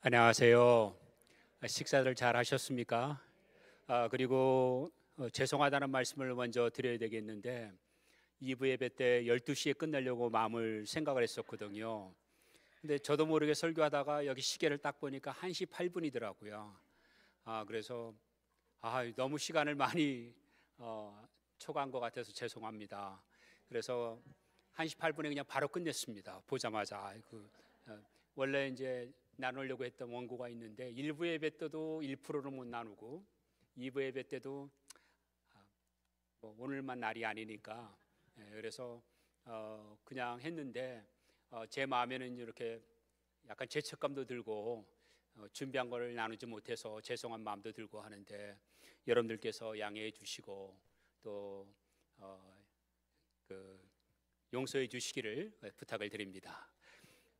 안녕하세요. 식사들 잘 하셨습니까? 그리고 죄송하다는 말씀을 먼저 드려야 되겠는데 2부 예배 때 12시에 끝내려고 마음을 생각을 했었거든요. 근데 저도 모르게 설교하다가 여기 시계를 딱 보니까 1시 8분이더라고요. 그래서 너무 시간을 많이 초과한 것 같아서 죄송합니다. 그래서 1시 8분에 그냥 바로 끝냈습니다. 보자마자. 원래 이제 나누려고 했던 원고가 있는데 1부 예배 때도 1%를 못 나누고 2부 예배 때도 오늘만 날이 아니니까 그래서 그냥 했는데 제 마음에는 이렇게 약간 죄책감도 들고 준비한 걸 나누지 못해서 죄송한 마음도 들고 하는데 여러분들께서 양해해 주시고 또 용서해 주시기를 부탁을 드립니다.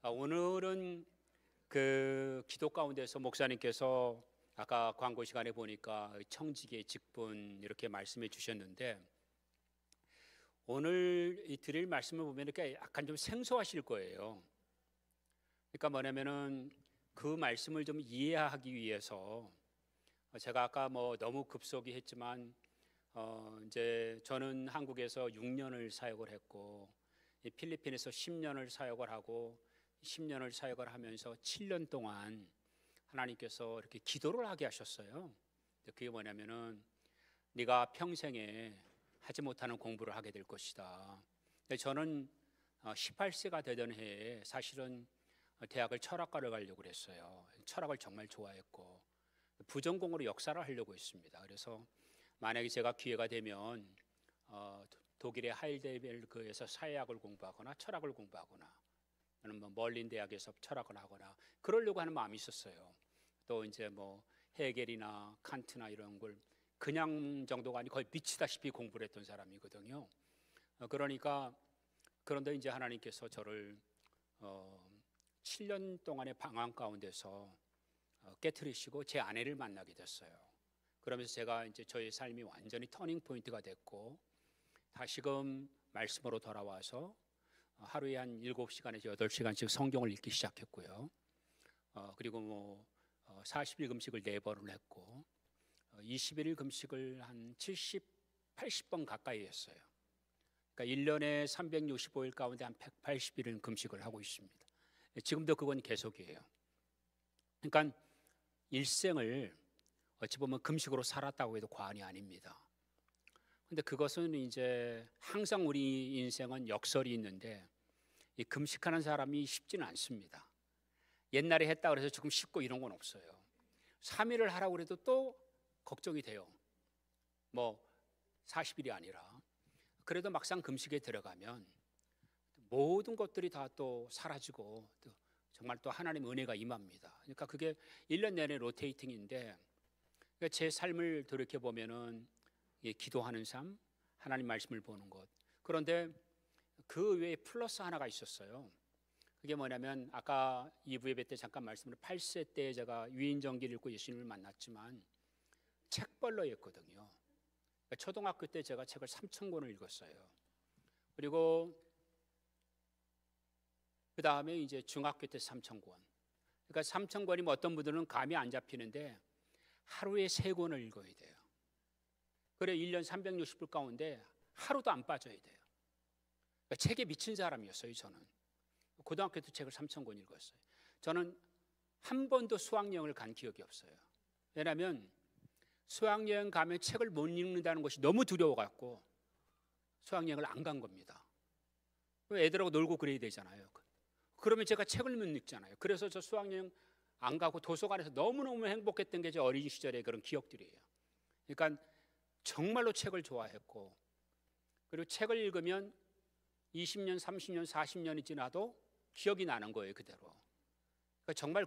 오늘은 기도 가운데서 목사님께서 아까 광고 시간에 보니까 청지기의 직분 이렇게 말씀해 주셨는데 오늘 이 드릴 말씀을 보면 이렇게 약간 좀 생소하실 거예요. 그러니까 뭐냐면은 그 말씀을 좀 이해하기 위해서 제가 아까 너무 급속히 했지만 이제 저는 한국에서 6년을 사역을 했고 필리핀에서 10년을 사역을 하고 10년을 사역을 하면서 7년 동안 하나님께서 이렇게 기도를 하게 하셨어요. 그게 뭐냐면은 네가 평생에 하지 못하는 공부를 하게 될 것이다. 저는 18세가 되던 해에 사실은 대학을 철학과를 가려고 그랬어요. 철학을 정말 좋아했고 부전공으로 역사를 하려고 했습니다. 그래서 만약에 제가 기회가 되면 독일의 하일델베르크에서 사회학을 공부하거나 철학을 공부하거나 저는 멀린 대학에서 철학을 하거나 그러려고 하는 마음이 있었어요. 또 이제 헤겔이나 칸트나 이런 걸 그냥 정도가 아니고 거의 미치다시피 공부를 했던 사람이거든요. 그런데 이제 하나님께서 저를 7년 동안의 방황 가운데서 깨트리시고 제 아내를 만나게 됐어요. 그러면서 제가 이제 저의 삶이 완전히 터닝 포인트가 됐고 다시금 말씀으로 돌아와서 하루에 한 7시간에서 8시간씩 성경을 읽기 시작했고요. 그리고 40일 금식을 4번을 했고 21일 금식을 한 70, 80번 가까이 했어요. 그러니까 1년에 365일 가운데 한 180일은 금식을 하고 있습니다. 지금도 그건 계속이에요. 그러니까 일생을 어찌 보면 금식으로 살았다고 해도 과언이 아닙니다. 근데 그것은 이제 항상 우리 인생은 역설이 있는데 이 금식하는 사람이 쉽지는 않습니다. 옛날에 했다 그래서 조금 쉽고 이런 건 없어요. 3일을 하라고 해도 또 걱정이 돼요. 40일이 아니라. 그래도 막상 금식에 들어가면 모든 것들이 다 또 사라지고 또 정말 또 하나님의 은혜가 임합니다. 그러니까 그게 1년 내내 로테이팅인데 그러니까 제 삶을 돌이켜보면은 기도하는 삶, 하나님 말씀을 보는 것. 그런데 그 외에 플러스 하나가 있었어요. 그게 뭐냐면 아까 2부 예배 때 잠깐 말씀을 8세 때 제가 유인전기를 읽고 예수님을 만났지만 책벌러였거든요. 그러니까 초등학교 때 제가 책을 3,000권을 읽었어요. 그리고 그 다음에 이제 중학교 때 3,000권. 그러니까 3,000권이면 어떤 분들은 감이 안 잡히는데 하루에 3권을 읽어야 돼요. 그래 1년 360일 가운데 하루도 안 빠져야 돼요. 그러니까 책에 미친 사람이었어요. 저는 고등학교 때 책을 3,000권 읽었어요. 저는 한 번도 수학여행을 간 기억이 없어요. 왜냐하면 수학여행 가면 책을 못 읽는다는 것이 너무 두려워갖고 수학여행을 안 간 겁니다. 애들하고 놀고 그래야 되잖아요. 그러면 제가 책을 못 읽잖아요. 그래서 저 수학여행 안 가고 도서관에서 너무너무 행복했던 게 제 어린 시절의 그런 기억들이에요. 그러니까 정말로 책을 좋아했고 그리고 책을 읽으면 20년, 30년, 40년이 지나도 기억이 나는 거예요. 그대로. 그러니까 정말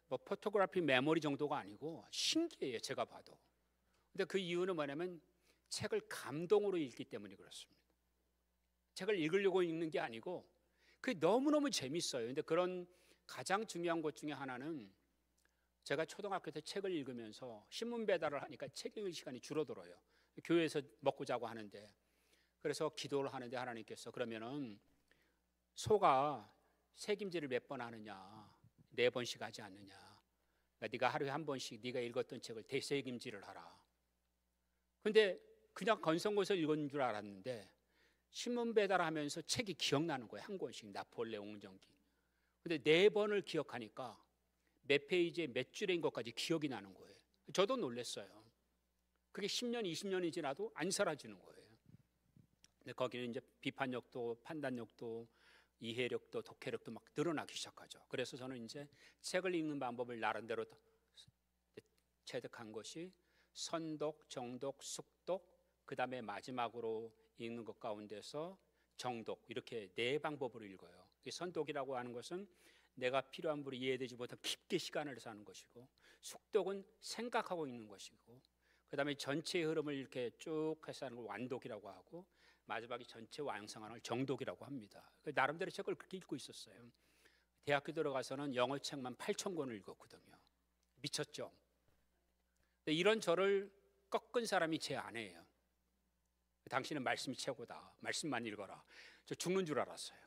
포토그래피 메모리 정도가 아니고 신기해요. 제가 봐도. 근데 그 이유는 뭐냐면 책을 감동으로 읽기 때문에 그렇습니다. 책을 읽으려고 읽는 게 아니고 그게 너무너무 재밌어요. 근데 그런 가장 중요한 것 중에 하나는 제가 초등학교 때 책을 읽으면서 신문 배달을 하니까 책 읽을 시간이 줄어들어요. 교회에서 먹고 자고 하는데 그래서 기도를 하는데 하나님께서 그러면은 소가 새김질을 몇 번 하느냐 4번씩 하지 않느냐 그러니까 네가 하루에 한 번씩 네가 읽었던 책을 되새김질을 하라. 근데 그냥 건성고서 읽은 줄 알았는데 신문 배달하면서 책이 기억나는 거예요. 한 권씩. 나폴레옹 전기. 근데 4번을 기억하니까 몇 페이지에 몇 줄인 것까지 기억이 나는 거예요. 저도 놀랐어요. 그게 10년, 20년이 지나도 안 사라지는 거예요. 근데 거기는 이제 비판력도 판단력도 이해력도 독해력도 막 늘어나기 시작하죠. 그래서 저는 이제 책을 읽는 방법을 나름대로 체득한 것이 선독, 정독, 숙독, 그 다음에 마지막으로 읽는 것 가운데서 정독, 이렇게 4방법으로 읽어요. 선독이라고 하는 것은 내가 필요한 부분이 이해되지 못한 깊게 시간을 사는 것이고, 숙독은 생각하고 있는 것이고, 그 다음에 전체의 흐름을 이렇게 쭉 해서 하는 걸 완독이라고 하고, 마지막에 전체 완성하는 걸 정독이라고 합니다. 나름대로 책을 그렇게 읽고 있었어요. 대학교 들어가서는 영어 책만 8,000권을 읽었거든요. 미쳤죠. 이런 저를 꺾은 사람이 제 아내예요. 당신은 말씀이 최고다. 말씀만 읽어라. 저 죽는 줄 알았어요.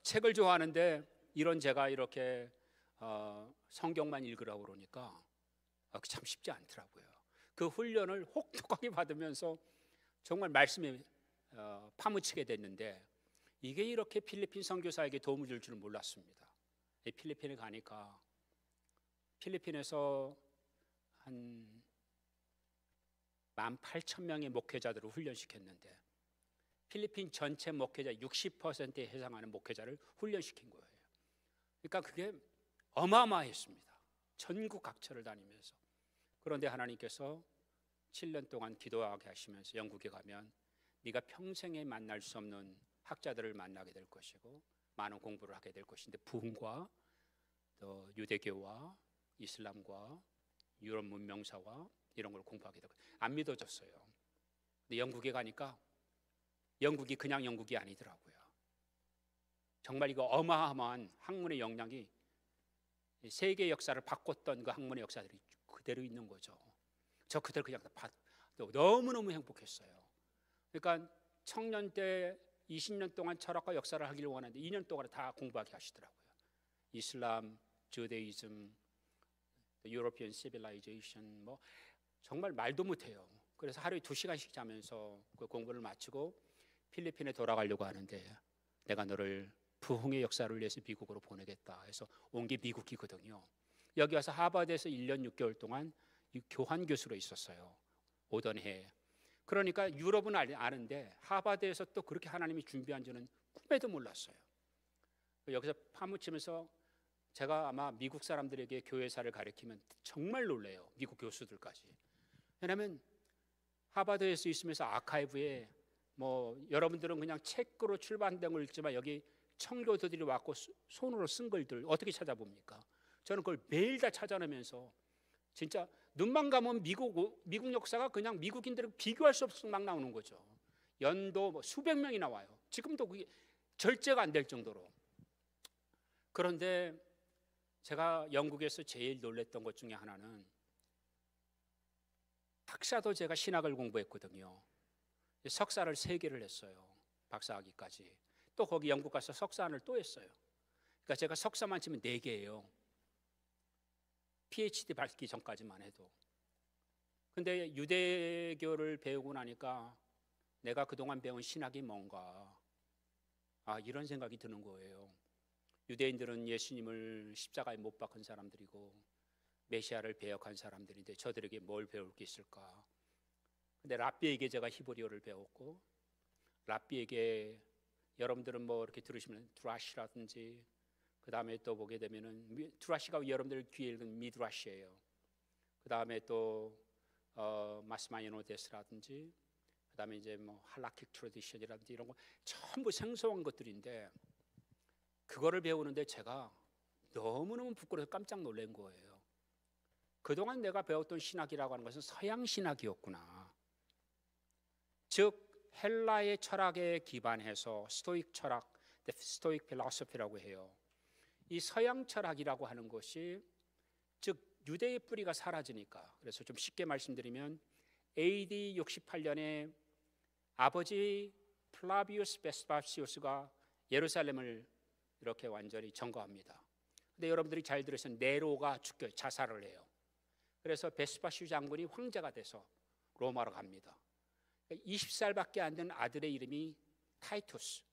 책을 좋아하는데 이런 제가 이렇게 성경만 읽으라고 그러니까 참 쉽지 않더라고요. 그 훈련을 혹독하게 받으면서 정말 말씀에 파묻히게 됐는데, 이게 이렇게 필리핀 선교사에게 도움을 줄 줄은 몰랐습니다. 필리핀에 가니까 필리핀에서 한 18,000명의 목회자들을 훈련시켰는데 필리핀 전체 목회자 60%에 해당하는 목회자를 훈련시킨 거예요. 그러니까 그게 어마어마했습니다. 전국 각처를 다니면서. 그런데 하나님께서 7년 동안 기도하게 하시면서 영국에 가면 네가 평생에 만날 수 없는 학자들을 만나게 될 것이고 많은 공부를 하게 될 것인데, 부흥과 또 유대교와 이슬람과 유럽 문명사와 이런 걸 공부하게 되고, 안 믿어졌어요. 근데 영국에 가니까 영국이 그냥 영국이 아니더라고요. 정말 이거 어마어마한 학문의 역량이 세계 역사를 바꿨던 그 학문의 역사들이 그대로 있는 거죠. 저 그대로 그냥 너무너무 행복했어요. 그러니까 청년 때 20년 동안 철학과 역사를 하기를 원하는데 2년 동안 다 공부하게 하시더라고요. 이슬람, 주데이즘, 유로피언 시빌라이제이션, 뭐 정말 말도 못해요. 그래서 하루에 2시간씩 자면서 그 공부를 마치고 필리핀에 돌아가려고 하는데, 내가 너를 부흥의 역사를 위해서 미국으로 보내겠다 해서 온 게 미국이거든요. 여기 와서 하버드에서 1년 6개월 동안 교환 교수로 있었어요. 오던 해에. 그러니까 유럽은 아는데 하버드에서 또 그렇게 하나님이 준비한 줄은 꿈에도 몰랐어요. 여기서 파묻히면서 제가 아마 미국 사람들에게 교회사를 가르치면 정말 놀래요. 미국 교수들까지. 왜냐하면 하버드에서 있으면서 아카이브에 뭐 여러분들은 그냥 책으로 출판된 걸 읽지만 여기 청교도들이 왔고 손으로 쓴 글들 어떻게 찾아봅니까? 저는 그걸 매일 다 찾아내면서 진짜 눈만 감으면 미국 역사가 그냥 미국인들을 비교할 수 없이 막 나오는 거죠. 연도 뭐 수백 명이 나와요. 지금도 그게 절제가 안 될 정도로. 그런데 제가 영국에서 제일 놀랬던 것 중에 하나는, 학사도 제가 신학을 공부했거든요. 석사를 3개를 했어요. 박사학위까지. 또 거기 영국 가서 석사를 또 했어요. 그러니까 제가 석사만 치면 4개예요. PhD 받기 전까지만 해도. 근데 유대교를 배우고 나니까 내가 그동안 배운 신학이 뭔가, 이런 생각이 드는 거예요. 유대인들은 예수님을 십자가에 못 박은 사람들이고 메시아를 배역한 사람들인데 저들에게 뭘 배울 게 있을까? 근데 랍비에게 제가 히브리어를 배웠고, 랍비에게 여러분들은 뭐 이렇게 들으시면 드라시라든지, 그 다음에 또 보게 되면은 드라시가 여러분들 귀에 읽은 미드라시예요. 그 다음에 또 마스마이노데스라든지, 그 다음에 이제 뭐 할라킥 트래디션이라든지 이런 거 전부 생소한 것들인데, 그거를 배우는데 제가 너무너무 부끄러워서 깜짝 놀란 거예요. 그동안 내가 배웠던 신학이라고 하는 것은 서양 신학이었구나. 즉 헬라의 철학에 기반해서 스토익 철학, 스토익 필로소피라고 해요. 이 서양 철학이라고 하는 것이, 즉 유대의 뿌리가 사라지니까, 그래서 좀 쉽게 말씀드리면 AD 68년에 아버지 플라비우스 베스파시우스가 예루살렘을 이렇게 완전히 점거합니다. 근데 여러분들이 잘 들으시면 네로가 죽여요. 자살을 해요. 그래서 베스파시오 장군이 황제가 돼서 로마로 갑니다. 20살밖에 안 된 아들의 이름이 타이투스,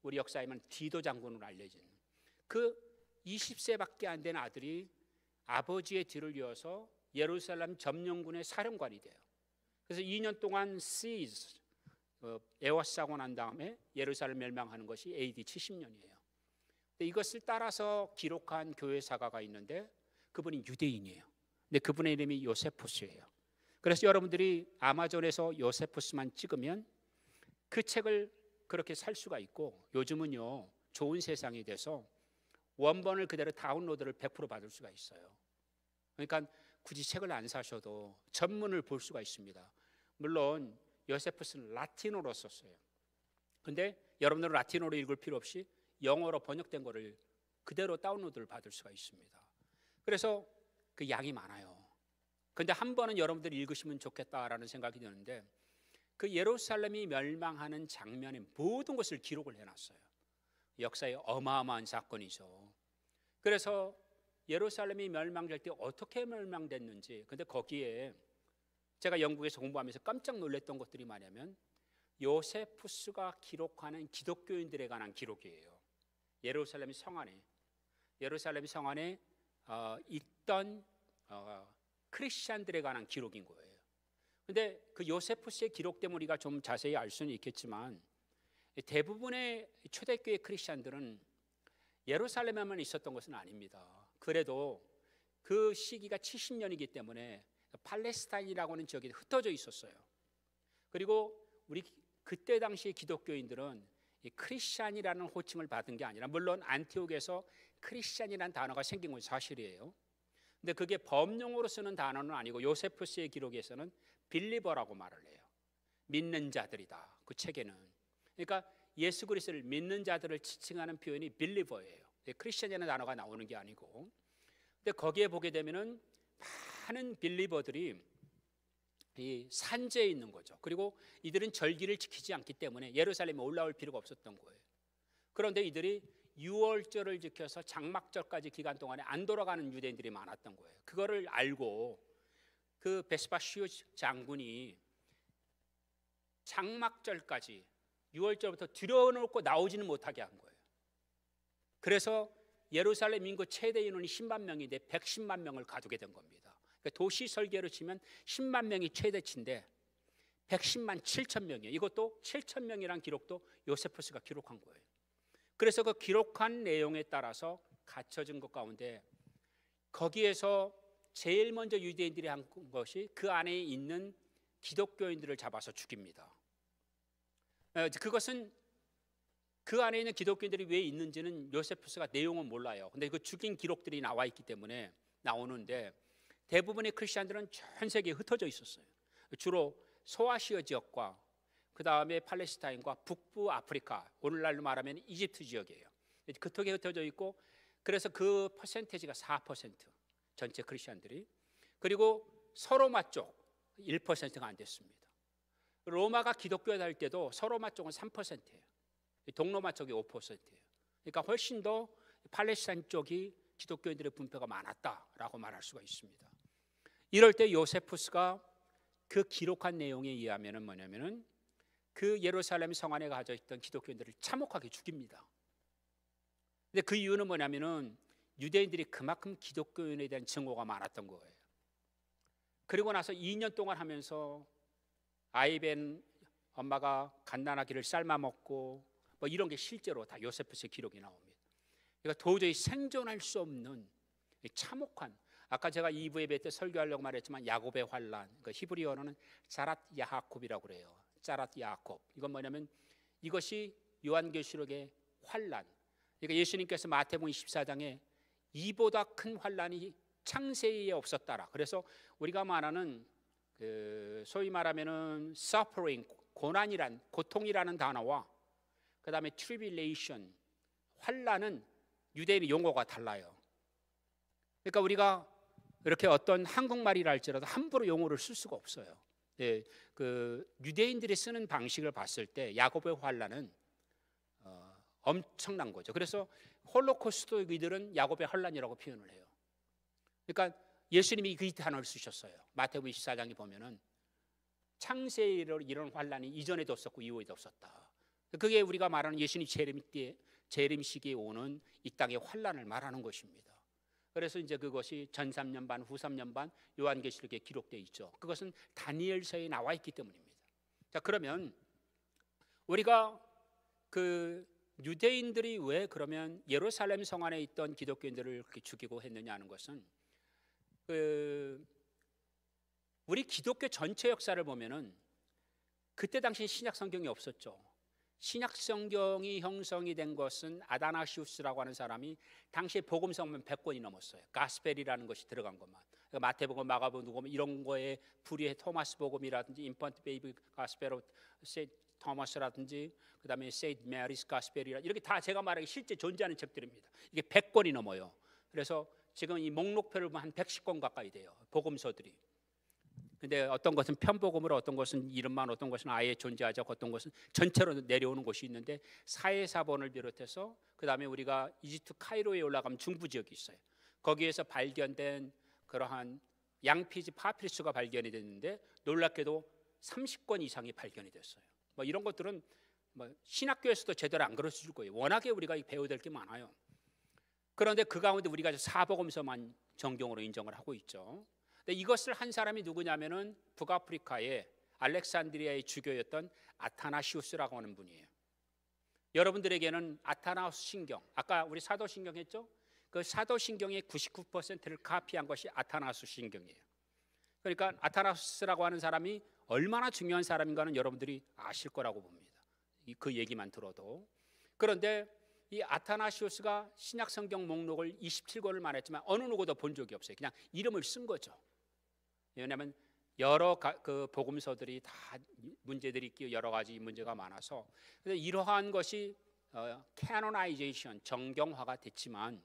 우리 역사에는 디도 장군으로 알려진 그 20세밖에 안 된 아들이 아버지의 뒤를 이어서 예루살렘 점령군의 사령관이 돼요. 그래서 2년 동안 시즈, 에워싸고 난 다음에 예루살렘 멸망하는 것이 AD 70년이에요. 이것을 따라서 기록한 교회 사가가 있는데 그분이 유대인이에요. 근데 그분의 이름이 요세푸스예요. 그래서 여러분들이 아마존에서 요세푸스만 찍으면 그 책을 그렇게 살 수가 있고, 요즘은요 좋은 세상이 돼서 원본을 그대로 다운로드를 100% 받을 수가 있어요. 그러니까 굳이 책을 안 사셔도 전문을 볼 수가 있습니다. 물론 요세푸스는 라틴어로 썼어요. 근데 여러분들은 라틴어로 읽을 필요 없이 영어로 번역된 거를 그대로 다운로드를 받을 수가 있습니다. 그래서 그 양이 많아요. 근데 한 번은 여러분들이 읽으시면 좋겠다라는 생각이 드는데, 그 예루살렘이 멸망하는 장면의 모든 것을 기록을 해놨어요. 역사의 어마어마한 사건이죠. 그래서 예루살렘이 멸망될 때 어떻게 멸망됐는지, 근데 거기에 제가 영국에서 공부하면서 깜짝 놀랐던 것들이 뭐냐면 요세푸스가 기록하는 기독교인들에 관한 기록이에요. 예루살렘 성 안에 있던 크리스찬들에 관한 기록인 거예요. 근데 그 요세푸스의 기록 때문에 우리가 좀 자세히 알 수는 있겠지만, 대부분의 초대교회 크리스찬들은 예루살렘에만 있었던 것은 아닙니다. 그래도 그 시기가 70년이기 때문에 팔레스타인이라고 하는 지역에 흩어져 있었어요. 그리고 우리 그때 당시 기독교인들은 이 크리스찬이라는 호칭을 받은 게 아니라, 물론 안티옥에서 크리스찬이라는 단어가 생긴 건 사실이에요. 근데 그게 법용어로 쓰는 단어는 아니고 요세푸스의 기록에서는 빌리버라고 말을 해요. 믿는 자들이다, 그 책에는. 그러니까 예수 그리스도를 믿는 자들을 지칭하는 표현이 빌리버예요. 크리스찬이라는 단어가 나오는 게 아니고. 근데 거기에 보게 되면은 많은 빌리버들이 이 산지에 있는 거죠. 그리고 이들은 절기를 지키지 않기 때문에 예루살렘에 올라올 필요가 없었던 거예요. 그런데 이들이 유월절을 지켜서 장막절까지 기간 동안에 안 돌아가는 유대인들이 많았던 거예요. 그거를 알고 그 베스파시오 장군이 장막절까지 유월절부터 들여놓고 나오지는 못하게 한 거예요. 그래서 예루살렘 인구 최대 인원이 10만 명인데 110만 명을 가두게 된 겁니다. 그러니까 도시 설계로 치면 10만 명이 최대치인데 110만 7천 명이에요. 이것도 7천 명이라는 기록도 요세푸스가 기록한 거예요. 그래서 그 기록한 내용에 따라서 갖춰진 것 가운데 거기에서 제일 먼저 유대인들이 한 것이 그 안에 있는 기독교인들을 잡아서 죽입니다. 그것은 그 안에 있는 기독교인들이 왜 있는지는 요세푸스가 내용은 몰라요. 근데 그 죽인 기록들이 나와 있기 때문에 나오는데, 대부분의 크리스천들은 전 세계에 흩어져 있었어요. 주로 소아시아 지역과 그 다음에 팔레스타인과 북부 아프리카, 오늘날로 말하면 이집트 지역이에요. 그쪽에 흩어져 있고, 그래서 그 퍼센테이지가 4% 전체 크리스천들이. 그리고 서로마 쪽 1%가 안 됐습니다. 로마가 기독교에 할 때도 서로마 쪽은 3%예요. 동로마 쪽이 5%예요. 그러니까 훨씬 더 팔레스타인 쪽이 기독교인들의 분포가 많았다라고 말할 수가 있습니다. 이럴 때 요세푸스가 그 기록한 내용에 의하면 뭐냐면은 그 예루살렘 성 안에 가져 있던 기독교인들을 참혹하게 죽입니다. 근데 그 이유는 뭐냐면은 유대인들이 그만큼 기독교인에 대한 증오가 많았던 거예요. 그리고 나서 2년 동안 하면서 아이벤 엄마가 갓난아기를 삶아 먹고 뭐 이런 게 실제로 다 요세푸스의 기록이 나옵니다. 그러니까 도저히 생존할 수 없는 참혹한, 아까 제가 2부 예배 때 설교하려고 말했지만 야곱의 환란, 그 히브리어로는 자랏 야하콥이라고 그래요. 자랏 야하콥. 이건 뭐냐면 이것이 요한계시록의 환란. 그러니까 예수님께서 마태복음 24장에 이보다 큰 환란이 창세기에 없었다라. 그래서 우리가 말하는 그 소위 말하면은 suffering, 고난이란, 고통이라는 단어와 그 다음에 tribulation, 환란은 유대인의 용어가 달라요. 그러니까 우리가 이렇게 어떤 한국말이라 할지라도 함부로 용어를 쓸 수가 없어요. 예, 그 유대인들이 쓰는 방식을 봤을 때 야곱의 환란은 엄청난 거죠. 그래서 홀로코스트이들은 야곱의 환란이라고 표현을 해요. 그러니까 예수님이 그 단어를 쓰셨어요. 마태복음 24장에 보면은 창세일로 이런 환란이 이전에도 없었고 이후에도 없었다. 그게 우리가 말하는 예수님 재림 시기에 오는 이 땅의 환란을 말하는 것입니다. 그래서 이제 그것이 전 3년 반, 후 3년 반 요한계시록에 기록되어 있죠. 그것은 다니엘서에 나와 있기 때문입니다. 자, 그러면 우리가 그 유대인들이 왜 그러면 예루살렘 성 안에 있던 기독교인들을 그렇게 죽이고 했느냐 하는 것은 우리 기독교 전체 역사를 보면은 그때 당시 신약 성경이 없었죠. 신약 성경이 형성이 된 것은 아다나시우스라고 하는 사람이 당시에 복음서만 100권이 넘었어요. 가스펠이라는 것이 들어간 것만. 그러니까 마태복음, 마가복음 이런 거에 불의의 토마스 복음이라든지 인펀트 베이비 가스펠 오브 세인트 토마스라든지 그다음에 세인트 메리스 가스펠이라 이렇게 다 제가 말하기 실제 존재하는 책들입니다. 이게 100권이 넘어요. 그래서 지금 이 목록표를 보면 한 110권 가까이 돼요. 복음서들이. 근데 어떤 것은 편복음으로, 어떤 것은 이름만, 어떤 것은 아예 존재하지 않고, 어떤 것은 전체로 내려오는 곳이 있는데 사해사본을 비롯해서 그다음에 우리가 이집트 카이로에 올라가면 중부 지역이 있어요. 거기에서 발견된 그러한 양피지 파피루스가 발견이 됐는데 놀랍게도 30권 이상이 발견이 됐어요. 뭐 이런 것들은 뭐 신학교에서도 제대로 안 가르쳐 줄 거예요. 워낙에 우리가 배워야 될 게 많아요. 그런데 그 가운데 우리가 사복음서만 정경으로 인정을 하고 있죠. 이것을 한 사람이 누구냐면은 북아프리카의 알렉산드리아의 주교였던 아타나시우스라고 하는 분이에요. 여러분들에게는 아타나우스 신경, 아까 우리 사도신경 했죠? 그 사도신경의 99%를 카피한 것이 아타나우스 신경이에요. 그러니까 아타나우스라고 하는 사람이 얼마나 중요한 사람인가는 여러분들이 아실 거라고 봅니다. 그 얘기만 들어도. 그런데 이 아타나시우스가 신약 성경 목록을 27권을 말했지만 어느 누구도 본 적이 없어요. 그냥 이름을 쓴 거죠. 왜냐하면 여러 그 복음서들이 다 문제들이 있고 여러 가지 문제가 많아서 그래서 이러한 것이 캐노나이제이션 정경화가 됐지만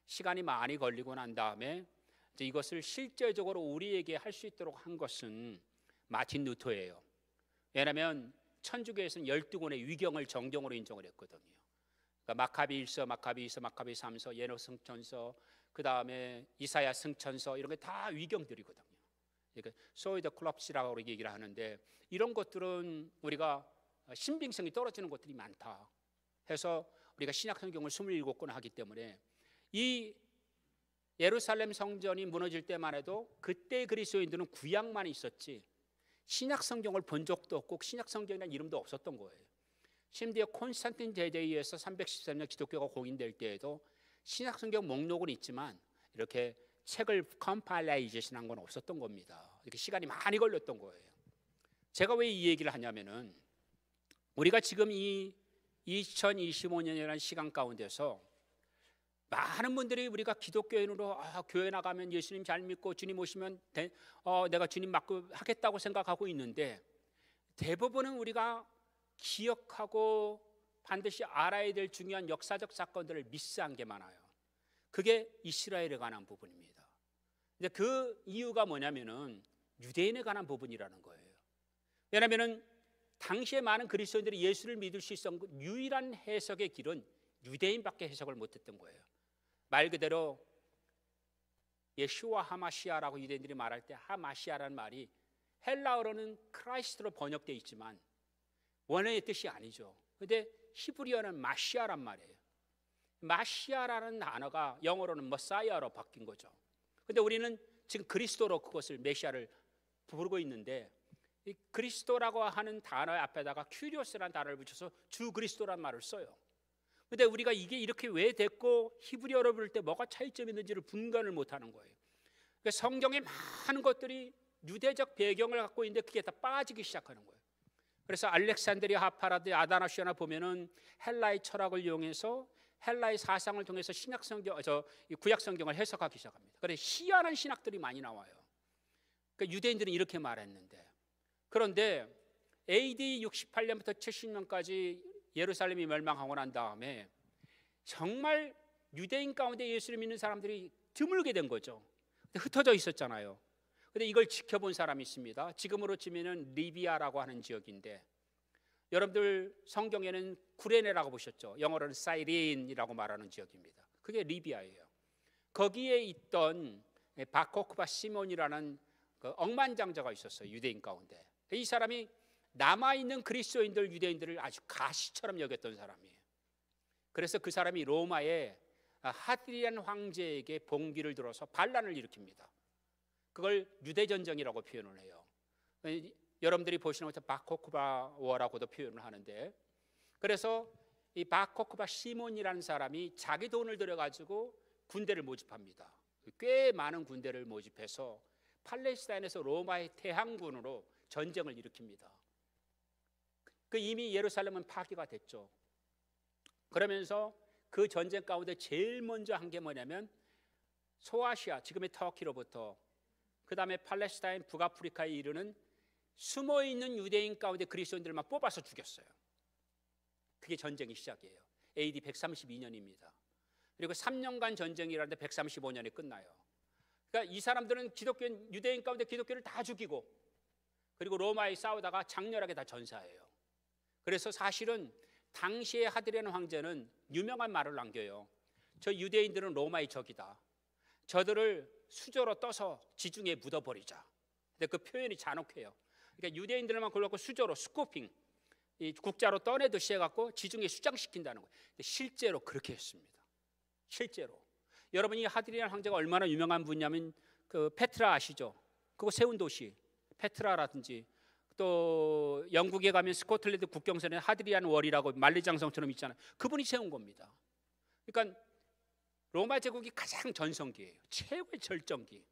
시간이 많이 걸리고 난 다음에 이제 이것을 실제적으로 우리에게 할 수 있도록 한 것은 마틴 루터예요. 왜냐하면 천주교에서는 12권의 위경을 정경으로 인정을 했거든요. 그러니까 마카비 1서, 마카비 2서, 마카비 3서, 예노 승천서, 그 다음에 이사야 승천서 이런 게 다 위경들이거든요. 그러니까 소이더 클럽시라고 얘기를 하는데 이런 것들은 우리가 신빙성이 떨어지는 것들이 많다 해서 우리가 신약 성경을 27권 하기 때문에 이 예루살렘 성전이 무너질 때만 해도 그때 그리스도인들은 구약만 있었지 신약 성경을 본 적도 없고 신약 성경이라는 이름도 없었던 거예요. 심지어 콘스탄틴 제제의에서 313년 기독교가 공인될 때에도 신약 성경 목록은 있지만 이렇게 책을 컴파일라이제이션 한 건 없었던 겁니다. 이렇게 시간이 많이 걸렸던 거예요. 제가 왜 이 얘기를 하냐면은 우리가 지금 이 2025년이라는 시간 가운데서 많은 분들이 우리가 기독교인으로 교회 나가면 예수님 잘 믿고 주님 오시면 내가 주님 맡고 하겠다고 생각하고 있는데 대부분은 우리가 기억하고 반드시 알아야 될 중요한 역사적 사건들을 미스한 게 많아요. 그게 이스라엘에 관한 부분입니다. 근데 그 이유가 뭐냐면은 유대인에 관한 부분이라는 거예요. 왜냐하면은 당시에 많은 그리스도인들이 예수를 믿을 수 있었던 유일한 해석의 길은 유대인밖에 해석을 못했던 거예요. 말 그대로 예슈와 하마시아라고 유대인들이 말할 때 하마시아라는 말이 헬라어로는 크라이스트로 번역되어 있지만 원래의 뜻이 아니죠. 그런데 히브리어는 마시아란 말이에요. 마시아라는 단어가 영어로는 머사이아로 바뀐 거죠. 그런데 우리는 지금 그리스도로 그것을 메시아를 부르고 있는데 이 그리스도라고 하는 단어 앞에다가 큐리오스라는 단어를 붙여서 주 그리스도란 말을 써요. 그런데 우리가 이게 이렇게 왜 됐고 히브리어로 부를 때 뭐가 차이점이 있는지를 분간을 못하는 거예요. 그러니까 성경에 많은 것들이 유대적 배경을 갖고 있는데 그게 다 빠지기 시작하는 거예요. 그래서 알렉산드리아 하파라드 아다나시아나 보면은 헬라의 철학을 이용해서 헬라의 사상을 통해서 신약 성경, 구약 성경을 해석하기 시작합니다. 그래서 희한한 신학들이 많이 나와요. 그러니까 유대인들은 이렇게 말했는데, 그런데 AD 68년부터 70년까지 예루살렘이 멸망하고 난 다음에 정말 유대인 가운데 예수를 믿는 사람들이 드물게 된 거죠. 흩어져 있었잖아요. 근데 이걸 지켜본 사람이 있습니다. 지금으로 치면은 리비아라고 하는 지역인데 여러분들 성경에는 구레네라고 보셨죠? 영어로는 사이린이라고 말하는 지역입니다. 그게 리비아예요. 거기에 있던 바코크바 시몬이라는 그 억만장자가 있었어요. 유대인 가운데. 이 사람이 남아있는 그리스도인들, 유대인들을 아주 가시처럼 여겼던 사람이에요. 그래서 그 사람이 로마의 하드리안 황제에게 봉기를 들어서 반란을 일으킵니다. 그걸 유대전쟁이라고 표현을 해요. 여러분들이 보시는 것처럼 바코크바 워라고도 표현을 하는데, 그래서 이 바코크바 시몬이라는 사람이 자기 돈을 들여가지고 군대를 모집합니다. 꽤 많은 군대를 모집해서 팔레스타인에서 로마의 대항군으로 전쟁을 일으킵니다. 그 이미 예루살렘은 파괴가 됐죠. 그러면서 그 전쟁 가운데 제일 먼저 한 게 뭐냐면 소아시아, 지금의 터키로부터 그 다음에 팔레스타인 북아프리카에 이르는 숨어있는 유대인 가운데 그리스도인들만 뽑아서 죽였어요. 그게 전쟁의 시작이에요. AD 132년입니다. 그리고 3년간 전쟁이라는데 135년에 끝나요. 그러니까 이 사람들은 기독교, 유대인 가운데 기독교를 다 죽이고, 그리고 로마에 싸우다가 장렬하게 다 전사해요. 그래서 사실은 당시의 하드리안 황제는 유명한 말을 남겨요. 저 유대인들은 로마의 적이다. 저들을 수저로 떠서 지중해에 묻어버리자. 근데 그 표현이 잔혹해요. 그러니까 유대인들만 골라놓고 수저로 스코핑, 이 국자로 떠내듯이 해갖고 지중해 수장시킨다는 거예요. 근데 실제로 그렇게 했습니다. 실제로. 여러분이 하드리안 황제가 얼마나 유명한 분이냐면 그 페트라 아시죠? 그거 세운 도시 페트라라든지, 또 영국에 가면 스코틀랜드 국경선에 하드리안 월이라고 만리장성처럼 있잖아요. 그분이 세운 겁니다. 그러니까 로마 제국이 가장 전성기예요. 최고의 절정기.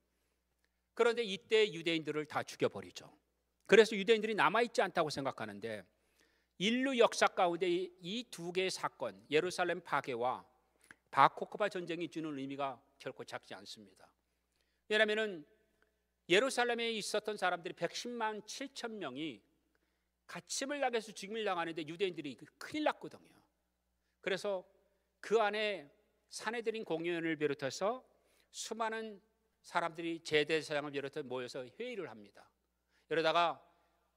그런데 이때 유대인들을 다 죽여버리죠. 그래서 유대인들이 남아있지 않다고 생각하는데, 인류 역사 가운데 이 두 개의 사건, 예루살렘 파괴와 바코크바 전쟁이 주는 의미가 결코 작지 않습니다. 왜냐하면 예루살렘에 있었던 사람들이 110만 7천 명이 갇힘을 당해서 죽임을 당하는데 유대인들이 큰일 났거든요. 그래서 그 안에 산헤드린 공의원을 비롯해서 수많은 사람들이 제대사장을 비롯해 모여서 회의를 합니다. 이러다가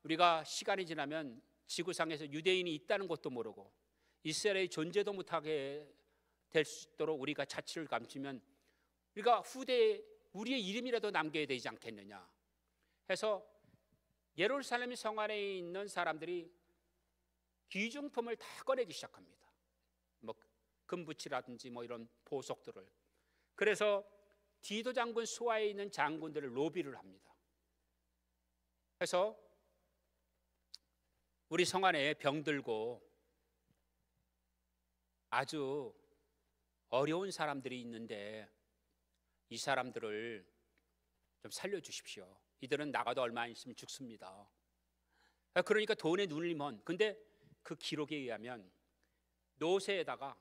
우리가 시간이 지나면 지구상에서 유대인이 있다는 것도 모르고 이스라엘의 존재도 못하게 될 수 있도록 우리가 자취를 감추면 우리가 후대에 우리의 이름이라도 남겨야 되지 않겠느냐 해서 예루살렘 성 안에 있는 사람들이 귀중품을 다 꺼내기 시작합니다. 뭐 금붙이라든지 뭐 이런 보석들을. 그래서 디도 장군 수하에 있는 장군들을 로비를 합니다. 그래서 우리 성 안에 병들고 아주 어려운 사람들이 있는데 이 사람들을 좀 살려주십시오. 이들은 나가도 얼마 안 있으면 죽습니다. 그러니까 돈에 눈을 먼. 근데 그 기록에 의하면 노새에다가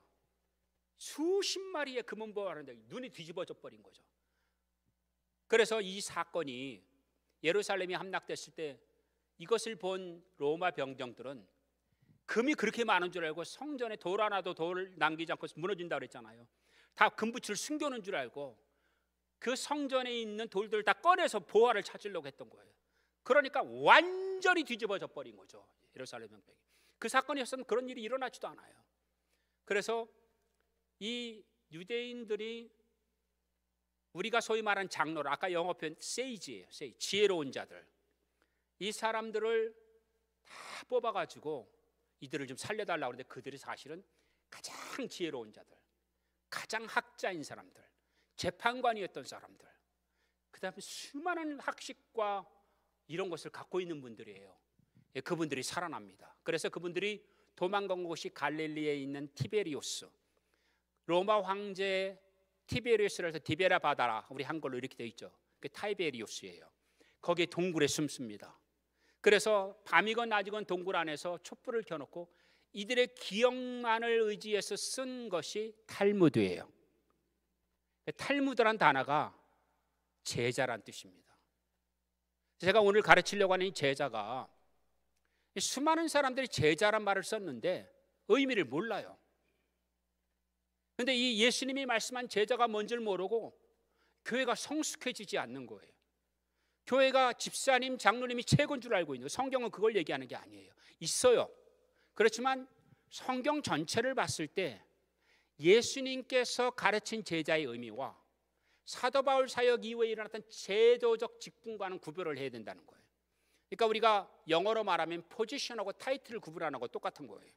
수십 마리의 금은보화를 하는데 눈이 뒤집어져 버린 거죠. 그래서 이 사건이 예루살렘이 함락됐을 때 이것을 본 로마 병정들은 금이 그렇게 많은 줄 알고 성전에 돌 하나도 돌을 남기지 않고 무너진다고 그랬잖아요. 다 금붙이를 숨겨놓은 줄 알고 그 성전에 있는 돌들을 다 꺼내서 보화를 찾으려고 했던 거예요. 그러니까 완전히 뒤집어져 버린 거죠. 예루살렘 병백이. 그 사건이 없으면 그런 일이 일어나지도 않아요. 그래서 이 유대인들이 우리가 소위 말하는 장로를, 아까 영어 표현 세이지예요. 세이지, 지혜로운 자들. 이 사람들을 다 뽑아가지고 이들을 좀 살려달라고 하는데 그들이 사실은 가장 지혜로운 자들, 가장 학자인 사람들, 재판관이었던 사람들, 그 다음에 수많은 학식과 이런 것을 갖고 있는 분들이에요. 그분들이 살아납니다. 그래서 그분들이 도망간 곳이 갈릴리에 있는 티베리우스, 로마 황제 티베리우스를 해서 디베라 바다라, 우리 한글로 이렇게 되어 있죠. 그 타이베리우스예요. 거기에 동굴에 숨습니다. 그래서 밤이건 낮이건 동굴 안에서 촛불을 켜놓고 이들의 기억만을 의지해서 쓴 것이 탈무드예요. 탈무드란 단어가 제자란 뜻입니다. 제가 오늘 가르치려고 하는 이 제자가, 수많은 사람들이 제자란 말을 썼는데 의미를 몰라요. 그런데 이 예수님이 말씀한 제자가 뭔지를 모르고 교회가 성숙해지지 않는 거예요. 교회가 집사님, 장로님이 최고인 줄 알고 있는 거예요. 성경은 그걸 얘기하는 게 아니에요. 있어요. 그렇지만 성경 전체를 봤을 때 예수님께서 가르친 제자의 의미와 사도 바울 사역 이후에 일어났던 제도적 직분과는 구별을 해야 된다는 거예요. 그러니까 우리가 영어로 말하면 포지션하고 타이틀을 구분하는 거 똑같은 거예요.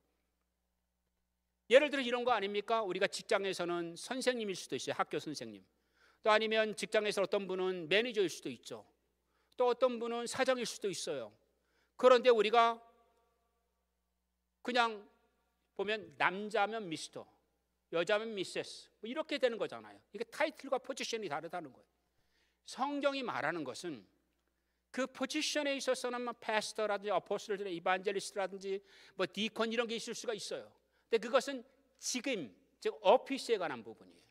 예를 들어 이런 거 아닙니까? 우리가 직장에서는 선생님일 수도 있어요. 학교 선생님. 또 아니면 직장에서 어떤 분은 매니저일 수도 있죠. 또 어떤 분은 사장일 수도 있어요. 그런데 우리가 그냥 보면 남자면 미스터, 여자면 미세스 이렇게 되는 거잖아요. 이게 타이틀과 포지션이 다르다는 거예요. 성경이 말하는 것은 그 포지션에 있어서는 뭐 패스터라든지 어포스터라든지 이반젤리스트라든지 뭐 디콘 이런 게 있을 수가 있어요. 근데 그것은 직임, 즉 오피스에 관한 부분이에요.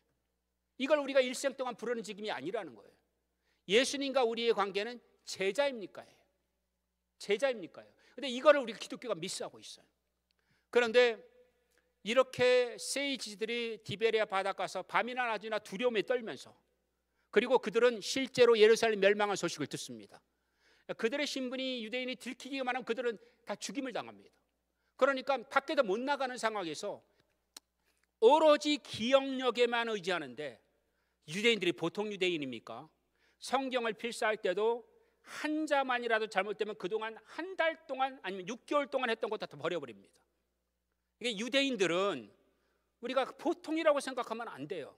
이걸 우리가 일생 동안 부르는 직임이 아니라는 거예요. 예수님과 우리의 관계는 제자입니까요? 제자입니까요? 근데 이거를 우리 기독교가 미스하고 있어요. 그런데 이렇게 세이지들이 디베리아 바닷가에서 밤이나 낮이나 두려움에 떨면서, 그리고 그들은 실제로 예루살렘 멸망한 소식을 듣습니다. 그들의 신분이 유대인이 들키기만 하면 그들은 다 죽임을 당합니다. 그러니까 밖에도 못 나가는 상황에서 오로지 기억력에만 의지하는데, 유대인들이 보통 유대인입니까? 성경을 필사할 때도 한 자만이라도 잘못되면 그동안 한 달 동안 아니면 6개월 동안 했던 것 다 버려버립니다. 이게 유대인들은 우리가 보통이라고 생각하면 안 돼요.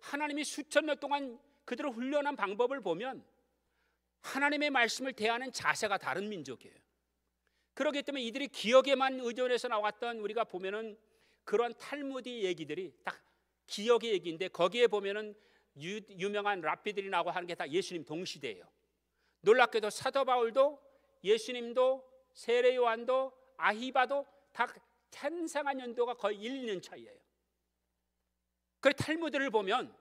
하나님이 수천 년 동안 그들을 훈련한 방법을 보면 하나님의 말씀을 대하는 자세가 다른 민족이에요. 그렇기 때문에 이들이 기억에만 의존해서 나왔던, 우리가 보면은 그런 탈무드 얘기들이 다 기억의 얘기인데, 거기에 보면은 유명한 랍비들이 나오고 하는 게 다 예수님 동시대예요. 놀랍게도 사도 바울도 예수님도 세례 요한도 아히바도 다 탄생한 연도가 거의 1년 차이예요. 그래 탈무드를 보면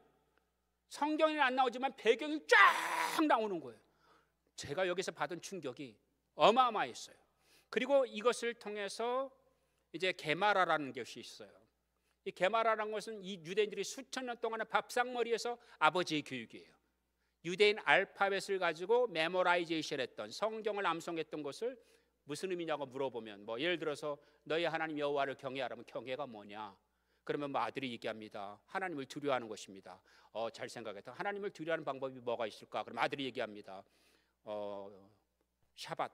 성경에 안 나오지만 배경이 쫙 나오는 거예요. 제가 여기서 받은 충격이 어마어마했어요. 그리고 이것을 통해서 이제 게마라라는 것이 있어요. 이 게마라라는 것은 이 유대인들이 수천 년 동안의 밥상머리에서 아버지의 교육이에요. 유대인 알파벳을 가지고 메모라이제이션 했던, 성경을 암송했던 것을 무슨 의미냐고 물어보면, 뭐 예를 들어서 너희 하나님 여호와를 경외하라면 경외가 뭐냐? 그러면 뭐 아들이 얘기합니다. 하나님을 두려워하는 것입니다. 잘 생각했다. 하나님을 두려워하는 방법이 뭐가 있을까? 그럼 아들이 얘기합니다. 샤밧,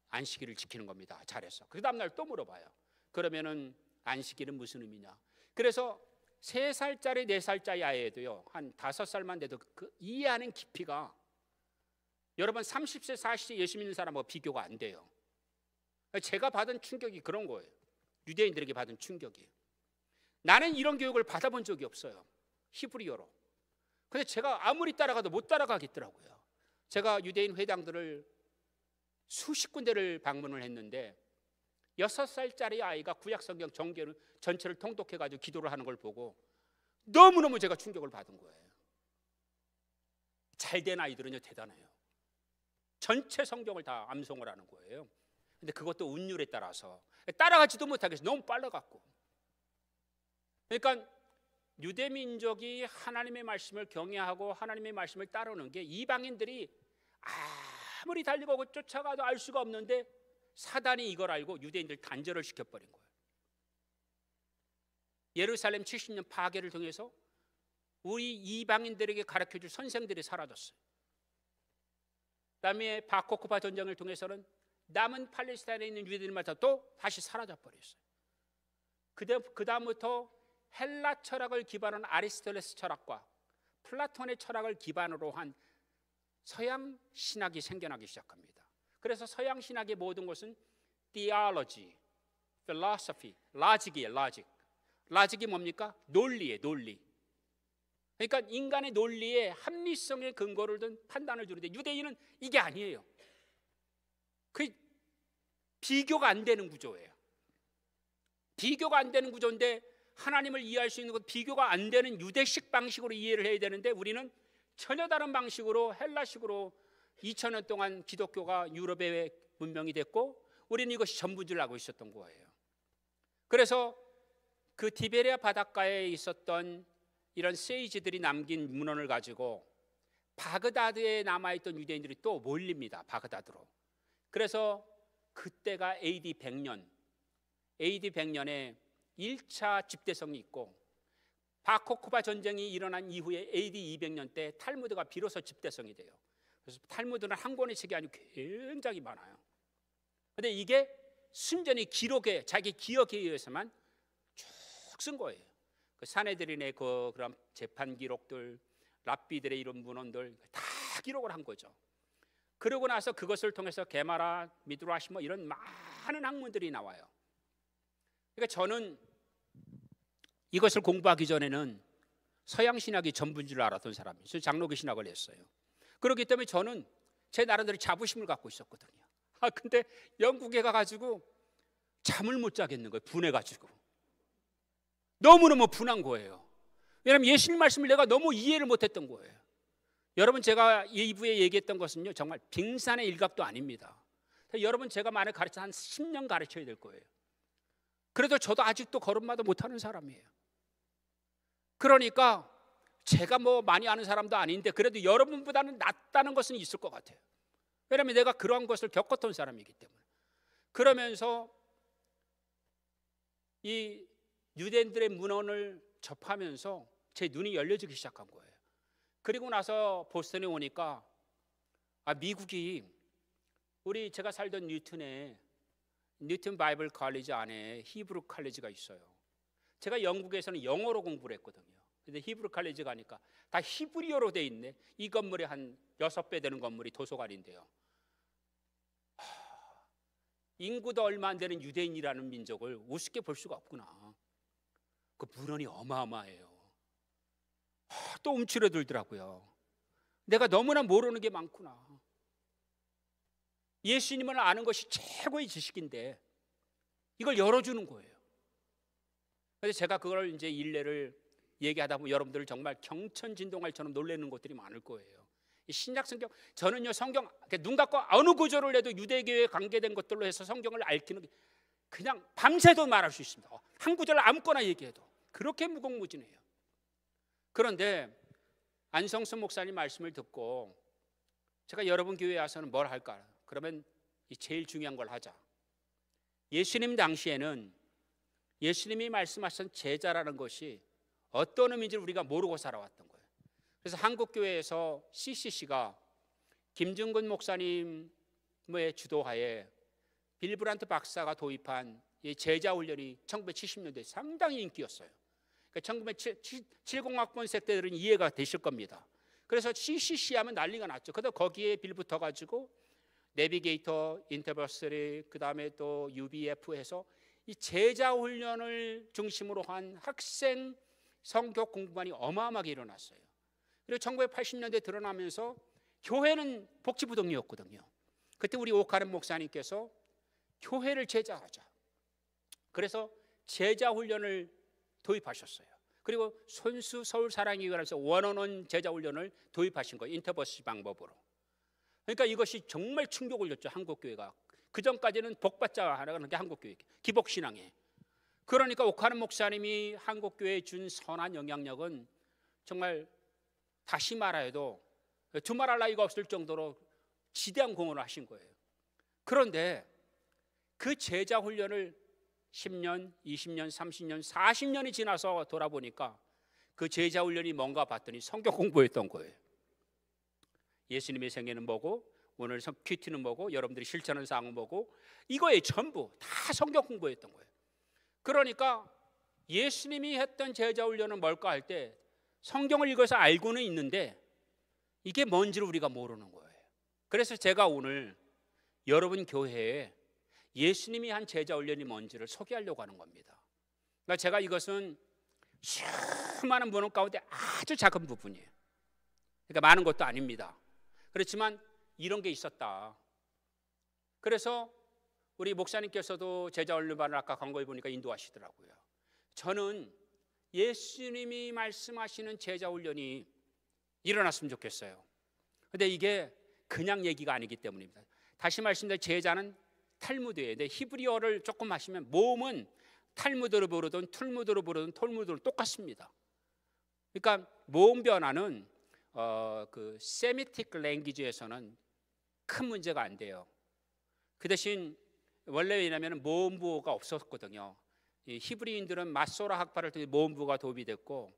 안식일을 지키는 겁니다. 잘했어. 그 다음날 또 물어봐요. 그러면은 안식일은 무슨 의미냐? 그래서 3살짜리 4살짜리 아이에도요, 한 5살만 돼도 그 이해하는 깊이가 여러분 30세 40세 예수 믿는 사람하고 비교가 안 돼요. 제가 받은 충격이 그런 거예요. 유대인들에게 받은 충격이에요. 나는 이런 교육을 받아본 적이 없어요. 히브리어로. 근데 제가 아무리 따라가도 못 따라가겠더라고요. 제가 유대인 회당들을 수십 군데를 방문을 했는데 6살짜리 아이가 구약성경 정교를 전체를 통독해가지고 기도를 하는 걸 보고 너무너무 제가 충격을 받은 거예요. 잘된 아이들은요 대단해요. 전체 성경을 다 암송을 하는 거예요. 근데 그것도 운율에 따라서 따라가지도 못하겠어요. 너무 빨라갖고. 그러니까 유대민족이 하나님의 말씀을 경외하고 하나님의 말씀을 따르는 게 이방인들이 아무리 달리고 쫓아가도 알 수가 없는데, 사단이 이걸 알고 유대인들 단절을 시켜버린 거예요. 예루살렘 70년 파괴를 통해서 우리 이방인들에게 가르쳐줄 선생들이 사라졌어요. 그다음에 바코쿠바 전쟁을 통해서는 남은 팔레스타인에 있는 유대인들마다 또 다시 사라져버렸어요. 그 다음부터 헬라 철학을 기반으로 한 아리스토텔레스 철학과 플라톤의 철학을 기반으로 한 서양 신학이 생겨나기 시작합니다. 그래서 서양 신학의 모든 것은 theology, philosophy, logic이에요. logic이 뭡니까? 논리예요. 논리. 그러니까 인간의 논리에 합리성의 근거를 둔 판단을 주는데, 유대인은 이게 아니에요. 그 비교가 안 되는 구조예요. 비교가 안 되는 구조인데 하나님을 이해할 수 있는 것, 비교가 안 되는 유대식 방식으로 이해를 해야 되는데, 우리는 전혀 다른 방식으로 헬라식으로 2000년 동안 기독교가 유럽의 문명이 됐고, 우리는 이것이 전부인 줄 알고 있었던 거예요. 그래서 그 디베리아 바닷가에 있었던 이런 세이지들이 남긴 문헌을 가지고 바그다드에 남아있던 유대인들이 또 몰립니다. 바그다드로. 그래서 그때가 AD 100년, AD 100년에 1차 집대성이 있고 바코코바 전쟁이 일어난 이후에 AD 200년 때 탈무드가 비로소 집대성이 돼요. 그래서 탈무드는 한 권의 책이 아니고 굉장히 많아요. 그런데 이게 순전히 기록에 자기 기억에 의해서만 쭉 쓴 거예요. 그 사내들인의 그런 재판 기록들, 랍비들의 이런 문헌들 다 기록을 한 거죠. 그러고 나서 그것을 통해서 게마라, 미드라시 뭐 이런 많은 학문들이 나와요. 그러니까 저는 이것을 공부하기 전에는 서양 신학이 전부인 줄 알았던 사람이에요. 저 장로교 신학을 했어요. 그렇기 때문에 저는 제 나름대로 자부심을 갖고 있었거든요. 근데 영국에 가가지고 잠을 못 자겠는 거예요. 분해가지고 너무너무 분한 거예요. 왜냐하면 예수님 말씀을 내가 너무 이해를 못했던 거예요. 여러분, 제가 2부에 얘기했던 것은요, 정말 빙산의 일각도 아닙니다. 여러분, 제가 만약 가르쳐 한 10년 가르쳐야 될 거예요. 그래도 저도 아직도 걸음마도 못하는 사람이에요. 그러니까 제가 뭐 많이 아는 사람도 아닌데 그래도 여러분보다는 낫다는 것은 있을 것 같아요. 왜냐하면 내가 그러한 것을 겪었던 사람이기 때문에. 그러면서 이 유대인들의 문헌을 접하면서 제 눈이 열려지기 시작한 거예요. 그리고 나서 보스턴에 오니까 미국이 우리 제가 살던 뉴튼 바이블 컬리지 안에 히브루 컬리지가 있어요. 제가 영국에서는 영어로 공부를 했거든요. 근데 히브루 컬리지 가니까 다 히브리어로 돼 있네. 이 건물에 한 6배 되는 건물이 도서관인데요. 인구도 얼마 안 되는 유대인이라는 민족을 우습게 볼 수가 없구나. 그 문헌이 어마어마해요. 또 움츠러들더라고요. 내가 너무나 모르는 게 많구나. 예수님을 아는 것이 최고의 지식인데 이걸 열어주는 거예요. 그래서 제가 그걸 이제 일례를 얘기하다 보면 여러분들 정말 경천진동할처럼 놀라는 것들이 많을 거예요. 신약 성경, 저는요 성경 눈 감고 어느 구절을 해도 유대교에 관계된 것들로 해서 성경을 앓기는 그냥 밤새도 말할 수 있습니다. 한 구절 아무거나 얘기해도 그렇게 무궁무진해요. 그런데 안성수 목사님 말씀을 듣고 제가 여러분 교회에 와서는 뭘 할까? 그러면 제일 중요한 걸 하자. 예수님 당시에는 예수님이 말씀하신 제자라는 것이 어떤 의미인지를 우리가 모르고 살아왔던 거예요. 그래서 한국교회에서 CCC가 김중근 목사님의 주도하에 빌브란트 박사가 도입한 이 제자훈련이 1970년대에 상당히 인기였어요. 그러니까 1970학번 세대들은 이해가 되실 겁니다. 그래서 CCC 하면 난리가 났죠. 그래서 거기에 빌붙어가지고 내비게이터, 인터버서리, 그 다음에 또 UBF 해서 이 제자훈련을 중심으로 한 학생 성교 공부반이 어마어마하게 일어났어요. 그리고 1980년대 드러나면서 교회는 복지부동이었거든요. 그때 우리 오카른 목사님께서 교회를 제자하자. 그래서 제자훈련을 도입하셨어요. 그리고 손수 서울사랑의회에서 원어원 제자훈련을 도입하신 거예요. 인터버시 방법으로. 그러니까 이것이 정말 충격을 줬죠. 한국교회가. 그 전까지는 복받자 하는 게 한국교회 기복신앙에. 그러니까 오카른 목사님이 한국교회에 준 선한 영향력은 정말 다시 말해도 두말할 나위가 없을 정도로 지대한 공헌을 하신 거예요. 그런데 그 제자 훈련을 10년, 20년, 30년, 40년이 지나서 돌아보니까 그 제자 훈련이 뭔가 봤더니 성경 공부였던 거예요. 예수님의 생애는 뭐고 오늘 큐티는 뭐고 여러분들이 실천하는 사항은 뭐고 이거에 전부 다 성경 공부였던 거예요. 그러니까 예수님이 했던 제자 훈련은 뭘까 할 때 성경을 읽어서 알고는 있는데 이게 뭔지를 우리가 모르는 거예요. 그래서 제가 오늘 여러분 교회에 예수님이 한 제자 훈련이 뭔지를 소개하려고 하는 겁니다. 그러니까 제가 이것은 수많은 문헌 가운데 아주 작은 부분이에요. 그러니까 많은 것도 아닙니다. 그렇지만 이런 게 있었다. 그래서 우리 목사님께서도 제자 훈련반을 아까 광고에 보니까 인도하시더라고요. 저는 예수님이 말씀하시는 제자 훈련이 일어났으면 좋겠어요. 그런데 이게 그냥 얘기가 아니기 때문입니다. 다시 말씀드린 제자는 탈무드예요. 근데 히브리어를 조금 하시면 모음은 탈무드로 부르든 툴무드로 부르든 톨무드로 똑같습니다. 그러니까 모음 변화는 그 세미틱 랭귀지에서는 큰 문제가 안 돼요. 그 대신 원래 왜냐하면 모음부호가 없었거든요. 이 히브리인들은 마소라 학파를 통해 모음부호가 도입이 됐고,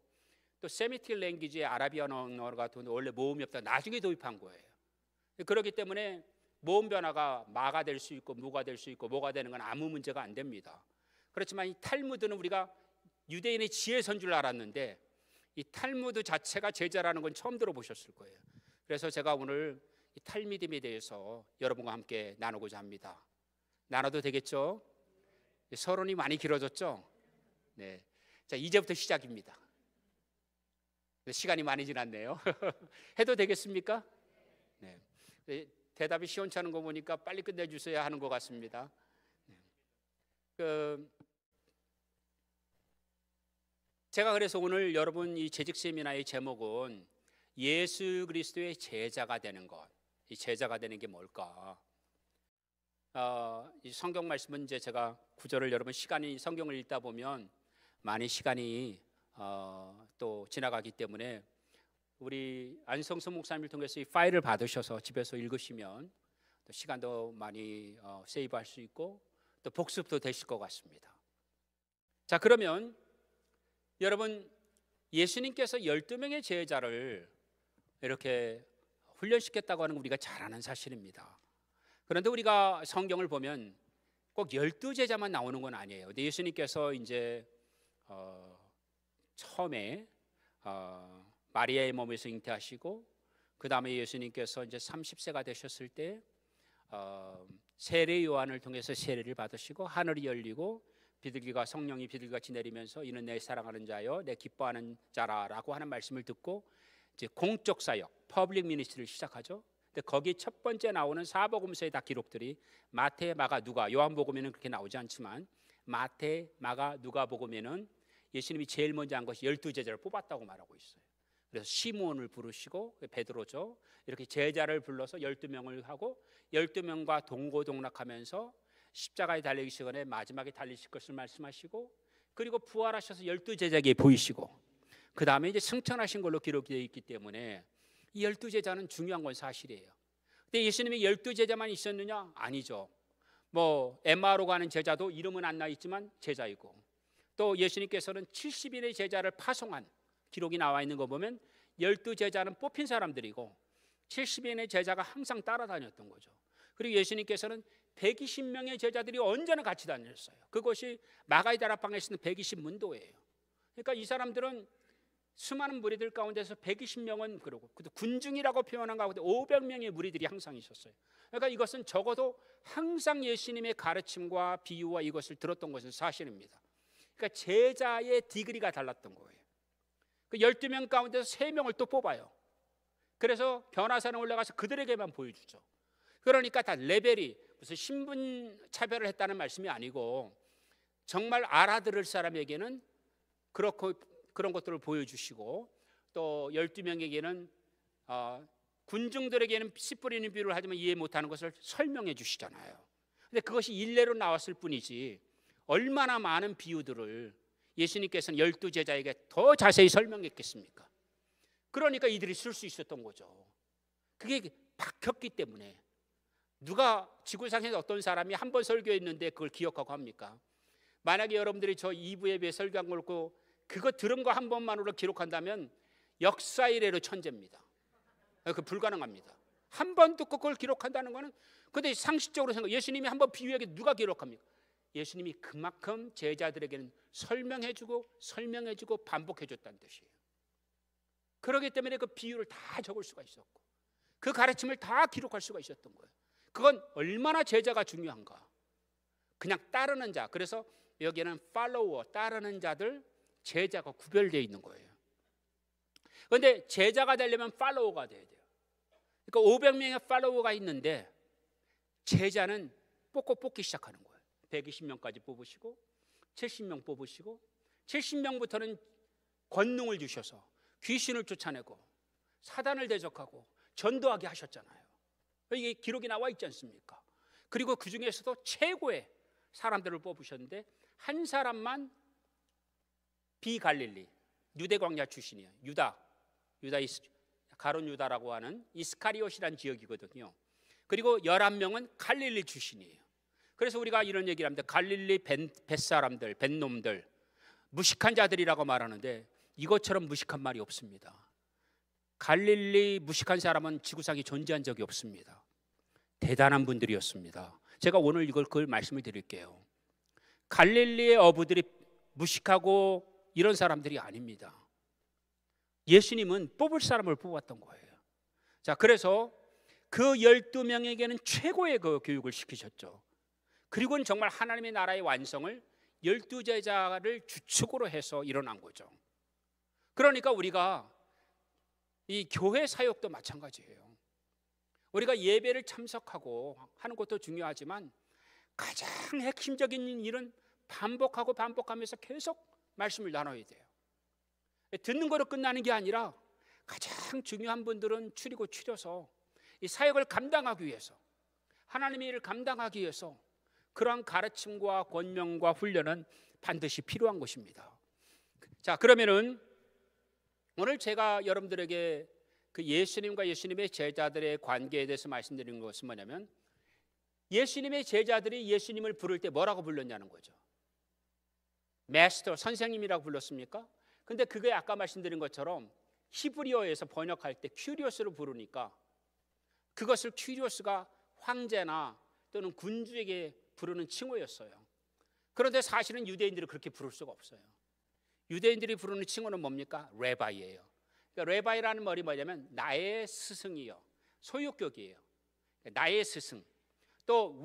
또 세미틱 랭귀지의 아라비안 언어가 원래 모음이 없다 나중에 도입한 거예요. 그렇기 때문에 모음 변화가 마가 될 수 있고 무가 될 수 있고 뭐가 되는 건 아무 문제가 안 됩니다. 그렇지만 이 탈무드는 우리가 유대인의 지혜서인 줄 알았는데 이 탈무드 자체가 제자라는 건 처음 들어보셨을 거예요. 그래서 제가 오늘 이 탈미딤에 대해서 여러분과 함께 나누고자 합니다. 나눠도 되겠죠? 서론이 많이 길어졌죠? 네. 자, 이제부터 시작입니다. 시간이 많이 지났네요. 해도 되겠습니까? 네. 대답이 시원찮은 거 보니까 빨리 끝내주셔야 하는 것 같습니다. 제가 그래서 오늘 여러분 이 재직 세미나의 제목은 예수 그리스도의 제자가 되는 것. 이 제자가 되는 게 뭘까? 이 성경 말씀은 이제 제가 구절을 여러분 시간이 성경을 읽다 보면 많이 시간이 또 지나가기 때문에 우리 안성수 목사님을 통해서 이 파일을 받으셔서 집에서 읽으시면 또 시간도 많이 세이브할 수 있고 또 복습도 되실 것 같습니다. 자, 그러면 여러분 예수님께서 12명의 제자를 이렇게 훈련시켰다고 하는 건 우리가 잘 아는 사실입니다. 그런데 우리가 성경을 보면 꼭 12제자만 나오는 건 아니에요. 근데 예수님께서 이제 처음에 마리아의 몸에서 잉태하시고 그 다음에 예수님께서 이제 30세가 되셨을 때 세례 요한을 통해서 세례를 받으시고 하늘이 열리고 비둘기가 성령이 비둘기같이 내리면서 이는 내 사랑하는 자여 내 기뻐하는 자라라고 하는 말씀을 듣고 이제 공적 사역, 퍼블릭 미니스트리를 시작하죠. 근데 거기 첫 번째 나오는 사복음서의 다 기록들이 마태, 마가, 누가, 요한복음에는 그렇게 나오지 않지만 마태, 마가, 누가복음에는 예수님이 제일 먼저 한 것이 12제자를 뽑았다고 말하고 있어요. 그래서 시몬을 부르시고 베드로죠. 이렇게 제자를 불러서 12명을 하고 12명과 동고동락하면서 십자가에 달리기 시간에 마지막에 달리실 것을 말씀하시고 그리고 부활하셔서 12제자에게 보이시고 그 다음에 이제 승천하신 걸로 기록되어 있기 때문에 이 12제자는 중요한 건 사실이에요. 근데 예수님이 12제자만 있었느냐? 아니죠. 뭐 엠마오로 가는 제자도 이름은 안 나 있지만 제자이고 또 예수님께서는 70인의 제자를 파송한 기록이 나와 있는 거 보면 12제자는 뽑힌 사람들이고 70인의 제자가 항상 따라다녔던 거죠. 그리고 예수님께서는 120명의 제자들이 언제나 같이 다녔어요. 그것이 마가의 다락방에 있는 120문도예요. 그러니까 이 사람들은 수많은 무리들 가운데서 120명은 그러고 군중이라고 표현한 가운데 500명의 무리들이 항상 있었어요. 그러니까 이것은 적어도 항상 예수님의 가르침과 비유와 이것을 들었던 것은 사실입니다. 그러니까 제자의 디그리가 달랐던 거예요. 그 12명 가운데서 3명을 또 뽑아요. 그래서 변화산에 올라가서 그들에게만 보여주죠. 그러니까 다 레벨이 무슨 신분 차별을 했다는 말씀이 아니고 정말 알아들을 사람에게는 그렇고 그런 것들을 보여주시고 또 12명에게는 군중들에게는 씨 뿌리는 비유를 하지만 이해 못하는 것을 설명해 주시잖아요. 근데 그것이 일례로 나왔을 뿐이지 얼마나 많은 비유들을 예수님께서는 12제자에게 더 자세히 설명했겠습니까? 그러니까 이들이 쓸 수 있었던 거죠. 그게 박혔기 때문에. 누가 지구상에 어떤 사람이 한 번 설교했는데 그걸 기억하고 합니까? 만약에 여러분들이 저 2부 예배 설교한 걸 그거 들은 거 한 번만으로 기록한다면 역사 이래로 천재입니다. 그 불가능합니다. 한 번 듣고 그걸 기록한다는 거는 근데 상식적으로 생각 예수님이 한 번 비유하게 누가 기록합니까? 예수님이 그만큼 제자들에게는 설명해주고 반복해줬다는 뜻이에요. 그렇기 때문에 그 비유를 다 적을 수가 있었고 그 가르침을 다 기록할 수가 있었던 거예요. 그건 얼마나 제자가 중요한가. 그냥 따르는 자. 그래서 여기에는 팔로워, 따르는 자들, 제자가 구별되어 있는 거예요. 그런데 제자가 되려면 팔로워가 돼야 돼요. 그러니까 500명의 팔로워가 있는데 제자는 뽑기 시작하는 거예요. 120명까지 뽑으시고 70명 뽑으시고 70명부터는 권능을 주셔서 귀신을 쫓아내고 사단을 대적하고 전도하게 하셨잖아요. 이게 기록이 나와 있지 않습니까? 그리고 그 중에서도 최고의 사람들을 뽑으셨는데 한 사람만 비갈릴리 유대 광야 출신이에요. 유다 가룟 유다라고 하는 이스카리옷이라는 지역이거든요. 그리고 11명은 갈릴리 출신이에요. 그래서 우리가 이런 얘기를 합니다. 갈릴리 뱃사람들, 뱃놈들, 무식한 자들이라고 말하는데 이것처럼 무식한 말이 없습니다. 갈릴리 무식한 사람은 지구상에 존재한 적이 없습니다. 대단한 분들이었습니다. 제가 오늘 그걸 말씀을 드릴게요. 갈릴리의 어부들이 무식하고 이런 사람들이 아닙니다. 예수님은 뽑을 사람을 뽑았던 거예요. 자, 그래서 그 12명에게는 최고의 그 교육을 시키셨죠. 그리고는 정말 하나님의 나라의 완성을 12제자를 주축으로 해서 일어난 거죠. 그러니까 우리가 이 교회 사역도 마찬가지예요. 우리가 예배를 참석하고 하는 것도 중요하지만 가장 핵심적인 일은 반복하면서 계속 말씀을 나눠야 돼요. 듣는 거로 끝나는 게 아니라 가장 중요한 분들은 추려서 이 사역을 감당하기 위해서, 하나님의 일을 감당하기 위해서 그러한 가르침과 권명과 훈련은 반드시 필요한 것입니다. 자, 그러면은 오늘 제가 여러분들에게 그 예수님과 예수님의 제자들의 관계에 대해서 말씀드리는 것은 뭐냐면, 예수님의 제자들이 예수님을 부를 때 뭐라고 불렀냐는 거죠. 마스터, 선생님이라고 불렀습니까? 근데 그게 아까 말씀드린 것처럼 히브리어에서 번역할 때 큐리오스로 부르니까 그것을 큐리오스가 황제나 또는 군주에게 부르는 칭호였어요. 그런데 사실은 유대인들이 그렇게 부를 수가 없어요. 유대인들이 부르는 칭호는 뭡니까? 레바이예요. 그러니까 레바이라는 말이 뭐냐면 나의 스승이요, 소유격이에요. 나의 스승. 또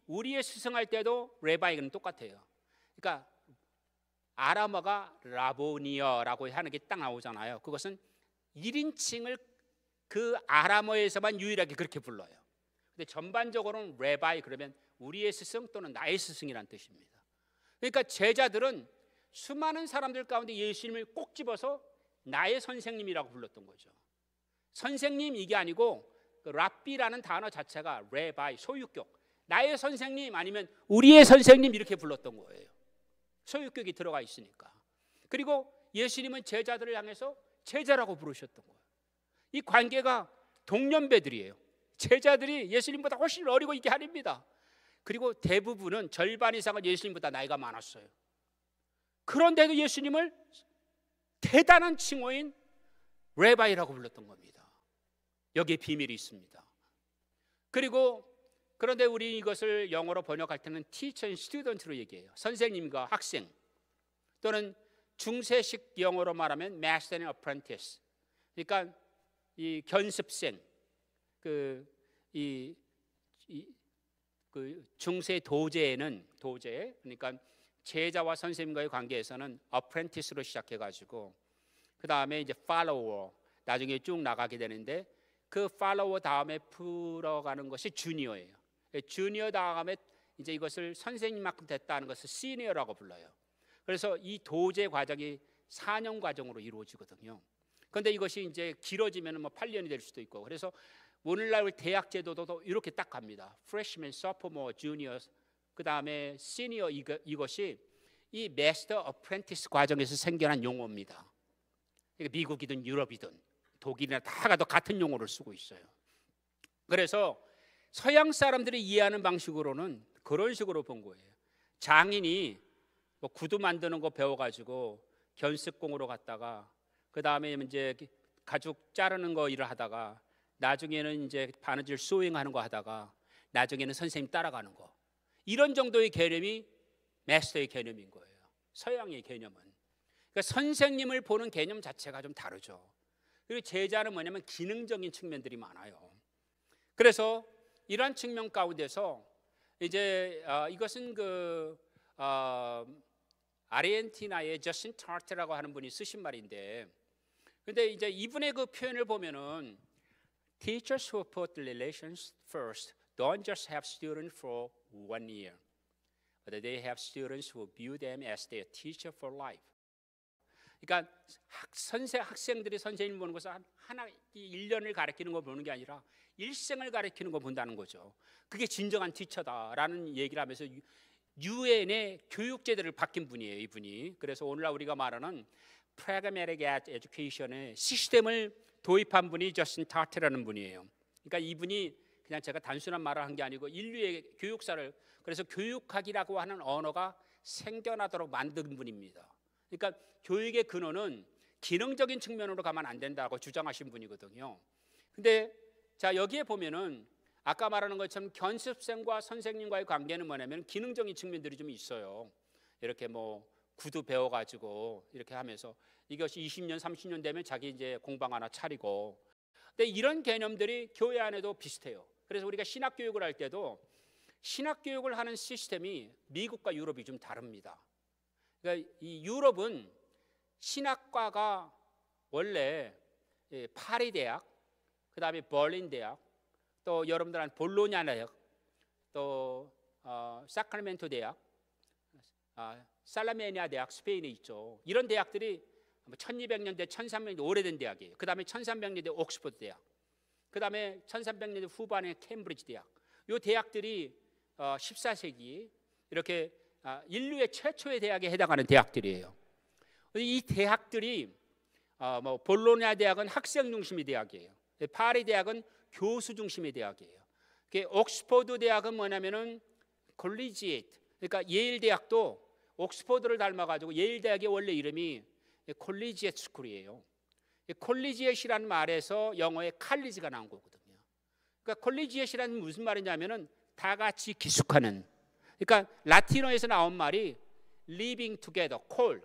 우리의 스승할 때도 레바이는 똑같아요. 그러니까 아람어가 라보니어라고 하는 게 딱 나오잖아요. 그것은 1인칭을 그 아람어에서만 유일하게 그렇게 불러요. 근데 전반적으로는 레바이 그러면 우리의 스승 또는 나의 스승이란 뜻입니다. 그러니까 제자들은 수많은 사람들 가운데 예수님을 꼭 집어서 나의 선생님이라고 불렀던 거죠. 선생님 이게 아니고 그 랍비라는 단어 자체가 레바이, 소유격, 나의 선생님 아니면 우리의 선생님 이렇게 불렀던 거예요. 소유격이 들어가 있으니까. 그리고 예수님은 제자들을 향해서 제자라고 부르셨던 거예요. 이 관계가 동년배들이에요. 제자들이 예수님보다 훨씬 어리고 이게 아닙니다. 그리고 대부분은 절반 이상은 예수님보다 나이가 많았어요. 그런데도 예수님을 대단한 칭호인 레바이라고 불렀던 겁니다. 여기에 비밀이 있습니다. 그리고 그런데 우리 이것을 영어로 번역할 때는 teacher and student로 얘기해요. 선생님과 학생, 또는 중세식 영어로 말하면 master and apprentice. 그러니까 이 견습생, 그 중세 도제에는 그러니까 제자와 선생님과의 관계에서는 apprentice로 시작해가지고 그 다음에 이제 follower, 나중에 쭉 나가게 되는데 그 follower 다음에 풀어가는 것이 주니어예요. 주니어 다음에 이제 이것을 선생님만큼 됐다는 것을 시니어라고 불러요. 그래서 이 도제 과정이 4년 과정으로 이루어지거든요. 그런데 이것이 이제 길어지면 뭐 8년이 될 수도 있고, 그래서 오늘날 대학 제도도 이렇게 딱 갑니다. Freshman, Sophomore, Junior, 그 다음에 Senior, 이것이 이 Master Apprentice 과정에서 생겨난 용어입니다. 그러니까 미국이든 유럽이든 독일이나 다 가도 같은 용어를 쓰고 있어요. 그래서 서양 사람들이 이해하는 방식으로는 그런 식으로 본 거예요. 장인이 뭐 구두 만드는 거 배워가지고 견습공으로 갔다가 그 다음에 이제 가죽 자르는 거 일을 하다가 나중에는 이제 바느질 소잉하는 거 하다가 나중에는 선생님 따라가는 거, 이런 정도의 개념이 마스터의 개념인 거예요. 서양의 개념은. 그러니까 선생님을 보는 개념 자체가 좀 다르죠. 그리고 제자는 뭐냐면 기능적인 측면들이 많아요. 그래서 이러한 측면 가운데서 이제 이것은 아르헨티나의 저스틴 타르트라고 하는 분이 쓰신 말인데, 근데 이제 이분의 그 표현을 보면은 Teachers who put relations first don't just have students for 1 year, but they have students who view them as their teacher for life. 그러니까 학생들이 선생님 보는 것은 하나 1년을 가르치는 거 보는 게 아니라 일생을 가르치는 거 본다는 거죠. 그게 진정한 티처다라는 얘기를 하면서 유엔의 교육 제도를 바뀐 분이에요, 이분이. 그래서 오늘날 우리가 말하는 pragmatic education의 시스템을 도입한 분이 저스틴 타르트라는 분이에요. 그러니까 이분이 그냥 제가 단순한 말을 한 게 아니고 인류의 교육사를, 그래서 교육학이라고 하는 언어가 생겨나도록 만든 분입니다. 그러니까 교육의 근원은 기능적인 측면으로 가면 안 된다고 주장하신 분이거든요. 근데 자, 여기에 보면은 아까 말하는 것처럼 견습생과 선생님과의 관계는 뭐냐면 기능적인 측면들이 좀 있어요. 이렇게 뭐 구두 배워가지고 이렇게 하면서 이것이 20년 30년 되면 자기 이제 공방 하나 차리고, 근데 이런 개념들이 교회 안에도 비슷해요. 그래서 우리가 신학 교육을 할 때도 신학 교육을 하는 시스템이 미국과 유럽이 좀 다릅니다. 그러니까 이 유럽은 신학과가 원래 파리 대학, 그다음에 버린 대학, 또 여러분들한 볼로냐 대학, 또 사크라멘토 대학, 살라메니아 대학 스페인에 있죠. 이런 대학들이 1200년대 1300년대 오래된 대학이에요. 그 다음에 1300년대 옥스퍼드 대학, 그 다음에 1300년대 후반에 캠브리지 대학. 이 대학들이 14세기 이렇게 인류의 최초의 대학에 해당하는 대학들이에요. 이 대학들이 뭐 볼로냐 대학은 학생 중심의 대학이에요. 파리 대학은 교수 중심의 대학이에요. 옥스퍼드 대학은 뭐냐면은 콜리지에이트, 그러니까 예일 대학도 옥스퍼드를 닮아가지고 예일 대학의 원래 이름이 콜리지에이트 스쿨이에요. 콜리지에이트라는 말에서 영어의 칼리지가 나온 거거든요. 그러니까 콜리지에이트라는 무슨 말이냐면은 다 같이 기숙하는. 그러니까 라틴어에서 나온 말이 living together, 콜,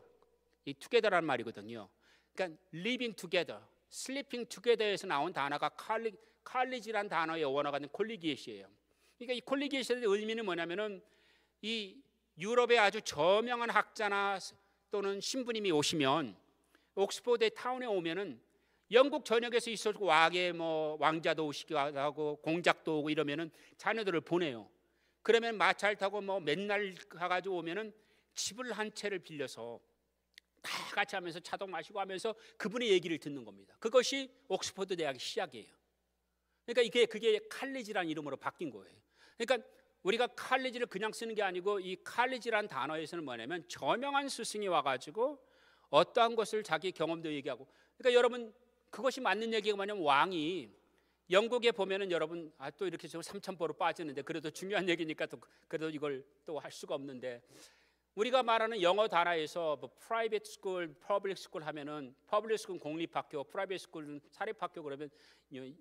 이 together라는 말이거든요. 그러니까 living together, sleeping together에서 나온 단어가 칼리지라는 단어의 원어가 된 콜리지에이트예요. 그러니까 이 콜리지에이트의 의미는 뭐냐면은 이 유럽의 아주 저명한 학자나 또는 신부님이 오시면 옥스퍼드 타운에 오면은 영국 전역에서 있어서 왕의 뭐 왕자도 오시기도 하고 공작도 오고 이러면은 자녀들을 보내요. 그러면 마차를 타고 뭐 맨날 가가지고 오면은 집을 한 채를 빌려서 다 같이 하면서 차도 마시고 하면서 그분의 얘기를 듣는 겁니다. 그것이 옥스퍼드 대학의 시작이에요. 그러니까 그게 칼리지라는 이름으로 바뀐 거예요. 그러니까 우리가 칼리지를 그냥 쓰는 게 아니고 이 칼리지라는 단어에서는 뭐냐면 저명한 스승이 와가지고 어떠한 것을 자기 경험도 얘기하고, 그러니까 여러분 그것이 맞는 얘기가 뭐냐면 왕이 영국에 보면은 여러분 또 이렇게 좀 삼천포로 빠지는데 그래도 중요한 얘기니까 또 그래도 이걸 또 할 수가 없는데, 우리가 말하는 영어 단어에서 뭐 private school, public school 하면은 public school은 공립학교, private school은 사립학교 그러면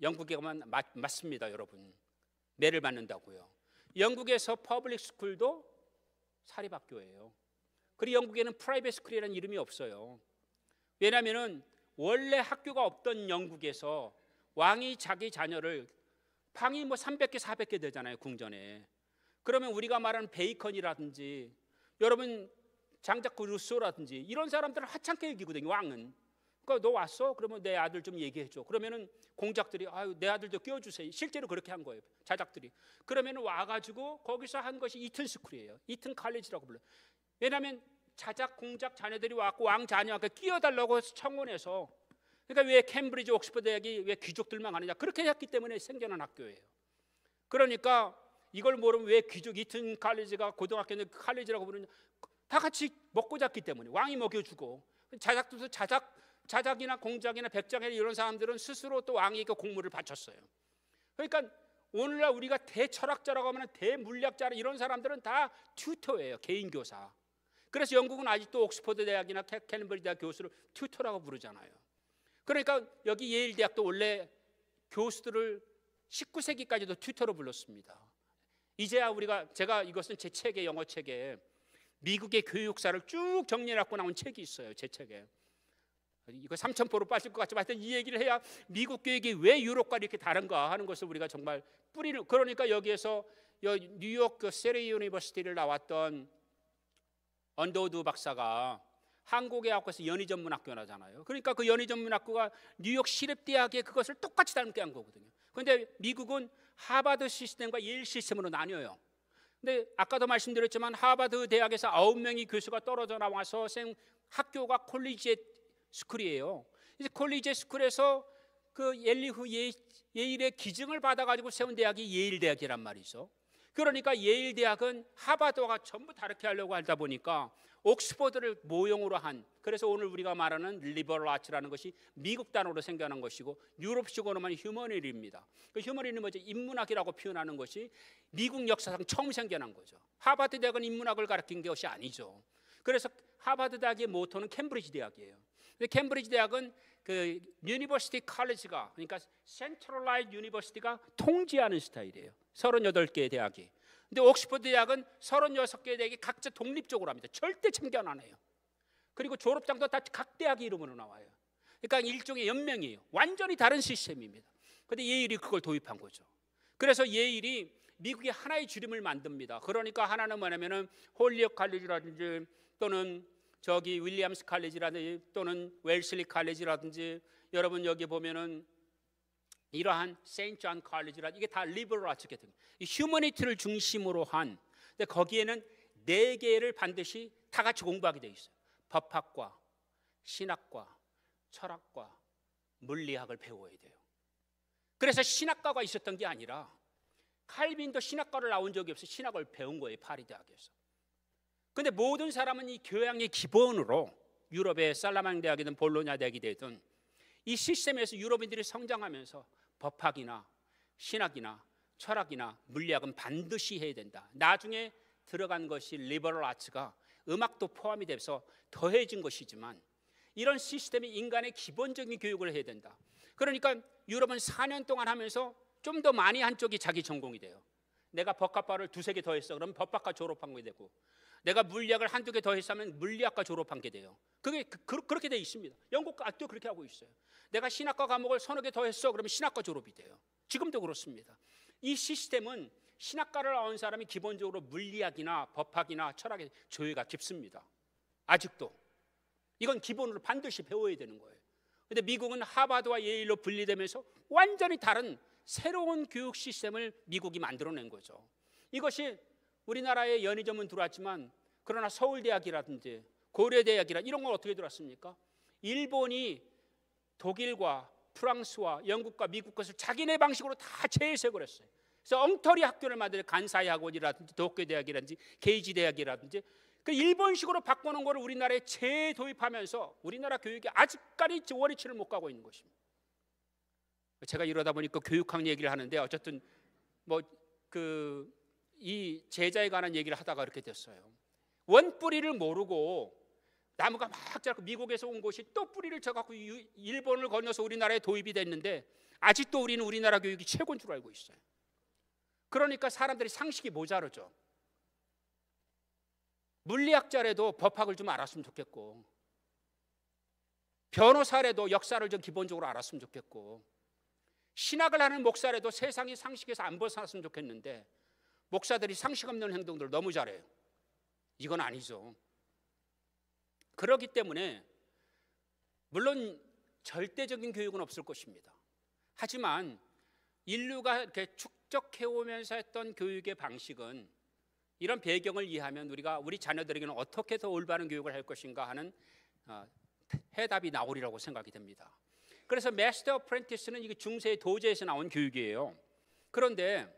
영국에 가면 맞습니다, 여러분. 매를 받는다고요. 영국에서 퍼블릭 스쿨도 사립학교예요. 그리고 영국에는 프라이빗 스쿨이라는 이름이 없어요. 왜냐하면 원래 학교가 없던 영국에서 왕이 자기 자녀를, 방이 뭐 300개 400개 되잖아요, 궁전에. 그러면 우리가 말하는 베이컨이라든지 여러분 장자크 루소라든지 이런 사람들은 하찮게 여기거든요, 왕은. 그러니까 너 왔어? 그러면 내 아들 좀 얘기해줘. 그러면은 공작들이 아유 내 아들도 끼워주세요. 실제로 그렇게 한 거예요, 자작들이. 그러면 와가지고 거기서 한 것이 이튼 스쿨이에요. 이튼 칼리지라고 불러요. 왜냐하면 자작 공작 자녀들이 왔고 왕 자녀한테 끼워달라고 청원해서. 그러니까 왜 캠브리지 옥스퍼드 대학이 왜 귀족들만 가느냐, 그렇게 했기 때문에 생겨난 학교예요. 그러니까 이걸 모르면 왜 귀족 이튼 칼리지가 고등학교는 칼리지라고 부르냐, 다 같이 먹고 잤기 때문에 왕이 먹여주고, 자작들도 자작이나 공작이나 백작이나 이런 사람들은 스스로 또 왕에게 공물을 바쳤어요. 그러니까 오늘날 우리가 대철학자라고 하면 대물리학자 이런 사람들은 다 튜터예요, 개인 교사. 그래서 영국은 아직도 옥스퍼드 대학이나 캠브리지 대학 교수를 튜터라고 부르잖아요. 그러니까 여기 예일 대학도 원래 교수들을 19세기까지도 튜터로 불렀습니다. 이제야 제가 이것은 제 책에, 영어 책에 미국의 교육사를 쭉 정리해갖고 나온 책이 있어요, 제 책에. 이거 삼천포로 빠질 것 같지만 하여튼 이 얘기를 해야 미국 교육이 왜 유럽과 이렇게 다른가 하는 것을 우리가 정말 뿌리는. 그러니까 여기에서 뉴욕 세리 유니버시티를 나왔던 언더우드 박사가 한국에 와서 연희전문학교라잖아요. 그러니까 그 연희전문학교가 뉴욕 시립대학에 그것을 똑같이 닮게 한 거거든요. 그런데 미국은 하버드 시스템과 예일 시스템으로 나뉘어요. 근데 아까도 말씀드렸지만 하버드 대학에서 9명의 교수가 떨어져 나와서 학교가 콜리지 스쿨이에요. 이제 콜리지 스쿨에서 그 엘리후 예일의 기증을 받아가지고 세운 대학이 예일 대학이란 말이죠. 그러니까 예일 대학은 하버드와 전부 다르게 하려고 하다 보니까 옥스퍼드를 모형으로 한, 그래서 오늘 우리가 말하는 리버럴 아츠라는 것이 미국 단어로 생겨난 것이고 유럽식으로 말하면 휴머니즘입니다. 그 휴머니즘은 뭐죠? 인문학이라고 표현하는 것이 미국 역사상 처음 생겨난 거죠. 하버드 대학은 인문학을 가르친 것이 아니죠. 그래서 하버드 대학의 모토는 캠브리지 대학이에요. 근데 캠브리지 대학은 그 유니버시티 칼리지가, 그러니까 센트럴라이즈 유니버시티가 통제하는 스타일이에요. 38개의 대학이. 근데 옥스퍼드 대학은 36개의 대학이 각자 독립적으로 합니다. 절대 참견 안 해요. 그리고 졸업장도 다 각 대학 이름으로 나와요. 그러니까 일종의 연맹이에요. 완전히 다른 시스템입니다. 근데 예일이 그걸 도입한 거죠. 그래서 예일이 미국의 하나의 주림을 만듭니다. 그러니까 하나는 뭐냐면은 홀리옥 칼리지라든지 또는 저기 윌리엄스 칼리지라든지 또는 웰슬리 칼리지라든지, 여러분 여기 보면은 이러한 세인트 존 칼리지라든지, 이게 다 리버럴 아츠거든요. 휴머니티를 중심으로 한, 근데 거기에는 4개를 반드시 다 같이 공부하게 돼 있어요. 법학과, 신학과, 철학과, 물리학을 배워야 돼요. 그래서 신학과가 있었던 게 아니라 칼빈도 신학과를 나온 적이 없어요. 신학을 배운 거예요, 파리 대학에서. 근데 모든 사람은 이 교양의 기본으로 유럽의 살라망 대학이든 볼로냐 대학이 되든 이 시스템에서 유럽인들이 성장하면서 법학이나 신학이나 철학이나 물리학은 반드시 해야 된다. 나중에 들어간 것이 리버럴 아츠가 음악도 포함이 돼서 더해진 것이지만 이런 시스템이 인간의 기본적인 교육을 해야 된다. 그러니까 유럽은 4년 동안 하면서 좀 더 많이 한쪽이 자기 전공이 돼요. 내가 법학과를 2-3개 더 했어. 그러면 법학과 졸업한 게 되고, 내가 물리학을 1-2개 더 했으면 물리학과 졸업한 게 돼요. 그게 그렇게 돼 있습니다. 영국 아직도 그렇게 하고 있어요. 내가 신학과 과목을 3-4개 더 했어. 그러면 신학과 졸업이 돼요. 지금도 그렇습니다. 이 시스템은 신학과를 나온 사람이 기본적으로 물리학이나 법학이나 철학에 조예가 깊습니다. 아직도. 이건 기본으로 반드시 배워야 되는 거예요. 그런데 미국은 하버드와 예일로 분리되면서 완전히 다른 새로운 교육 시스템을 미국이 만들어낸 거죠. 이것이 우리나라에 연희점은 들어왔지만, 그러나 서울대학이라든지 고려대학이라 이런 건 어떻게 들어왔습니까? 일본이 독일과 프랑스와 영국과 미국 것을 자기네 방식으로 다 재해석을 했어요. 그래서 엉터리 학교를 만들어요. 간사이 학원이라든지 도쿄대학이라든지 게이지 대학이라든지 그 일본식으로 바꾸는 거를 우리나라에 재도입하면서 우리나라 교육이 아직까지 원위치를 못 가고 있는 것입니다. 제가 이러다 보니까 교육학 얘기를 하는데, 어쨌든 뭐 이 제자에 관한 얘기를 하다가 이렇게 됐어요. 원뿌리를 모르고 나무가 막 자라고 미국에서 온 것이 또 뿌리를 쳐갖고 일본을 건너서 우리나라에 도입이 됐는데 아직도 우리는 우리나라 교육이 최고인 줄 알고 있어요. 그러니까 사람들이 상식이 모자르죠. 물리학자라도 법학을 좀 알았으면 좋겠고, 변호사라도 역사를 좀 기본적으로 알았으면 좋겠고, 신학을 하는 목사라도 세상의 상식에서 안 벗어났으면 좋겠는데 목사들이 상식 없는 행동들을 너무 잘해요. 이건 아니죠. 그렇기 때문에 물론 절대적인 교육은 없을 것입니다. 하지만 인류가 이렇게 축적해오면서 했던 교육의 방식은 이런 배경을 이해하면 우리 자녀들에게는 어떻게 더 올바른 교육을 할 것인가 하는 해답이 나오리라고 생각이 됩니다. 그래서 마스터 어프렌티스는 이게 중세의 도제에서 나온 교육이에요. 그런데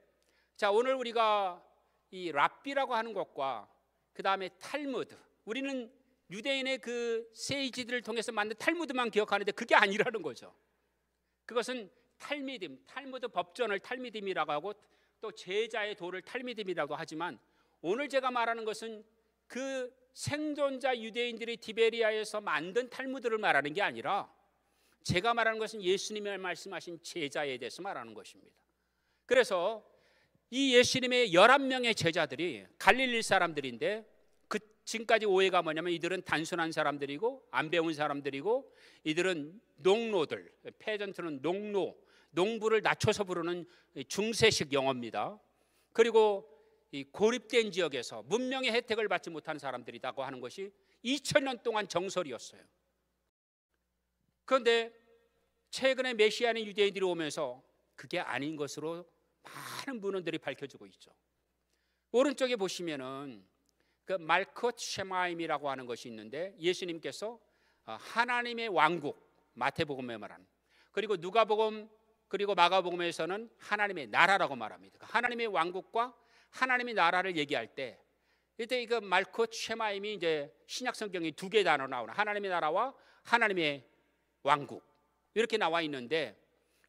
자, 오늘 우리가 이 랍비라고 하는 것과 그 다음에 탈무드, 우리는 유대인의 그 세이지들을 통해서 만든 탈무드만 기억하는데 그게 아니라는 거죠. 그것은 탈미딤, 탈무드 법전을 탈미딤이라고 하고 또 제자의 도를 탈미딤이라고 하지만, 오늘 제가 말하는 것은 그 생존자 유대인들이 티베리아에서 만든 탈무드를 말하는 게 아니라 제가 말하는 것은 예수님이 말씀하신 제자에 대해서 말하는 것입니다. 그래서 이 예수님의 11명의 제자들이 갈릴리 사람들인데, 그 지금까지 오해가 뭐냐면 이들은 단순한 사람들이고 안 배운 사람들이고 이들은 농노들, 페전트는 농부를 낮춰서 부르는 중세식 영어입니다. 그리고 이 고립된 지역에서 문명의 혜택을 받지 못한 사람들이라고 하는 것이 2000년 동안 정설이었어요. 그런데 최근에 메시아는 유대인들이 오면서 그게 아닌 것으로 많은 문헌들이 밝혀지고 있죠. 오른쪽에 보시면은 그 말콧 쉐마임이라고 하는 것이 있는데, 예수님께서 하나님의 왕국, 마태복음에 말하는, 그리고 누가복음 그리고 마가복음에서는 하나님의 나라라고 말합니다. 하나님의 왕국과 하나님의 나라를 얘기할 때 이때 이거 말콧 쉐마임이 이제 신약 성경이 두 개 단어 나오는 하나님의 나라와 하나님의 왕국 이렇게 나와 있는데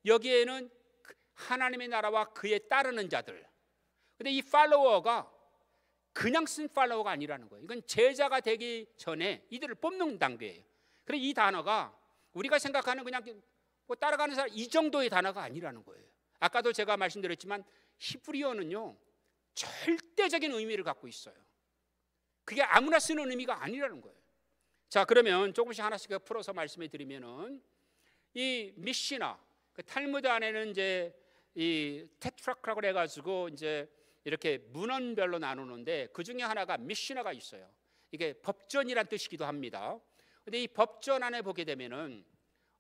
여기에는 하나님의 나라와 그에 따르는 자들. 근데 이 팔로워가 그냥 쓴 팔로워가 아니라는 거예요. 이건 제자가 되기 전에 이들을 뽑는 단계예요. 그래서 이 단어가 우리가 생각하는 그냥 뭐 따라가는 사람 이 정도의 단어가 아니라는 거예요. 아까도 제가 말씀드렸지만 히브리어는요 절대적인 의미를 갖고 있어요. 그게 아무나 쓰는 의미가 아니라는 거예요. 자, 그러면 조금씩 하나씩 풀어서 말씀해 드리면은 이 미시나 그 탈무드 안에는 이제 이 테트라크라고 해가지고 이제 이렇게 문헌별로 나누는데 그 중에 하나가 미시나가 있어요. 이게 법전이란 뜻이기도 합니다. 근데 이 법전 안에 보게 되면은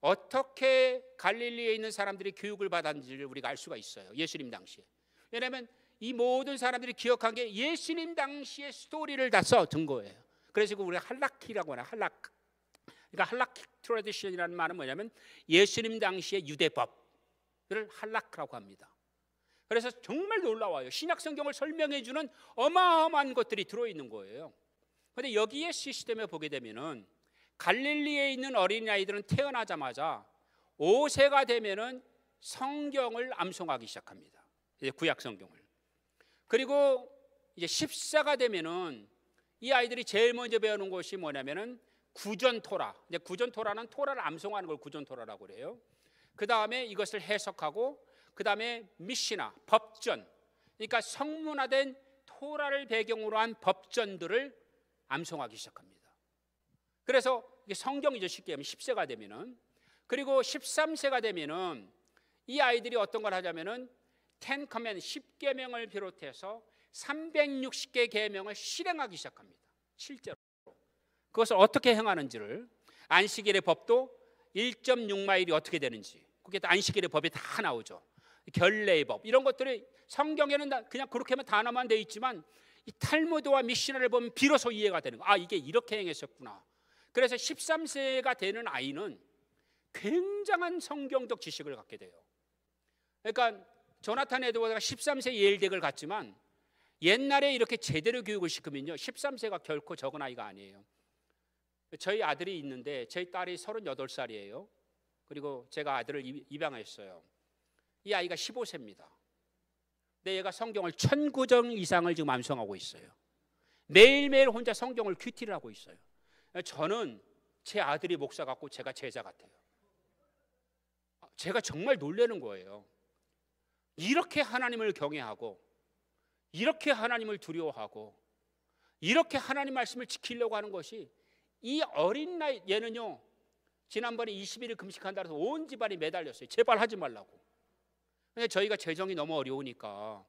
어떻게 갈릴리에 있는 사람들이 교육을 받았는지를 우리가 알 수가 있어요. 예수님 당시에. 왜냐하면 이 모든 사람들이 기억한 게 예수님 당시의 스토리를 다 써둔 거예요. 그래서 우리가 할라키라고 하나 할락. 그러니까 할라키 트래디션이라는 말은 뭐냐면 예수님 당시의 유대법을 할라크라고 합니다. 그래서 정말 놀라워요. 신약 성경을 설명해 주는 어마어마한 것들이 들어있는 거예요. 그런데 여기에 시스템에 보게 되면은 갈릴리에 있는 어린아이들은 태어나자마자 5세가 되면은 성경을 암송하기 시작합니다. 이제 구약 성경을. 그리고 이제 10세가 되면은 이 아이들이 제일 먼저 배우는 것이 뭐냐면은 구전 토라. 이제 구전 토라는 토라를 암송하는 걸 구전 토라라고 그래요. 그 다음에 이것을 해석하고 그 다음에 미시나 법전. 그러니까 성문화된 토라를 배경으로 한 법전들을 암송하기 시작합니다. 그래서 이게 성경이죠. 쉽게 하면 10세가 되면은. 그리고 13세가 되면은 이 아이들이 어떤 걸 하냐면은 10 커맨드 10계명을 비롯해서 360개 계명을 실행하기 시작합니다. 실제로 그것을 어떻게 행하는지를 안식일의 법도 1.6마일이 어떻게 되는지 그게 안식일의 법이 다 나오죠. 결례의 법 이런 것들이 성경에는 그냥 그렇게만 단어만 돼 있지만 이 탈무드와 미시나를 보면 비로소 이해가 되는 거예요. 아, 이게 이렇게 행했었구나. 그래서 13세가 되는 아이는 굉장한 성경적 지식을 갖게 돼요. 그러니까 조나탄 에드워드가 13세 예일대학을 갔지만 옛날에 이렇게 제대로 교육을 시키면요 13세가 결코 적은 아이가 아니에요. 저희 아들이 있는데 저희 딸이 38살이에요. 그리고 제가 아들을 입양했어요. 이 아이가 15세입니다. 근데 얘가 성경을 1000구절 이상을 지금 암송하고 있어요. 매일매일 혼자 성경을 큐티를 하고 있어요. 저는 제 아들이 목사 같고 제가 제자 같아요. 제가 정말 놀라는 거예요. 이렇게 하나님을 경외하고 이렇게 하나님을 두려워하고 이렇게 하나님 말씀을 지키려고 하는 것이 이 어린 나이 얘는요 지난번에 21일 금식한다 해서 온 집안이 매달렸어요. 제발 하지 말라고. 근데 저희가 재정이 너무 어려우니까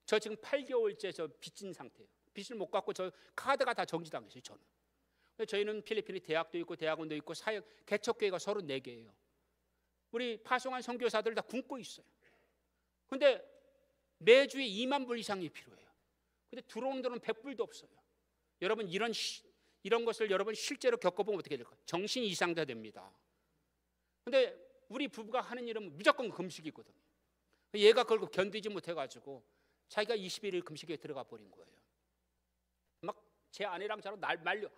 저 지금 8개월째 저 빚진 상태예요. 빚을 못 갚고 저 카드가 다 정지당했어요. 저는. 저희는 필리핀에 대학도 있고 대학원도 있고 사역 개척교회가 34개예요. 우리 파송한 선교사들 다 굶고 있어요. 근데 매주에 2만 불 이상이 필요해요. 근데 들어오는 돈은 100불도 없어요. 여러분 이런 것을 여러분 실제로 겪어보면 어떻게 될까요? 정신 이상자 됩니다. 근데 우리 부부가 하는 일은 무조건 금식이거든요. 얘가 그걸 견디지 못해가지고 자기가 21일 금식에 들어가 버린 거예요. 막 제 아내랑 저랑 날 말려.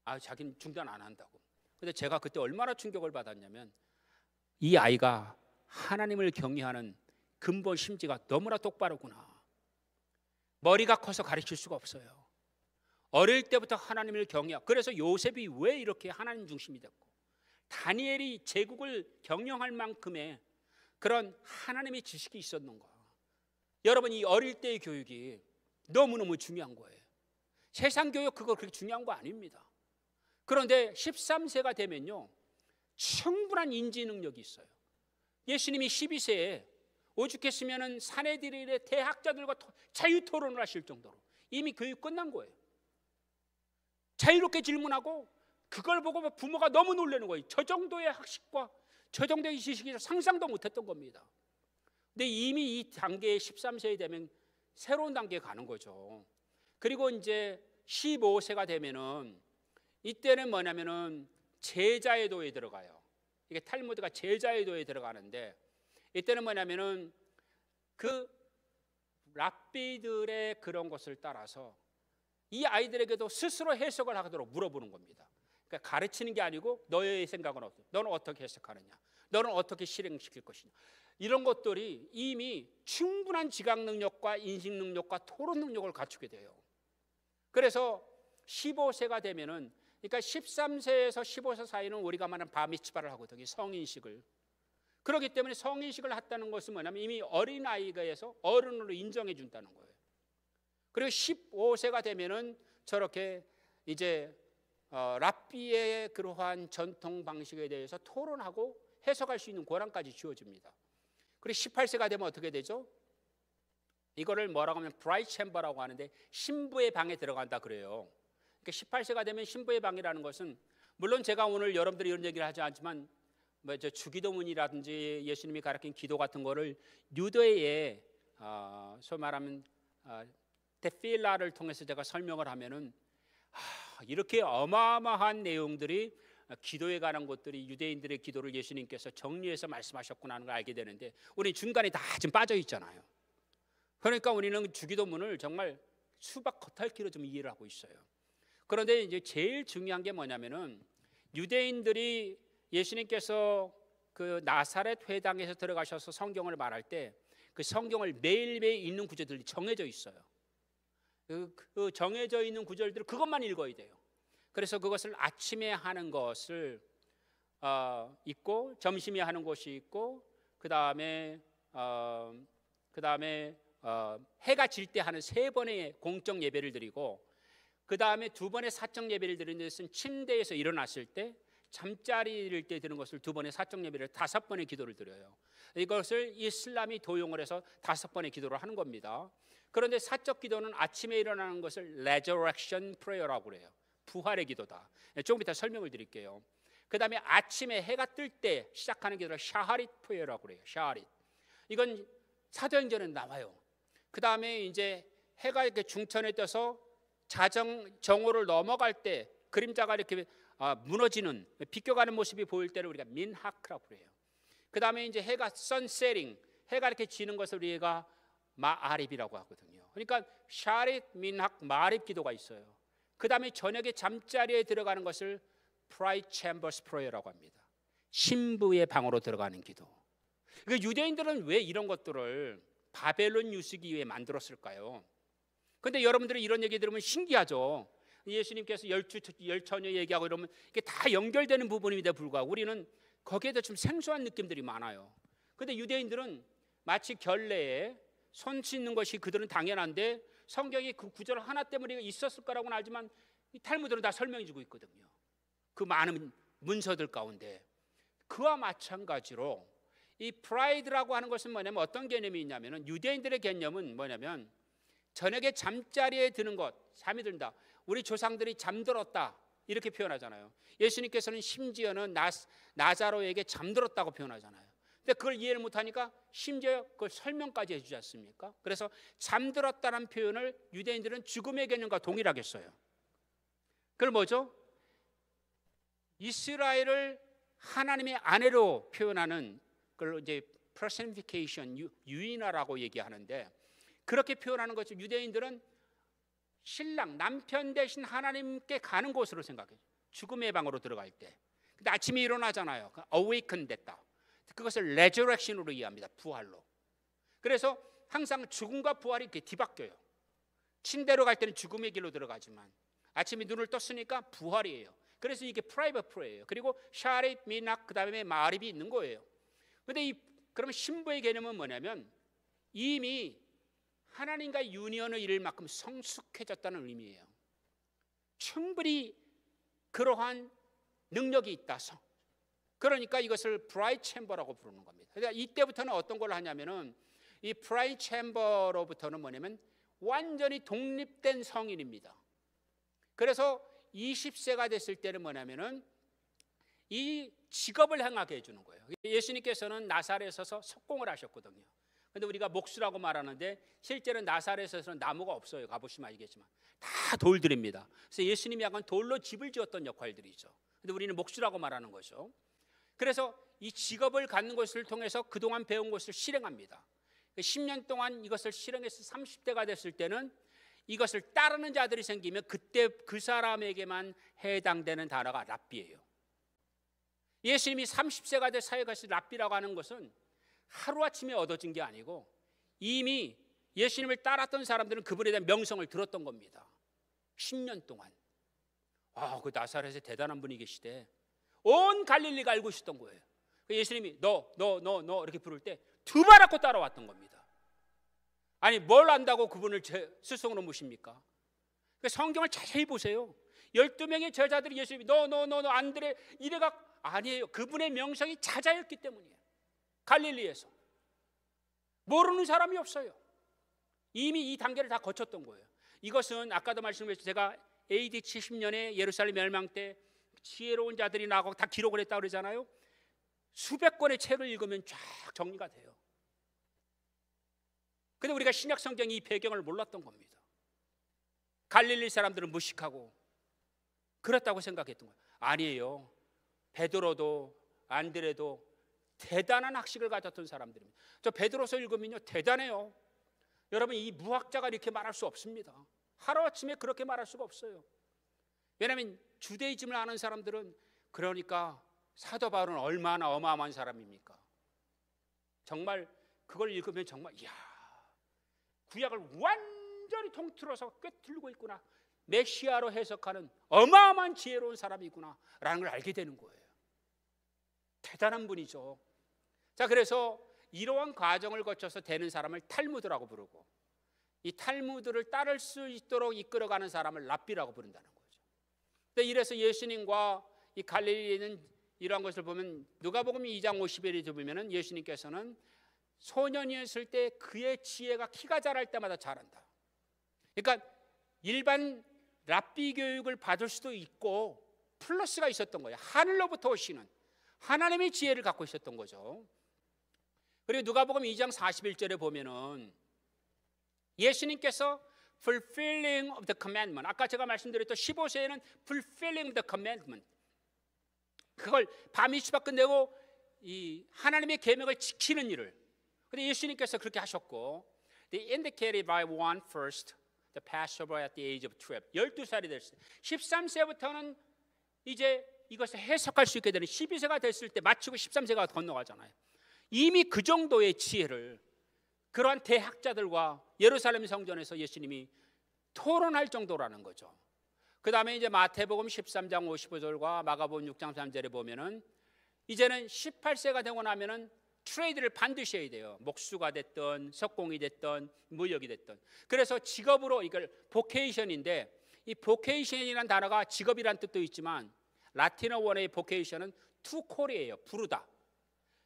아, 자기는 중단 안 한다고. 근데 제가 그때 얼마나 충격을 받았냐면 이 아이가 하나님을 경외하는 근본 심지가 너무나 똑바르구나. 머리가 커서 가르칠 수가 없어요. 어릴 때부터 하나님을 경외하고 그래서 요셉이 왜 이렇게 하나님 중심이 됐고 다니엘이 제국을 경영할 만큼의 그런 하나님의 지식이 있었는가. 여러분 이 어릴 때의 교육이 너무너무 중요한 거예요. 세상 교육 그거 그렇게 중요한 거 아닙니다. 그런데 13세가 되면요 충분한 인지 능력이 있어요. 예수님이 12세에 오죽했으면 사내들의 대학자들과 자유 토론을 하실 정도로 이미 교육 끝난 거예요. 자유롭게 질문하고 그걸 보고 부모가 너무 놀라는 거예요. 저 정도의 학식과 저 정도의 지식이 상상도 못했던 겁니다. 근데 이미 이 단계에 13세에 되면 새로운 단계에 가는 거죠. 그리고 이제 15세가 되면은 이때는 뭐냐면은 제자의 도에 들어가요. 이게 탈무드가 제자의 도에 들어가는데 이때는 뭐냐면은 그 랍비들의 그런 것을 따라서 이 아이들에게도 스스로 해석을 하도록 물어보는 겁니다. 그러니까 가르치는 게 아니고 너의 생각은 어떻게? 너는 어떻게 해석하느냐? 너는 어떻게 실행시킬 것이냐? 이런 것들이 이미 충분한 지각 능력과 인식 능력과 토론 능력을 갖추게 돼요. 그래서 15세가 되면은, 그러니까 13세에서 15세 사이는 우리가 말하는 바미츠바를 하거든요. 성인식을. 그렇기 때문에 성인식을 했다는 것은 뭐냐면 이미 어린아이가에서 어른으로 인정해 준다는 거예요. 그리고 15세가 되면은 저렇게 이제 랍비의 그러한 전통 방식에 대해서 토론하고 해석할 수 있는 권한까지 주어집니다. 그리고 18세가 되면 어떻게 되죠? 이거를 뭐라고 하면 브라이트 챔버라고 하는데 신부의 방에 들어간다 그래요. 그러니까 18세가 되면 신부의 방이라는 것은, 물론 제가 오늘 여러분들이 이런 얘기를 하지 않지만 뭐 저 주기도문이라든지 예수님이 가르친 기도 같은 거를 유대의 소위 말하면 테필라를 통해서 제가 설명을 하면은 이렇게 어마어마한 내용들이 기도에 관한 것들이 유대인들의 기도를 예수님께서 정리해서 말씀하셨구나 하는 걸 알게 되는데, 우리 중간에 다 지금 빠져 있잖아요. 그러니까 우리는 주기도문을 정말 수박 겉핥기로 좀 이해를 하고 있어요. 그런데 이제 제일 중요한 게 뭐냐면은 유대인들이 예수님께서 그 나사렛 회당에서 들어가셔서 성경을 말할 때 그 성경을 매일매일 읽는 구절들이 정해져 있어요. 그 정해져 있는 구절들을 그것만 읽어야 돼요. 그래서 그것을 아침에 하는 것을 있고, 점심에 하는 것이 있고, 그 다음에 해가 질 때 하는 3번의 공적 예배를 드리고, 그 다음에 2번의 사적 예배를 드리는 것은 침대에서 일어났을 때, 잠자리일 때 드는 것을 2번의 사적 예배를 5번의 기도를 드려요. 이것을 이슬람이 도용을 해서 5번의 기도를 하는 겁니다. 그런데 사적 기도는 아침에 일어나는 것을 resurrection prayer라고 그래요. 부활의 기도다. 조금 이따 설명을 드릴게요. 그 다음에 아침에 해가 뜰 때 시작하는 기도를 샤하릿 프레이어라고 그래요. 샤하릿. 이건 사도행전에 나와요. 그 다음에 이제 해가 이렇게 중천에 떠서 정오를 넘어갈 때 그림자가 이렇게 무너지는, 비껴가는 모습이 보일 때를 우리가 민하크라고 그래요. 그 다음에 이제 해가 선세팅, 해가 이렇게 지는 것을 우리가 마아립이라고 하거든요. 그러니까 샤릿, 민학, 마아립 기도가 있어요. 그 다음에 저녁에 잠자리에 들어가는 것을 프라이트 챔버스 프레이어라고 합니다. 신부의 방으로 들어가는 기도. 그러니까 유대인들은 왜 이런 것들을 바벨론 유식 이후에 만들었을까요? 그런데 여러분들이 이런 얘기 들으면 신기하죠. 예수님께서 열처녀 얘기하고 이러면 이게 다 연결되는 부분임에도 불구하고 우리는 거기에도 좀 생소한 느낌들이 많아요. 그런데 유대인들은 마치 결례에 손 씻는 것이 그들은 당연한데 성경이 그 구절 하나 때문에 있었을 거라고는 알지만 이 탈무드는 다 설명해 주고 있거든요. 그 많은 문서들 가운데. 그와 마찬가지로 이 프라이드라고 하는 것은 뭐냐면 어떤 개념이 있냐면, 유대인들의 개념은 뭐냐면 저녁에 잠자리에 드는 것, 잠이 든다. 우리 조상들이 잠들었다 이렇게 표현하잖아요. 예수님께서는 심지어는 나자로에게 잠들었다고 표현하잖아요. 근데 그걸 이해를 못하니까 심지어 그걸 설명까지 해주지 않습니까? 그래서 잠들었다는 표현을 유대인들은 죽음의 개념과 동일하게 써요. 그걸 뭐죠? 이스라엘을 하나님의 아내로 표현하는 그걸 이제 personification, 유인화라고 얘기하는데, 그렇게 표현하는 것을 유대인들은 신랑, 남편 대신 하나님께 가는 곳으로 생각해요. 죽음의 방으로 들어갈 때. 근데 아침에 일어나잖아요. awaken 됐다. 그것을 resurrection으로 이해합니다. 부활로. 그래서 항상 죽음과 부활이 이렇게 뒤바뀌어요. 침대로 갈 때는 죽음의 길로 들어가지만 아침에 눈을 떴으니까 부활이에요. 그래서 이게 프라이버트 프레이예요. 그리고 샤릿, 미낙, 그 다음에 마립이 있는 거예요. 그런데 그러면 신부의 개념은 뭐냐면 이미 하나님과 유니언을 이룰 만큼 성숙해졌다는 의미예요. 충분히 그러한 능력이 있다. 그러니까 이것을 브라이트 챔버라고 부르는 겁니다. 그러니까 이때부터는 어떤 걸 하냐면은 이 브라이트 챔버로부터는 뭐냐면 완전히 독립된 성인입니다. 그래서 20세가 됐을 때는 뭐냐면은 이 직업을 행하게 해주는 거예요. 예수님께서는 나사렛에서 석공을 하셨거든요. 근데 우리가 목수라고 말하는데 실제로는 나사렛에서는 나무가 없어요. 가보시면 알겠지만 다 돌들입니다. 그래서 예수님이 약간 돌로 집을 지었던 역할들이죠. 근데 우리는 목수라고 말하는 거죠. 그래서 이 직업을 갖는 것을 통해서 그동안 배운 것을 실행합니다. 10년 동안 이것을 실행해서 30대가 됐을 때는 이것을 따르는 자들이 생기면 그때 그 사람에게만 해당되는 단어가 랍비예요. 예수님이 30세가 돼 사역하신 랍비라고 하는 것은 하루아침에 얻어진 게 아니고 이미 예수님을 따랐던 사람들은 그분에 대한 명성을 들었던 겁니다. 10년 동안. 그 나사렛에 대단한 분이 계시대. 온 갈릴리가 알고 있었던 거예요. 예수님이 너 이렇게 부를 때 두 발 안고 따라왔던 겁니다. 아니 뭘 안다고 그분을 스승으로 모십니까? 성경을 자세히 보세요. 12명의 제자들이 예수님이 너 안드레 이래가 아니에요. 그분의 명성이 자자였기 때문이에요. 갈릴리에서 모르는 사람이 없어요. 이미 이 단계를 다 거쳤던 거예요. 이것은 아까도 말씀드렸죠. 제가 AD 70년에 예루살렘 멸망 때 지혜로운 자들이 나가고 다 기록을 했다고 그러잖아요. 수백 권의 책을 읽으면 쫙 정리가 돼요. 근데 우리가 신약 성경이 이 배경을 몰랐던 겁니다. 갈릴리 사람들은 무식하고 그렇다고 생각했던 거예요. 아니에요. 베드로도 안드레도 대단한 학식을 가졌던 사람들입니다. 저 베드로서 읽으면요 대단해요. 여러분 이 무학자가 이렇게 말할 수 없습니다. 하루아침에 그렇게 말할 수가 없어요. 왜냐하면 주대이즘을 아는 사람들은 그러니까 사도 바울은 얼마나 어마어마한 사람입니까? 정말 그걸 읽으면 정말 이야 구약을 완전히 통틀어서 꿰뚫고 있구나. 메시아로 해석하는 어마어마한 지혜로운 사람이구나 라는 걸 알게 되는 거예요. 대단한 분이죠. 자, 그래서 이러한 과정을 거쳐서 되는 사람을 탈무드라고 부르고 이 탈무드를 따를 수 있도록 이끌어가는 사람을 랍비라고 부른다는 거죠. 근데 이래서 예수님과 이 갈릴리에 있는 이러한 것을 보면 누가복음 2장 50절에 보면은 예수님께서는 소년이었을 때 그의 지혜가 키가 자랄 때마다 자란다. 그러니까 일반 랍비 교육을 받을 수도 있고 플러스가 있었던 거예요. 하늘로부터 오시는 하나님의 지혜를 갖고 있었던 거죠. 그리고 누가복음 2장 41절에 보면은 예수님께서 fulfilling of the commandment, 아까 제가 말씀드렸던 15세에는 fulfilling of the commandment, 그걸 밤이시바 끝내고 이 하나님의 계명을 지키는 일을. 근데 예수님께서 그렇게 하셨고 they indicated by one first the Passover at the age of 12. 12살이 됐을 때 13세부터는 이제 이것을 해석할 수 있게 되는 12세가 됐을 때 마치고 13세가 건너가잖아요. 이미 그 정도의 지혜를 그러한 대학자들과 예루살렘 성전에서 예수님이 토론할 정도라는 거죠. 그 다음에 이제 마태복음 13장 55절과 마가복음 6장 3절에 보면은 이제는 18세가 되고 나면은 트레이드를 반드시 해야 돼요. 목수가 됐든 석공이 됐든 무역이 됐든. 그래서 직업으로 이걸 보케이션인데 이 보케이션이라는 단어가 직업이라는 뜻도 있지만 라틴어 원어의 보케이션은 투콜이에요. 부르다.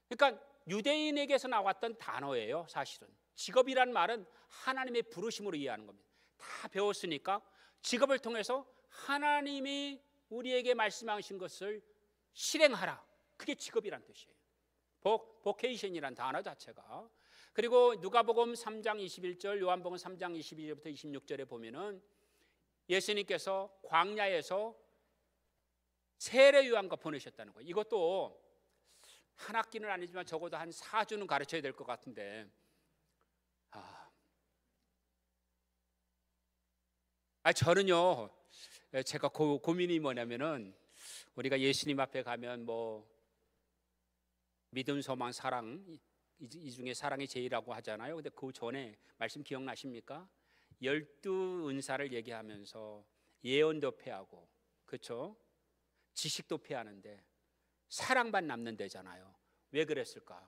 그러니까 유대인에게서 나왔던 단어예요. 사실은 직업이란 말은 하나님의 부르심으로 이해하는 겁니다. 다 배웠으니까 직업을 통해서 하나님이 우리에게 말씀하신 것을 실행하라. 그게 직업이란 뜻이에요. 보케이션이란 단어 자체가. 그리고 누가복음 3장 21절, 요한복음 3장 22절부터 26절에 보면은 예수님께서 광야에서 세례 요한과 보내셨다는 거예요. 이것도 한 학기는 아니지만 적어도 한 4주는 가르쳐야 될 것 같은데 저는요 제가 고민이 뭐냐면은 우리가 예수님 앞에 가면 뭐 믿음, 소망, 사랑 이 중에 사랑이 제일이라고 하잖아요. 근데 그 전에 말씀 기억나십니까? 12은사를 얘기하면서 예언도 패하고 그렇죠? 지식도 패하는데 사랑만 남는 데잖아요. 왜 그랬을까?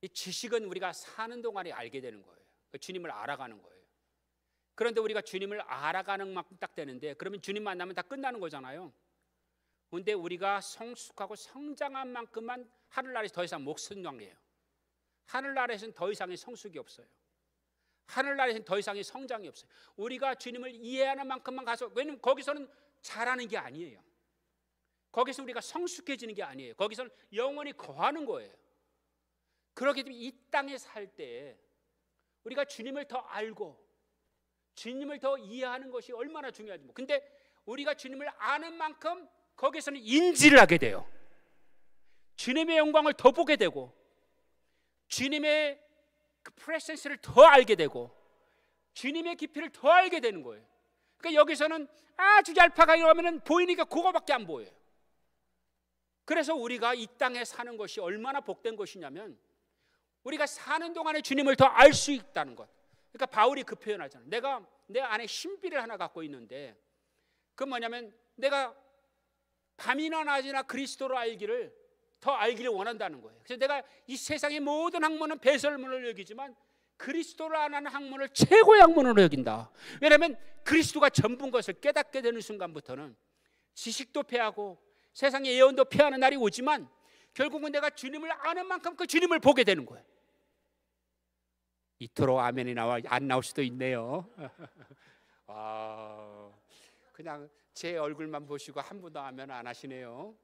이 지식은 우리가 사는 동안에 알게 되는 거예요. 주님을 알아가는 거예요. 그런데 우리가 주님을 알아가는 만큼 딱 되는데 그러면 주님 만나면 다 끝나는 거잖아요. 그런데 우리가 성숙하고 성장한 만큼만 하늘나라에서 더 이상 못 성장해요. 하늘나라에서는 더 이상의 성숙이 없어요. 하늘나라에서는 더 이상의 성장이 없어요. 우리가 주님을 이해하는 만큼만 가서, 왜냐면 거기서는 잘하는 게 아니에요. 거기서 우리가 성숙해지는 게 아니에요. 거기서는 영원히 거하는 거예요. 그렇기 때문에 이 땅에 살 때 우리가 주님을 더 알고 주님을 더 이해하는 것이 얼마나 중요하지. 근데 우리가 주님을 아는 만큼 거기서는 인지를 하게 돼요. 주님의 영광을 더 보게 되고 주님의 그 프레센스를 더 알게 되고 주님의 깊이를 더 알게 되는 거예요. 그러니까 여기서는 아주 얄파가 이러면은 보이니까 그거밖에 안 보여요. 그래서 우리가 이 땅에 사는 것이 얼마나 복된 것이냐면 우리가 사는 동안에 주님을 더 알 수 있다는 것. 그러니까 바울이 그 표현하잖아요. 내가 내 안에 신비를 하나 갖고 있는데 그 뭐냐면 내가 밤이나 낮이나 그리스도를 알기를 더 알기를 원한다는 거예요. 그래서 내가 이 세상의 모든 학문은 배설문을 여기지만 그리스도를 아는 학문을 최고의 학문으로 여긴다. 왜냐하면 그리스도가 전부인 것을 깨닫게 되는 순간부터는 지식도 패하고 세상의 예언도 패하는 날이 오지만 결국은 내가 주님을 아는 만큼 그 주님을 보게 되는 거예요. 이토록 아멘이 나와 안 나올 수도 있네요. 그냥 제 얼굴만 보시고 한 분도 아멘 안 하시네요.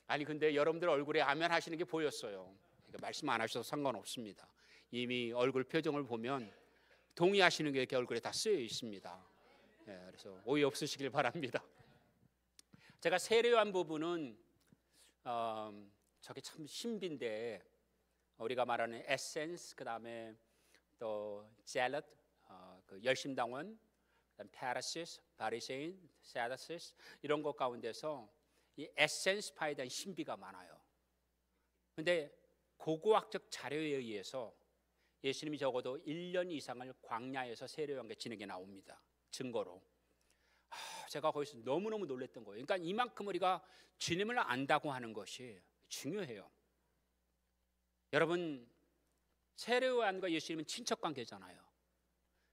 아니 근데 여러분들 얼굴에 아멘 하시는 게 보였어요. 그러니까 말씀 안 하셔도 상관없습니다. 이미 얼굴 표정을 보면 동의하시는 게 이렇게 얼굴에 다 쓰여 있습니다. 그래서 오해 없으시길 바랍니다. 제가 세례요한 부분은 저게 참 신비인데 우리가 말하는 에센스, 그 다음에 또 젤럿, 그 열심당원, 그다음 파라시스, 바리새인, 사다시스 이런 것 가운데서 이 에센스파에 대한 신비가 많아요. 그런데 고고학적 자료에 의해서 예수님이 적어도 1년 이상을 광야에서 세례요한 게 진행해 나옵니다. 증거로. 제가 거기서 너무너무 놀랐던 거예요. 그러니까 이만큼 우리가 주님을 안다고 하는 것이 중요해요. 여러분, 세례요한과 예수님은 친척 관계잖아요.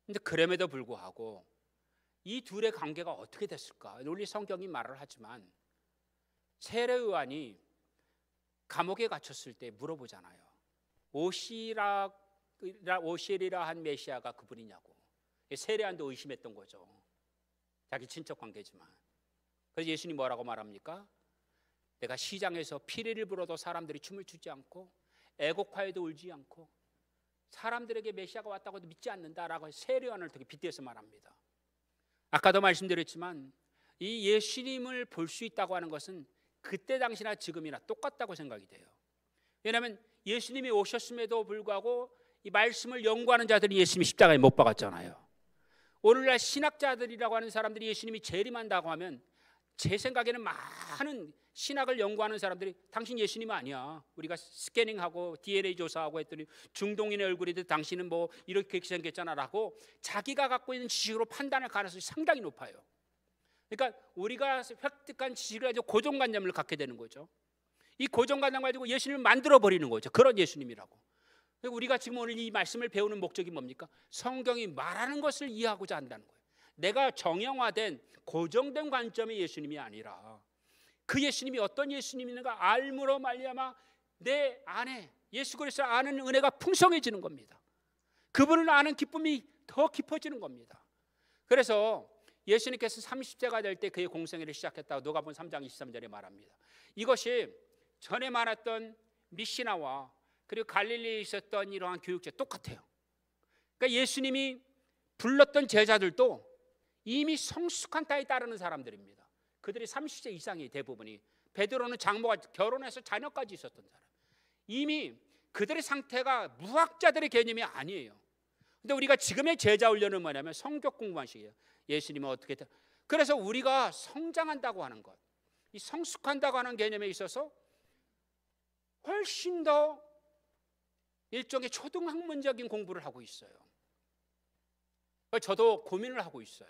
근데 그럼에도 불구하고 이 둘의 관계가 어떻게 됐을까? 우리 성경이 말을 하지만 세례요한이 감옥에 갇혔을 때 물어보잖아요. 오실이라 한 메시아가 그분이냐고. 세례요한도 의심했던 거죠. 자기 친척 관계지만. 그래서 예수님이 뭐라고 말합니까? 내가 시장에서 피리를 불어도 사람들이 춤을 추지 않고 애곡하여도 울지 않고 사람들에게 메시아가 왔다고 해도 믿지 않는다라고 세례요한을 되게 빗대서 말합니다. 아까도 말씀드렸지만 이 예수님을 볼 수 있다고 하는 것은 그때 당시나 지금이나 똑같다고 생각이 돼요. 왜냐하면 예수님이 오셨음에도 불구하고 이 말씀을 연구하는 자들이 예수님이 십자가에 못 박았잖아요. 오늘날 신학자들이라고 하는 사람들이 예수님이 재림한다고 하면 제 생각에는 많은 신학을 연구하는 사람들이 당신 예수님 아니야. 우리가 스캐닝하고 DNA 조사하고 했더니 중동인의 얼굴인데 당신은 뭐 이렇게 생겼잖아라고 자기가 갖고 있는 지식으로 판단할 가능성이 상당히 높아요. 그러니까 우리가 획득한 지식을 가지고 고정관념을 갖게 되는 거죠. 이 고정관념 가지고 예수님을 만들어 버리는 거죠. 그런 예수님이라고. 우리가 지금 오늘 이 말씀을 배우는 목적이 뭡니까? 성경이 말하는 것을 이해하고자 한다는 거예요. 내가 정형화된 고정된 관점의 예수님이 아니라 그 예수님이 어떤 예수님인가 알므로 말미암아 내 안에 예수 그리스도를 아는 은혜가 풍성해지는 겁니다. 그분을 아는 기쁨이 더 깊어지는 겁니다. 그래서 예수님께서 30세가 될 때 그의 공생애를 시작했다고 누가복음 3장 23절에 말합니다. 이것이 전에 말했던 미시나와 그리고 갈릴리에 있었던 이러한 교육제 똑같아요. 그러니까 예수님이 불렀던 제자들도 이미 성숙한 타에 따르는 사람들입니다. 그들이 30세 이상이 대부분이. 베드로는 장모가 결혼해서 자녀까지 있었던 사람. 이미 그들의 상태가 무학자들의 개념이 아니에요. 근데 우리가 지금의 제자 훈련은 뭐냐면 성격 공부한 식이에요. 예수님은 어떻게 돼? 그래서 우리가 성장한다고 하는 것, 이 성숙한다고 하는 개념에 있어서 훨씬 더 일종의 초등학문적인 공부를 하고 있어요. 저도 고민을 하고 있어요.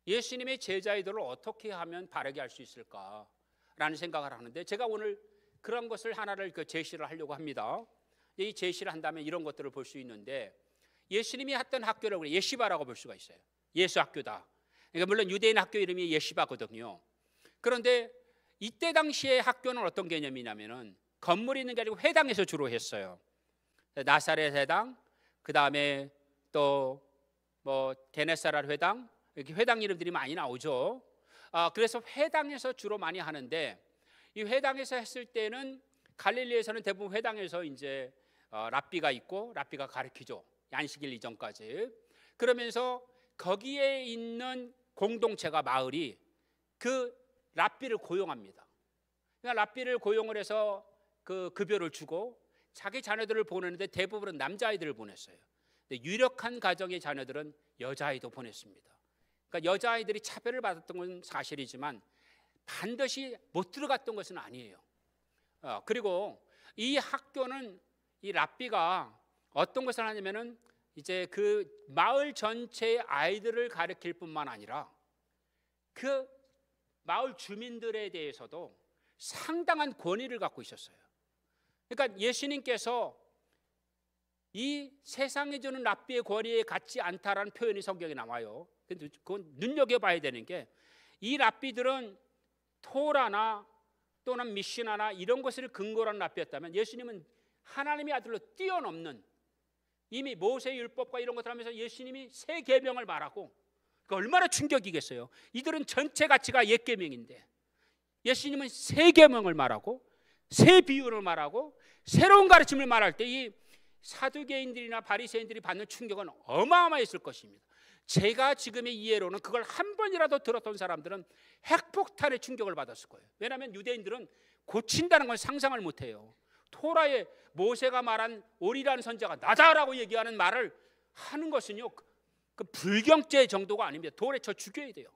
예수님의 제자이들을 어떻게 하면 바르게 할 수 있을까라는 생각을 하는데 제가 오늘 그런 것을 하나를 제시를 하려고 합니다. 이 제시를 한다면 이런 것들을 볼 수 있는데 예수님이 했던 학교를 우리 예시바라고 볼 수가 있어요. 예수 학교다. 그러니까 물론 유대인 학교 이름이 예시바거든요. 그런데 이때 당시의 학교는 어떤 개념이냐면은 건물이 있는 게 아니고 회당에서 주로 했어요. 나사렛 회당, 그 다음에 또 뭐 게네사렛 회당, 이렇게 회당 이름들이 많이 나오죠. 그래서 회당에서 주로 많이 하는데 이 회당에서 했을 때는 갈릴리에서는 대부분 회당에서 이제 랍비가 있고 랍비가 가르치죠. 안식일 이전까지. 그러면서 거기에 있는 공동체가 마을이 그 랍비를 고용합니다. 그러니까 랍비를 고용을 해서 그 급여를 주고 자기 자녀들을 보내는데 대부분은 남자아이들을 보냈어요. 근데 유력한 가정의 자녀들은 여자아이도 보냈습니다. 그러니까 여자아이들이 차별을 받았던 건 사실이지만 반드시 못 들어갔던 것은 아니에요. 그리고 이 학교는 이 랍비가 어떤 것을 하냐면은 이제 그 마을 전체의 아이들을 가르칠 뿐만 아니라 그 마을 주민들에 대해서도 상당한 권위를 갖고 있었어요. 그러니까 예수님께서 이 세상에 주는 랍비의 권위에 갖지 않다라는 표현이 성경에 나와요. 근데 그건 눈여겨봐야 되는 게 이 랍비들은 토라나 또는 미시나나 이런 것을 근거로 한 랍비였다면 예수님은 하나님의 아들로 뛰어넘는 이미 모세의 율법과 이런 것들 하면서 예수님이 새 계명을 말하고 그 얼마나 충격이겠어요. 이들은 전체 가치가 옛 계명인데 예수님은 새 계명을 말하고 새 비유를 말하고 새로운 가르침을 말할 때 이 사두개인들이나 바리새인들이 받는 충격은 어마어마했을 것입니다. 제가 지금의 이해로는 그걸 한 번이라도 들었던 사람들은 핵폭탄의 충격을 받았을 거예요. 왜냐하면 유대인들은 고친다는 걸 상상을 못해요. 토라에 모세가 말한 오리라는 선지자가 나다라고 얘기하는 말을 하는 것은요, 그 불경죄 정도가 아닙니다. 돌에 쳐 죽여야 돼요.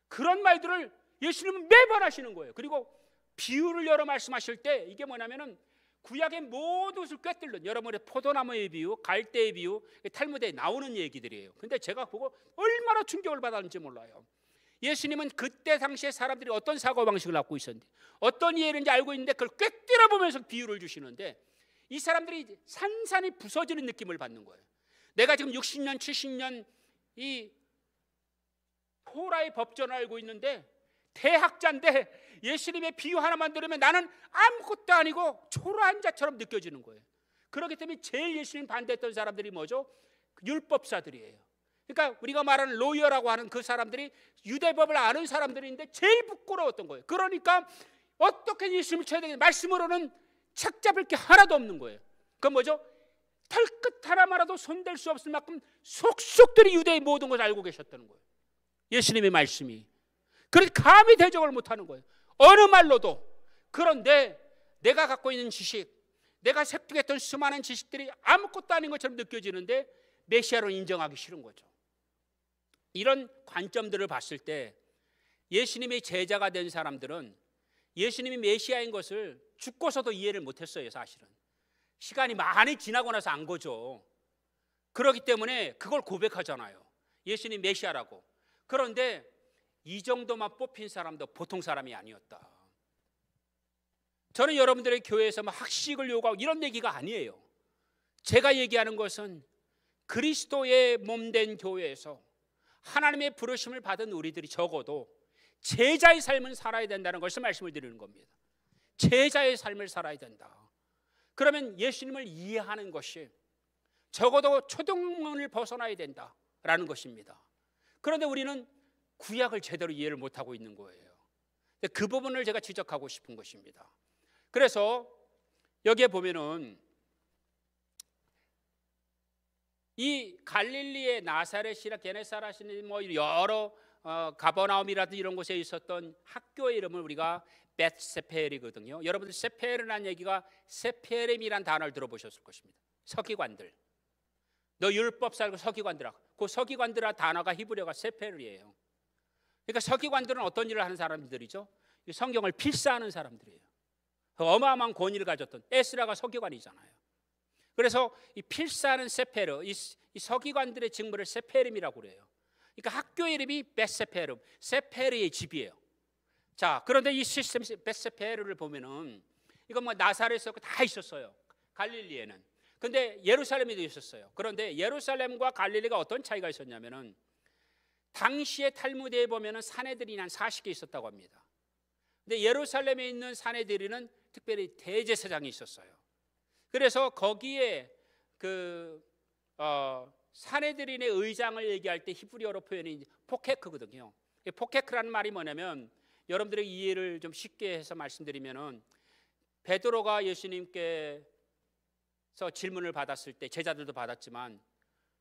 그런 말들을 예수님은 매번 하시는 거예요. 그리고 비유를 여러 말씀하실 때 이게 뭐냐면은 구약의 모든 것을 꿰뚫는 여러분의 포도나무의 비유, 갈대의 비유, 탈무드에 나오는 얘기들이에요. 근데 제가 보고 얼마나 충격을 받았는지 몰라요. 예수님은 그때 당시에 사람들이 어떤 사고방식을 갖고 있었는데 어떤 이해인지 알고 있는데 그걸 꿰뚫어 보면서 비유를 주시는데 이 사람들이 산산이 부서지는 느낌을 받는 거예요. 내가 지금 60년, 70년 이 토라의 법전을 알고 있는데 대학자인데 예수님의 비유 하나만 들으면 나는 아무것도 아니고 초라한 자처럼 느껴지는 거예요. 그렇기 때문에 제일 예수님 반대했던 사람들이 뭐죠? 율법사들이에요. 그러니까 우리가 말하는 로이어라고 하는 그 사람들이 유대법을 아는 사람들인데 제일 부끄러웠던 거예요. 그러니까 어떻게 예수님을 쳐야 되겠냐, 말씀으로는 책 잡을 게 하나도 없는 거예요. 그건 뭐죠? 털끝 하나만라도 손댈 수 없을 만큼 속속들이 유대의 모든 것을 알고 계셨다는 거예요. 예수님의 말씀이. 그래서 감히 대적을 못하는 거예요. 어느 말로도. 그런데 내가 갖고 있는 지식, 내가 습득했던 수많은 지식들이 아무것도 아닌 것처럼 느껴지는데 메시아로 인정하기 싫은 거죠. 이런 관점들을 봤을 때 예수님의 제자가 된 사람들은 예수님이 메시아인 것을 죽고서도 이해를 못했어요. 사실은 시간이 많이 지나고 나서 안 거죠. 그렇기 때문에 그걸 고백하잖아요. 예수님 메시아라고. 그런데 이 정도만 뽑힌 사람도 보통 사람이 아니었다. 저는 여러분들의 교회에서 학식을 요구하고 이런 얘기가 아니에요. 제가 얘기하는 것은 그리스도의 몸된 교회에서 하나님의 부르심을 받은 우리들이 적어도 제자의 삶을 살아야 된다는 것을 말씀을 드리는 겁니다. 제자의 삶을 살아야 된다. 그러면 예수님을 이해하는 것이 적어도 초등문을 벗어나야 된다라는 것입니다. 그런데 우리는 구약을 제대로 이해를 못하고 있는 거예요. 그 부분을 제가 지적하고 싶은 것입니다. 그래서 여기에 보면은 이 갈릴리의 나사렛이나 게네사렛이나 뭐 여러 가버나움이라든지 이런 곳에 있었던 학교의 이름을 우리가 벳세페르이거든요. 여러분들 세페르라는 얘기가 세페렘이라는 단어를 들어보셨을 것입니다. 서기관들. 너 율법 살고 서기관들아. 그 서기관들아 단어가 히브리어가 세페르예요. 그러니까 서기관들은 어떤 일을 하는 사람들이죠? 성경을 필사하는 사람들이에요. 어마어마한 권위를 가졌던 에스라가 서기관이잖아요. 그래서 이 필사하는 세페르, 이 서기관들의 직무를 세페름이라고 그래요. 그러니까 학교 이름이 벳세페름, 세페르의 집이에요. 자, 그런데 이 시스템 벳세페르를 보면은 이건 뭐 나사렛에 다 있었어요. 갈릴리에는. 근데 예루살렘에도 있었어요. 그런데 예루살렘과 갈릴리가 어떤 차이가 있었냐면은 당시의 탈무드에 보면은 사내들이 한 40개 있었다고 합니다. 근데 예루살렘에 있는 사내들이는 특별히 대제사장이 있었어요. 그래서 거기에 사내들인의 의장을 얘기할 때 히브리어로 표현이 포케크거든요. 포케크라는 말이 뭐냐면 여러분들의 이해를 좀 쉽게 해서 말씀드리면은 베드로가 예수님께서 질문을 받았을 때 제자들도 받았지만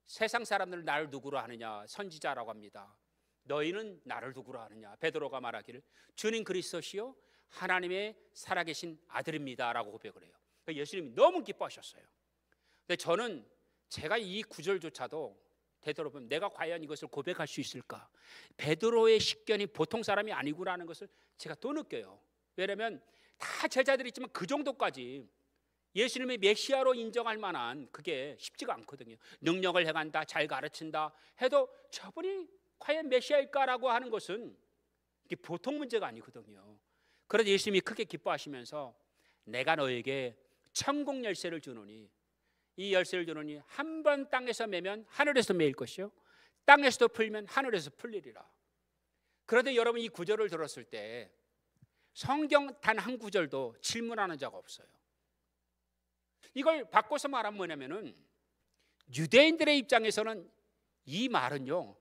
세상 사람들은 나를 누구로 하느냐? 선지자라고 합니다. 너희는 나를 누구로 하느냐? 베드로가 말하기를 주님 그리스도시요 하나님의 살아계신 아들입니다 라고 고백을 해요. 예수님이 너무 기뻐하셨어요. 근데 저는 제가 이 구절조차도 되돌아보면 내가 과연 이것을 고백할 수 있을까? 베드로의 식견이 보통 사람이 아니구라는 것을 제가 또 느껴요. 왜냐하면 다 제자들이 있지만 그 정도까지 예수님의 메시아로 인정할 만한 그게 쉽지가 않거든요. 능력을 행한다, 잘 가르친다 해도 저분이 과연 메시아일까라고 하는 것은 이게 보통 문제가 아니거든요. 그래서 예수님이 크게 기뻐하시면서 내가 너에게 천국 열쇠를 주노니, 이 열쇠를 주노니 한 번 땅에서 매면 하늘에서 매일 것이요 땅에서도 풀면 하늘에서 풀리리라. 그런데 여러분 이 구절을 들었을 때 성경 단 한 구절도 질문하는 자가 없어요. 이걸 바꿔서 말하면 뭐냐면은 유대인들의 입장에서는 이 말은요,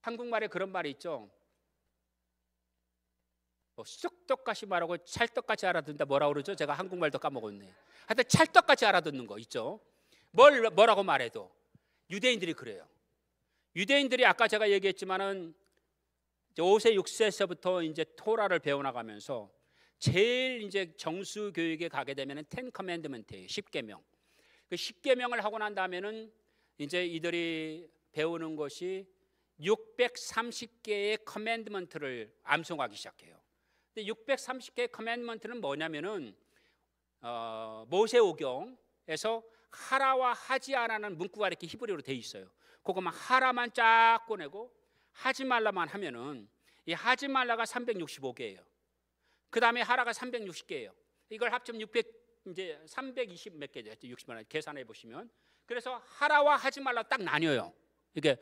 한국말에 그런 말이 있죠. 쑥떡같이 말하고 찰떡같이 알아듣는다. 뭐라고 그러죠? 제가 한국말도 까먹었네. 하여튼 찰떡같이 알아듣는 거 있죠. 뭐라고 말해도 유대인들이 그래요. 유대인들이 아까 제가 얘기했지만은 5세 6세서부터 이제 토라를 배워나가면서 제일 이제 정수 교육에 가게 되면은 10 커맨드먼트예요. 10계명. 그 10계명을 하고 난 다음에는 이제 이들이 배우는 것이 630개의 커맨드먼트를 암송하기 시작해요. 근데 630개의 커맨드먼트는 뭐냐면은 모세오경에서 하라와 하지 않아는 문구가 이렇게 히브리어로 돼 있어요. 그거만 하라만 쫙 꺼내고 하지 말라만 하면은 이 하지 말라가 365개예요. 그 다음에 하라가 360개예요. 이걸 합치면 320 몇 개죠. 60만 원 계산해 보시면. 그래서 하라와 하지 말라 딱 나뉘어요. 이게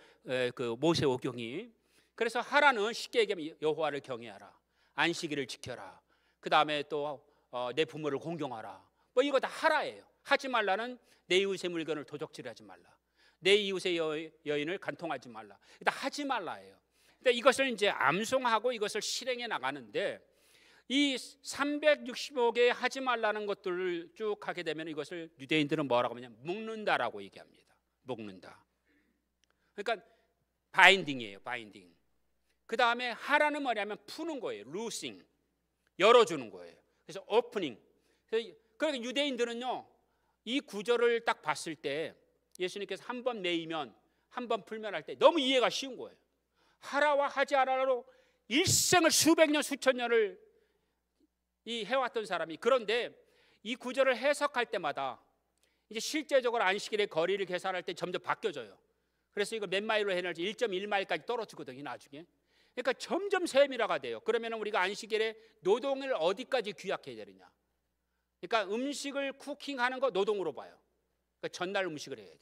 그 모세오경이. 그래서 하라는 쉽게 얘기하면 여호와를 경외하라, 안식일을 지켜라, 그 다음에 또 내 부모를 공경하라. 뭐 이거 다 하라예요. 하지 말라는 내 이웃의 물건을 도적질하지 말라, 내 이웃의 여인을 간통하지 말라. 일단 하지 말라예요. 근데 이것을 이제 암송하고 이것을 실행해 나가는데 이 365개 하지 말라는 것들을 쭉 하게 되면 이것을 유대인들은 뭐라고 하냐면 묶는다라고 얘기합니다. 묶는다. 그러니까 바인딩이에요. 바인딩. 그 다음에 하라는 뭐냐면 푸는 거예요. 루싱, 열어주는 거예요. 그래서 오프닝. 그러니까 유대인들은요, 이 구절을 딱 봤을 때 예수님께서 한 번 매이면 한 번 풀면 할 때 너무 이해가 쉬운 거예요. 하라와 하지 않아로 일생을 수백 년 수천 년을 이 해왔던 사람이, 그런데 이 구절을 해석할 때마다 이제 실제적으로 안식일의 거리를 계산할 때 점점 바뀌어져요. 그래서 이거 몇 마일로 해낼지 1.1마일까지 떨어지거든요, 나중에. 그러니까 점점 세밀화가 돼요. 그러면 우리가 안식일에 노동을 어디까지 규약해야 되느냐. 그러니까 음식을 쿠킹하는 거 노동으로 봐요. 그러니까 전날 음식을 해야 돼요.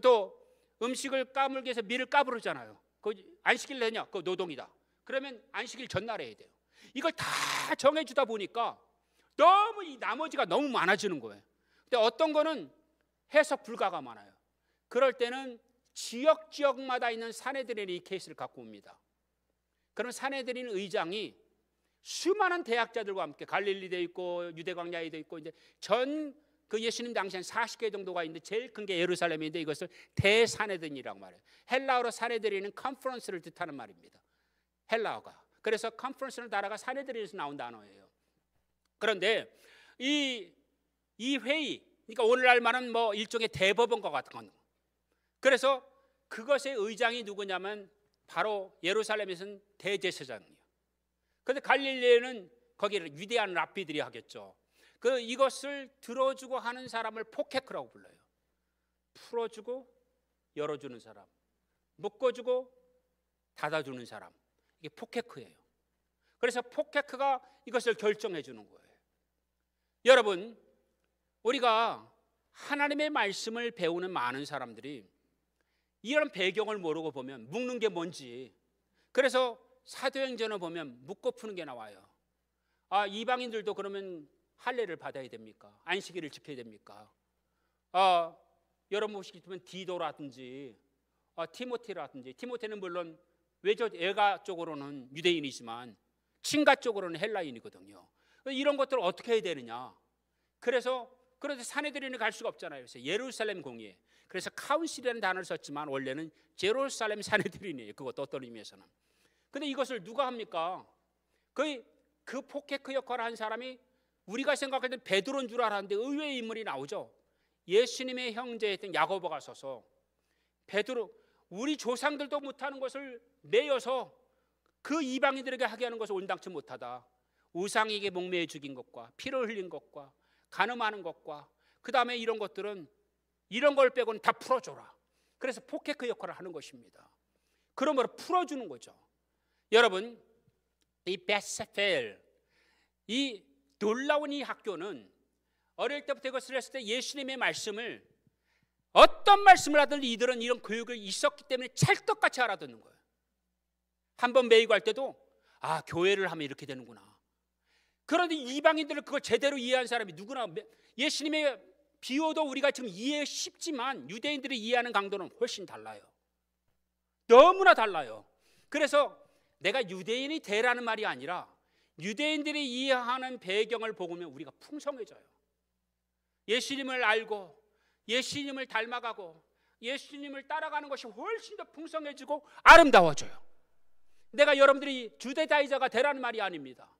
또 음식을 까물게 해서 밀을 까부르잖아요. 그 안식일 내냐? 그거 노동이다. 그러면 안식일 전날 해야 돼요. 이걸 다 정해주다 보니까 너무 이 나머지가 너무 많아지는 거예요. 근데 어떤 거는 해석 불가가 많아요. 그럴 때는 지역마다 있는 사내들인 이 케이스를 갖고 옵니다. 그럼 사내들인 의장이 수많은 대학자들과 함께 갈릴리도 있고 유대 광야에도 있고 이제 전 그 예수님 당시엔 40개 정도가 있는데 제일 큰 게 예루살렘인데 이것을 대사내들이라고 말해요. 헬라어로 사내들이는 컨퍼런스를 뜻하는 말입니다. 헬라어가. 그래서 컨퍼런스는 나라가 사내들에서 나온 단어예요. 그런데 이 회의, 그러니까 오늘날만은 뭐 일종의 대법원과 같은 건. 그래서 그것의 의장이 누구냐면 바로 예루살렘에서는 대제사장이에요. 그런데 갈릴리에는 거기를 위대한 랍비들이 하겠죠. 이것을 들어주고 하는 사람을 포케크라고 불러요. 풀어주고 열어주는 사람, 묶어주고 닫아주는 사람, 이게 포케크예요. 그래서 포케크가 이것을 결정해 주는 거예요. 여러분, 우리가 하나님의 말씀을 배우는 많은 사람들이 이런 배경을 모르고 보면 묶는 게 뭔지, 그래서 사도행전을 보면 묶고 푸는 게 나와요. 이방인들도 그러면 할례를 받아야 됩니까? 안식일을 지켜야 됩니까? 여러분 보시면 디도라든지 티모테라든지, 티모테는 물론 외가 쪽으로는 유대인이지만 친가 쪽으로는 헬라인이거든요. 이런 것들을 어떻게 해야 되느냐? 그래서 사내들이는 갈 수가 없잖아요. 그래서 예루살렘 공의회, 그래서 카운실이라는 단어를 썼지만 원래는 제루살렘 사내들이네요. 그것도 어떤 의미에서는. 근데 이것을 누가 합니까? 그 포케크 역할을 한 사람이 우리가 생각했던 베드로인 줄 알았는데 의외의 인물이 나오죠. 예수님의 형제였던 야고보가 서서 베드로, 우리 조상들도 못하는 것을 내어서 그 이방인들에게 하게 하는 것을 온당치 못하다. 우상에게 목매여 죽인 것과 피를 흘린 것과 간음하는 것과 그 다음에 이런 것들은 이런 걸 빼고는 다 풀어줘라. 그래서 포케크 역할을 하는 것입니다. 그러므로 풀어주는 거죠. 여러분, 이 베스펠, 이 놀라운 이 학교는 어릴 때부터 이것을 했을 때 예수님의 말씀을, 어떤 말씀을 하든 이들은 이런 교육을 있었기 때문에 찰떡같이 알아듣는 거예요. 한번 매이고 할 때도 교회를 하면 이렇게 되는구나. 그런데 이방인들은 그걸 제대로 이해한 사람이 누구나, 예수님의 비유도 우리가 지금 이해 쉽지만 유대인들이 이해하는 강도는 훨씬 달라요. 너무나 달라요. 그래서 내가 유대인이 되라는 말이 아니라 유대인들이 이해하는 배경을 보면 우리가 풍성해져요. 예수님을 알고 예수님을 닮아가고 예수님을 따라가는 것이 훨씬 더 풍성해지고 아름다워져요. 내가 여러분들이 주대자이자가 되라는 말이 아닙니다.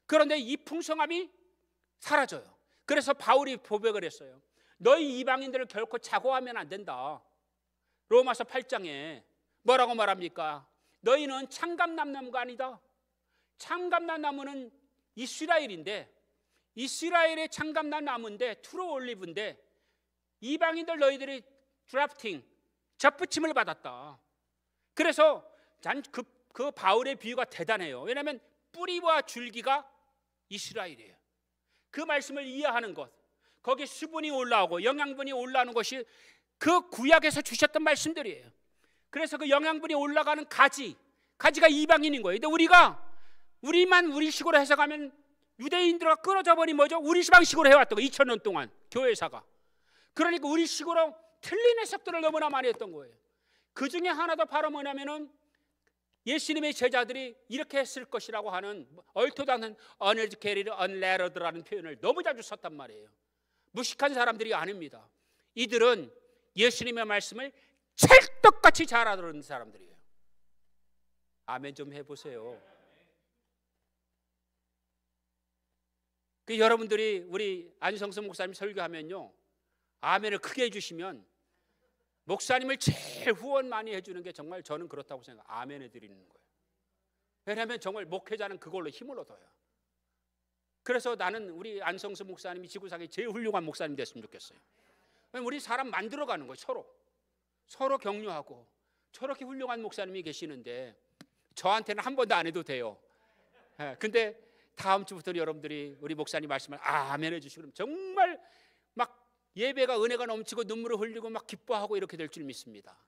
그런데 이 풍성함이 사라져요. 그래서 바울이 고백을 했어요. 너희 이방인들을 결코 자고하면 안 된다. 로마서 8장에 뭐라고 말합니까? 너희는 창감나무가 아니다. 창감나무는 이스라엘인데, 이스라엘의 창감나무인데, 트루 올리브인데 이방인들 너희들이 드래프팅, 접붙임을 받았다. 그래서 그 바울의 비유가 대단해요. 왜냐하면 뿌리와 줄기가 이스라엘이에요. 그 말씀을 이해하는 것, 거기에 수분이 올라오고 영양분이 올라오는 것이 그 구약에서 주셨던 말씀들이에요. 그래서 그 영양분이 올라가는 가지가 이방인인 거예요. 근데 우리만 우리식으로 해석하면 유대인들과 끊어져 버린 뭐죠? 우리식으로 해왔던 거, 2000년 동안 교회사가. 그러니까 우리식으로 틀린 해석들을 너무나 많이 했던 거예요. 그 중에 하나도 바로 뭐냐면은 예수님의 제자들이 이렇게 했을 것이라고 하는 얼토당한 uneducated, unlettered라는 표현을 너무 자주 썼단 말이에요. 무식한 사람들이 아닙니다. 이들은 예수님의 말씀을 찰떡같이 잘 알아듣는 사람들이에요. 아멘 좀 해보세요. 여러분들이 우리 안성수 목사님 설교하면요, 아멘을 크게 해주시면 목사님을 제일 후원 많이 해주는 게 정말 저는 그렇다고 생각해요. 아멘 해드리는 거예요. 왜냐하면 정말 목회자는 그걸로 힘을 얻어요. 그래서 나는 우리 안성수 목사님이 지구상에 제일 훌륭한 목사님 됐으면 좋겠어요. 우리 사람 만들어가는 거예요. 서로 격려하고. 저렇게 훌륭한 목사님이 계시는데 저한테는 한 번도 안 해도 돼요. 근데 다음 주부터는 여러분들이 우리 목사님 말씀을 아멘 해주시고 그러면 정말 막 예배가 은혜가 넘치고 눈물을 흘리고 막 기뻐하고 이렇게 될 줄 믿습니다.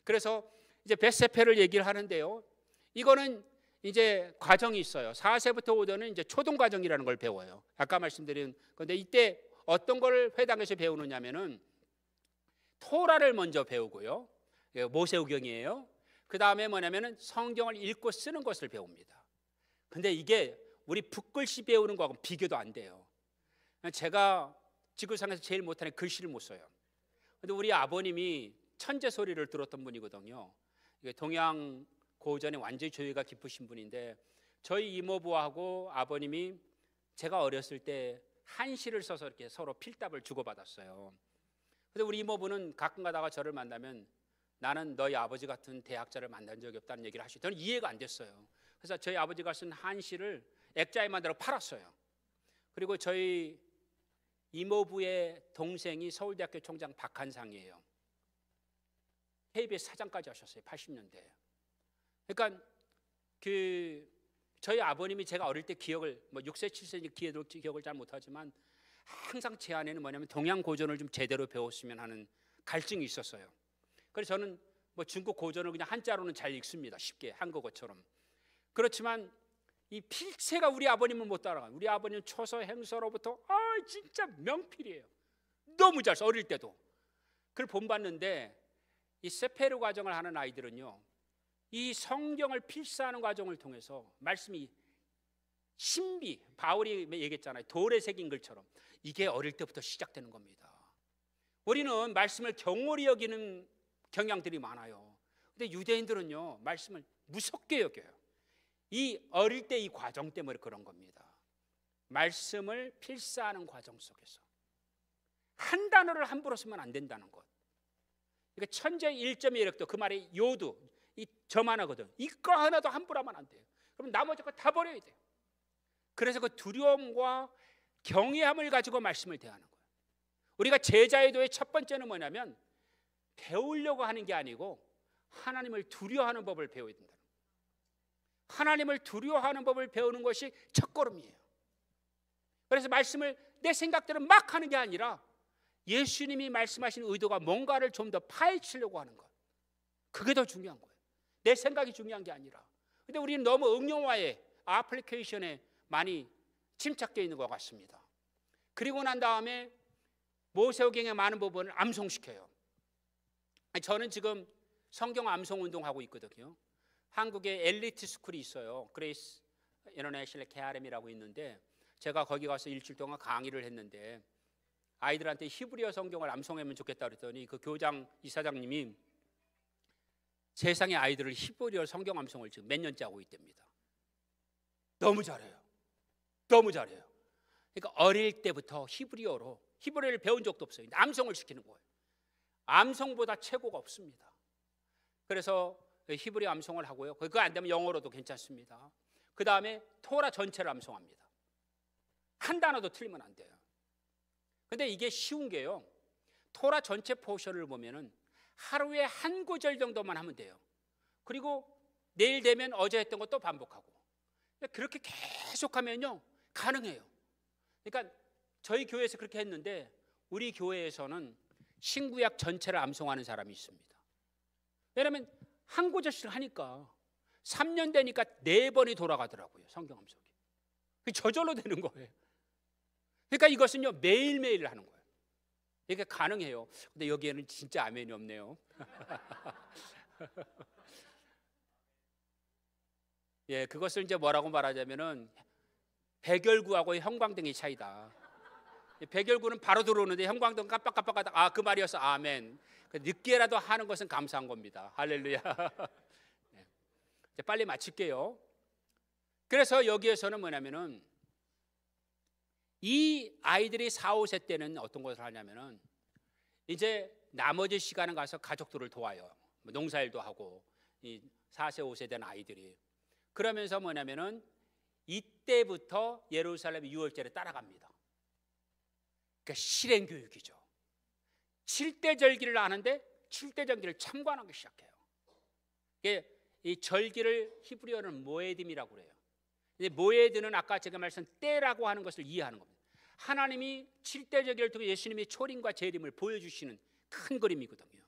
그래서 이제 벳세페를 얘기를 하는데요, 이거는 이제 과정이 있어요. 4세부터 5세는 이제 초등 과정이라는 걸 배워요. 아까 말씀드린 건데, 이때 어떤 걸 회당에서 배우느냐면은 토라를 먼저 배우고요, 모세오경이에요. 그 다음에 뭐냐면은 성경을 읽고 쓰는 것을 배웁니다. 근데 이게 우리 붓글씨 배우는 거하고 비교도 안 돼요. 제가 지구상에서 제일 못하는 글씨를 못 써요. 근데 우리 아버님이 천재 소리를 들었던 분이거든요. 동양 고전에 완전히 조예가 깊으신 분인데, 저희 이모부하고 아버님이 제가 어렸을 때 한시를 써서 이렇게 서로 필답을 주고받았어요. 근데 우리 이모부는 가끔 가다가 저를 만나면 나는 너희 아버지 같은 대학자를 만난 적이 없다는 얘기를 하시고, 저는 이해가 안 됐어요. 그래서 저희 아버지가 쓴 한시를 액자에 만들어 팔았어요. 그리고 저희 이모부의 동생이 서울대학교 총장 박한상이에요. KBS 사장까지 하셨어요. 80년대에. 그러니까 저희 아버님이 제가 어릴 때 기억을 6세 7세 기억을 잘 못하지만 항상 제 안에는 뭐냐면 동양 고전을 좀 제대로 배웠으면 하는 갈증이 있었어요. 그래서 저는 중국 고전을 그냥 한자로는 잘 읽습니다. 쉽게 한국어처럼. 그렇지만 이 필체가 우리 아버님은 못 따라가요. 우리 아버님 초서 행서로부터 진짜 명필이에요. 너무 잘 써, 어릴 때도. 그걸 본봤는데 이 세페르 과정을 하는 아이들은요, 이 성경을 필사하는 과정을 통해서 말씀이 신비, 바울이 얘기했잖아요. 돌에 새긴 글처럼 이게 어릴 때부터 시작되는 겁니다. 우리는 말씀을 경홀히 여기는 경향들이 많아요. 근데 유대인들은요, 말씀을 무섭게 여겨요. 이 어릴 때 이 과정 때문에 그런 겁니다. 말씀을 필사하는 과정 속에서 한 단어를 함부로 쓰면 안 된다는 것. 그러니까 천재 1.1획도 그 말이 요도 이 점 하나거든. 이거 하나도 함부로 하면 안 돼요. 그럼 나머지 거 다 버려야 돼요. 그래서 그 두려움과 경외함을 가지고 말씀을 대하는 거예요. 우리가 제자의도의 첫 번째는 뭐냐면 배우려고 하는 게 아니고 하나님을 두려워하는 법을 배워야 된다. 하나님을 두려워하는 법을 배우는 것이 첫걸음이에요. 그래서 말씀을 내 생각대로 막 하는 게 아니라 예수님이 말씀하신 의도가 뭔가를 좀 더 파헤치려고 하는 것. 그게 더 중요한 거예요. 내 생각이 중요한 게 아니라. 근데 우리는 너무 응용화에 애플리케이션에 많이 침착되어 있는 것 같습니다. 그리고 난 다음에 모세오경의 많은 부분을 암송시켜요. 저는 지금 성경 암송 운동하고 있거든요. 한국에 엘리트 스쿨이 있어요. 그레이스 인터내셔널 캐러미라고 있는데 제가 거기 가서 일주일 동안 강의를 했는데 아이들한테 히브리어 성경을 암송하면 좋겠다 그랬더니 그 교장 이사장님이 세상의 아이들을 히브리어 성경 암송을 지금 몇 년째 하고 있답니다. 너무 잘해요. 너무 잘해요. 그러니까 어릴 때부터 히브리어를 배운 적도 없어요. 암송을 시키는 거예요. 암송보다 최고가 없습니다. 그래서 히브리어 암송을 하고요. 그거 안 되면 영어로도 괜찮습니다. 그 다음에 토라 전체를 암송합니다. 한 단어도 틀리면 안 돼요. 근데 이게 쉬운 게요. 토라 전체 포션을 보면은 하루에 한 구절 정도만 하면 돼요. 그리고 내일 되면 어제 했던 것도 반복하고. 그렇게 계속하면요 가능해요. 그러니까 저희 교회에서 그렇게 했는데 우리 교회에서는 신구약 전체를 암송하는 사람이 있습니다. 왜냐하면 한 구절씩 하니까 3년 되니까 4번이 돌아가더라고요. 성경 암송이. 저절로 되는 거예요. 그러니까 이것은요 매일매일 하는 거예요. 이게 가능해요. 근데 여기에는 진짜 아멘이 없네요. 예, 그것을 이제 뭐라고 말하자면은 백열구하고 형광등의 차이다. 백열구는 바로 들어오는데 형광등 깜빡깜빡하다 그 말이었어. 아멘. 늦게라도 하는 것은 감사한 겁니다. 할렐루야. 네. 이제 빨리 마칠게요. 그래서 여기에서는 뭐냐면은 이 아이들이 4, 5세 때는 어떤 것을 하냐면은 이제 나머지 시간은 가서 가족들을 도와요. 농사일도 하고 이 4세, 5세 된 아이들이 그러면서 뭐냐면은 이때부터 예루살렘 유월절에 따라갑니다. 그러니까 실행 교육이죠. 7대 절기를 아는데 7대 절기를 참관하기 시작해요. 이 절기를 히브리어는 모에딤이라고 그래요. 모에드는 아까 제가 말씀한 때라고 하는 것을 이해하는 겁니다. 하나님이 7대 절기를 통해 예수님의 초림과 재림을 보여주시는 큰 그림이거든요.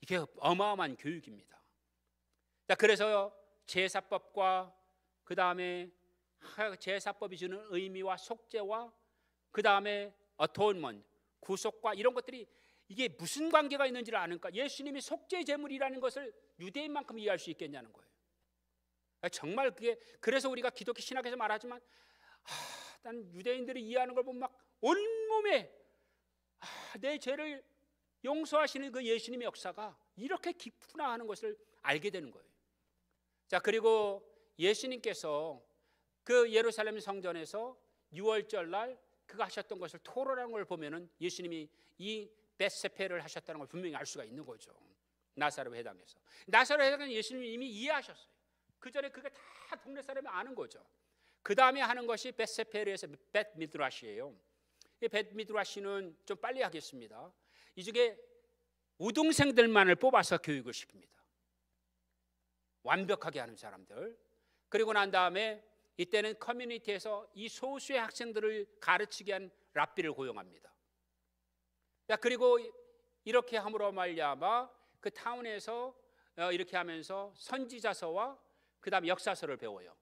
이게 어마어마한 교육입니다. 자, 그래서 제사법과 그 다음에 제사법이 주는 의미와 속죄와 그 다음에 어토인먼트 구속과 이런 것들이 이게 무슨 관계가 있는지를 아는가. 예수님이 속죄 제물이라는 것을 유대인만큼 이해할 수 있겠냐는 거예요. 정말 그게 그래서 우리가 기독교 신학에서 말하지만 난 유대인들이 이해하는 걸 보면 막 온몸에 내 죄를 용서하시는 그 예수님의 역사가 이렇게 깊구나 하는 것을 알게 되는 거예요. 자, 그리고 예수님께서 그 예루살렘 성전에서 6월절 날 그가 하셨던 것을 토로라는 걸 보면은 예수님이 이 벳세페를 하셨다는 걸 분명히 알 수가 있는 거죠. 나사렛 회당에서. 나사렛 회당은 예수님이 이미 이해하셨어요. 그 전에 그게 다 동네 사람이 아는 거죠. 그 다음에 하는 것이 벳세페르에서 벳미드라시예요. 이 벳미드라시는 좀 빨리 하겠습니다. 이 중에 우등생들만을 뽑아서 교육을 시킵니다. 완벽하게 하는 사람들. 그리고 난 다음에 이때는 커뮤니티에서 이 소수의 학생들을 가르치게 한 랍비를 고용합니다. 그리고 이렇게 함으로 말미암아 그 타운에서 이렇게 하면서 선지자서와 그 다음 역사서를 배워요.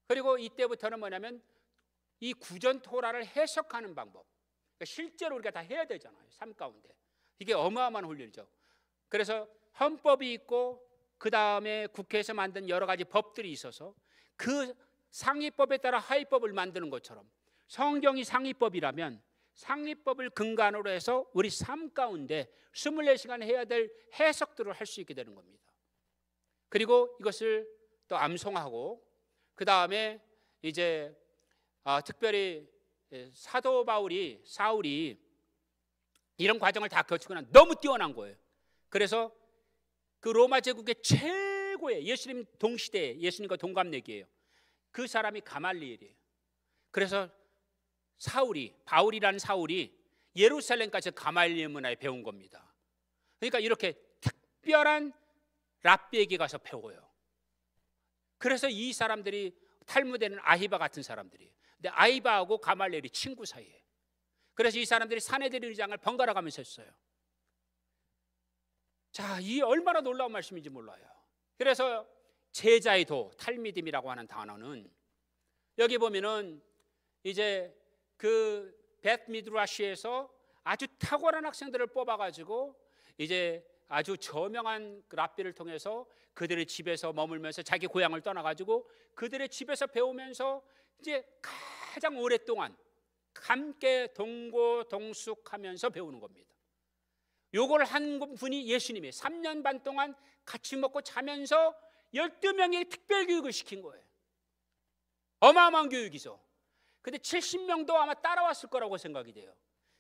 그리고 이때부터는 뭐냐면 이 구전 토라를 해석하는 방법. 그러니까 실제로 우리가 다 해야 되잖아요. 삶 가운데. 이게 어마어마한 훈련이죠. 그래서 헌법이 있고 그 다음에 국회에서 만든 여러 가지 법들이 있어서 그 상위법에 따라 하위법을 만드는 것처럼 성경이 상위법이라면 상위법을 근간으로 해서 우리 삶 가운데 24시간 해야 될 해석들을 할 수 있게 되는 겁니다. 그리고 이것을 또 암송하고 그 다음에 이제 특별히 사도 사울이 이런 과정을 다 거치고 난 너무 뛰어난 거예요. 그래서 그 로마 제국의 최고의 예수님 동시대 예수님과 동갑내기예요. 그 사람이 가말리엘이에요. 그래서 바울이라는 사울이 예루살렘까지 가말리엘 문화에 배운 겁니다. 그러니까 이렇게 특별한 랍비에게 가서 배워요. 그래서 이 사람들이 탈무드에는 아히바 같은 사람들이에요. 근데 아히바하고 가말리엘이 친구 사이예요. 그래서 이 사람들이 산헤드린 의장을 번갈아 가면서 했어요. 자, 이 얼마나 놀라운 말씀인지 몰라요. 그래서 제자의 도, 탈미딤이라고 하는 단어는 여기 보면은 이제 그 벳미드라시에서 아주 탁월한 학생들을 뽑아가지고 이제 아주 저명한 랍비를 통해서 그들의 집에서 머물면서 자기 고향을 떠나가지고 그들의 집에서 배우면서 이제 가장 오랫동안 함께 동고동숙하면서 배우는 겁니다. 요걸 한 분이 예수님이 3년 반 동안 같이 먹고 자면서 12명의 특별 교육을 시킨 거예요. 어마어마한 교육이죠. 근데 70명도 아마 따라왔을 거라고 생각이 돼요.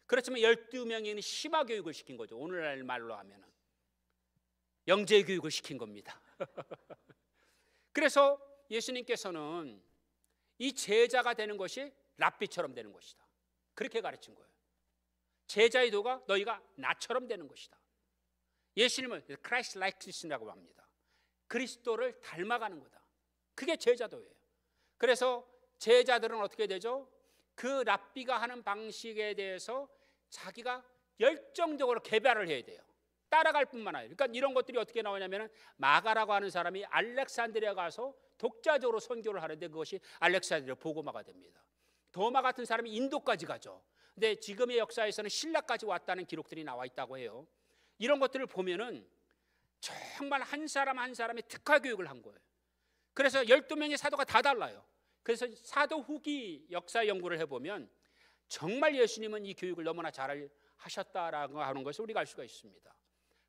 그렇지만 12명에는 심화 교육을 시킨 거죠. 오늘날 말로 하면은 영재 교육을 시킨 겁니다. 그래서 예수님께서는 이 제자가 되는 것이 랍비처럼 되는 것이다. 그렇게 가르친 거예요. 제자의 도가 너희가 나처럼 되는 것이다. 예수님은 Christ likeness라고 합니다. 그리스도를 닮아가는 거다. 그게 제자도예요. 그래서 제자들은 어떻게 되죠? 그 랍비가 하는 방식에 대해서 자기가 열정적으로 개발을 해야 돼요. 따라갈 뿐만 아니라. 그러니까 이런 것들이 어떻게 나오냐면 마가라고 하는 사람이 알렉산드리아 가서 독자적으로 선교를 하는데 그것이 알렉산드리아 복음화가 됩니다. 도마 같은 사람이 인도까지 가죠. 근데 지금의 역사에서는 신라까지 왔다는 기록들이 나와 있다고 해요. 이런 것들을 보면은 정말 한 사람 한 사람의 특화 교육을 한 거예요. 그래서 12명의 사도가 다 달라요. 그래서 사도 후기 역사 연구를 해보면 정말 예수님은 이 교육을 너무나 잘 하셨다라고 하는 것을 우리가 알 수가 있습니다.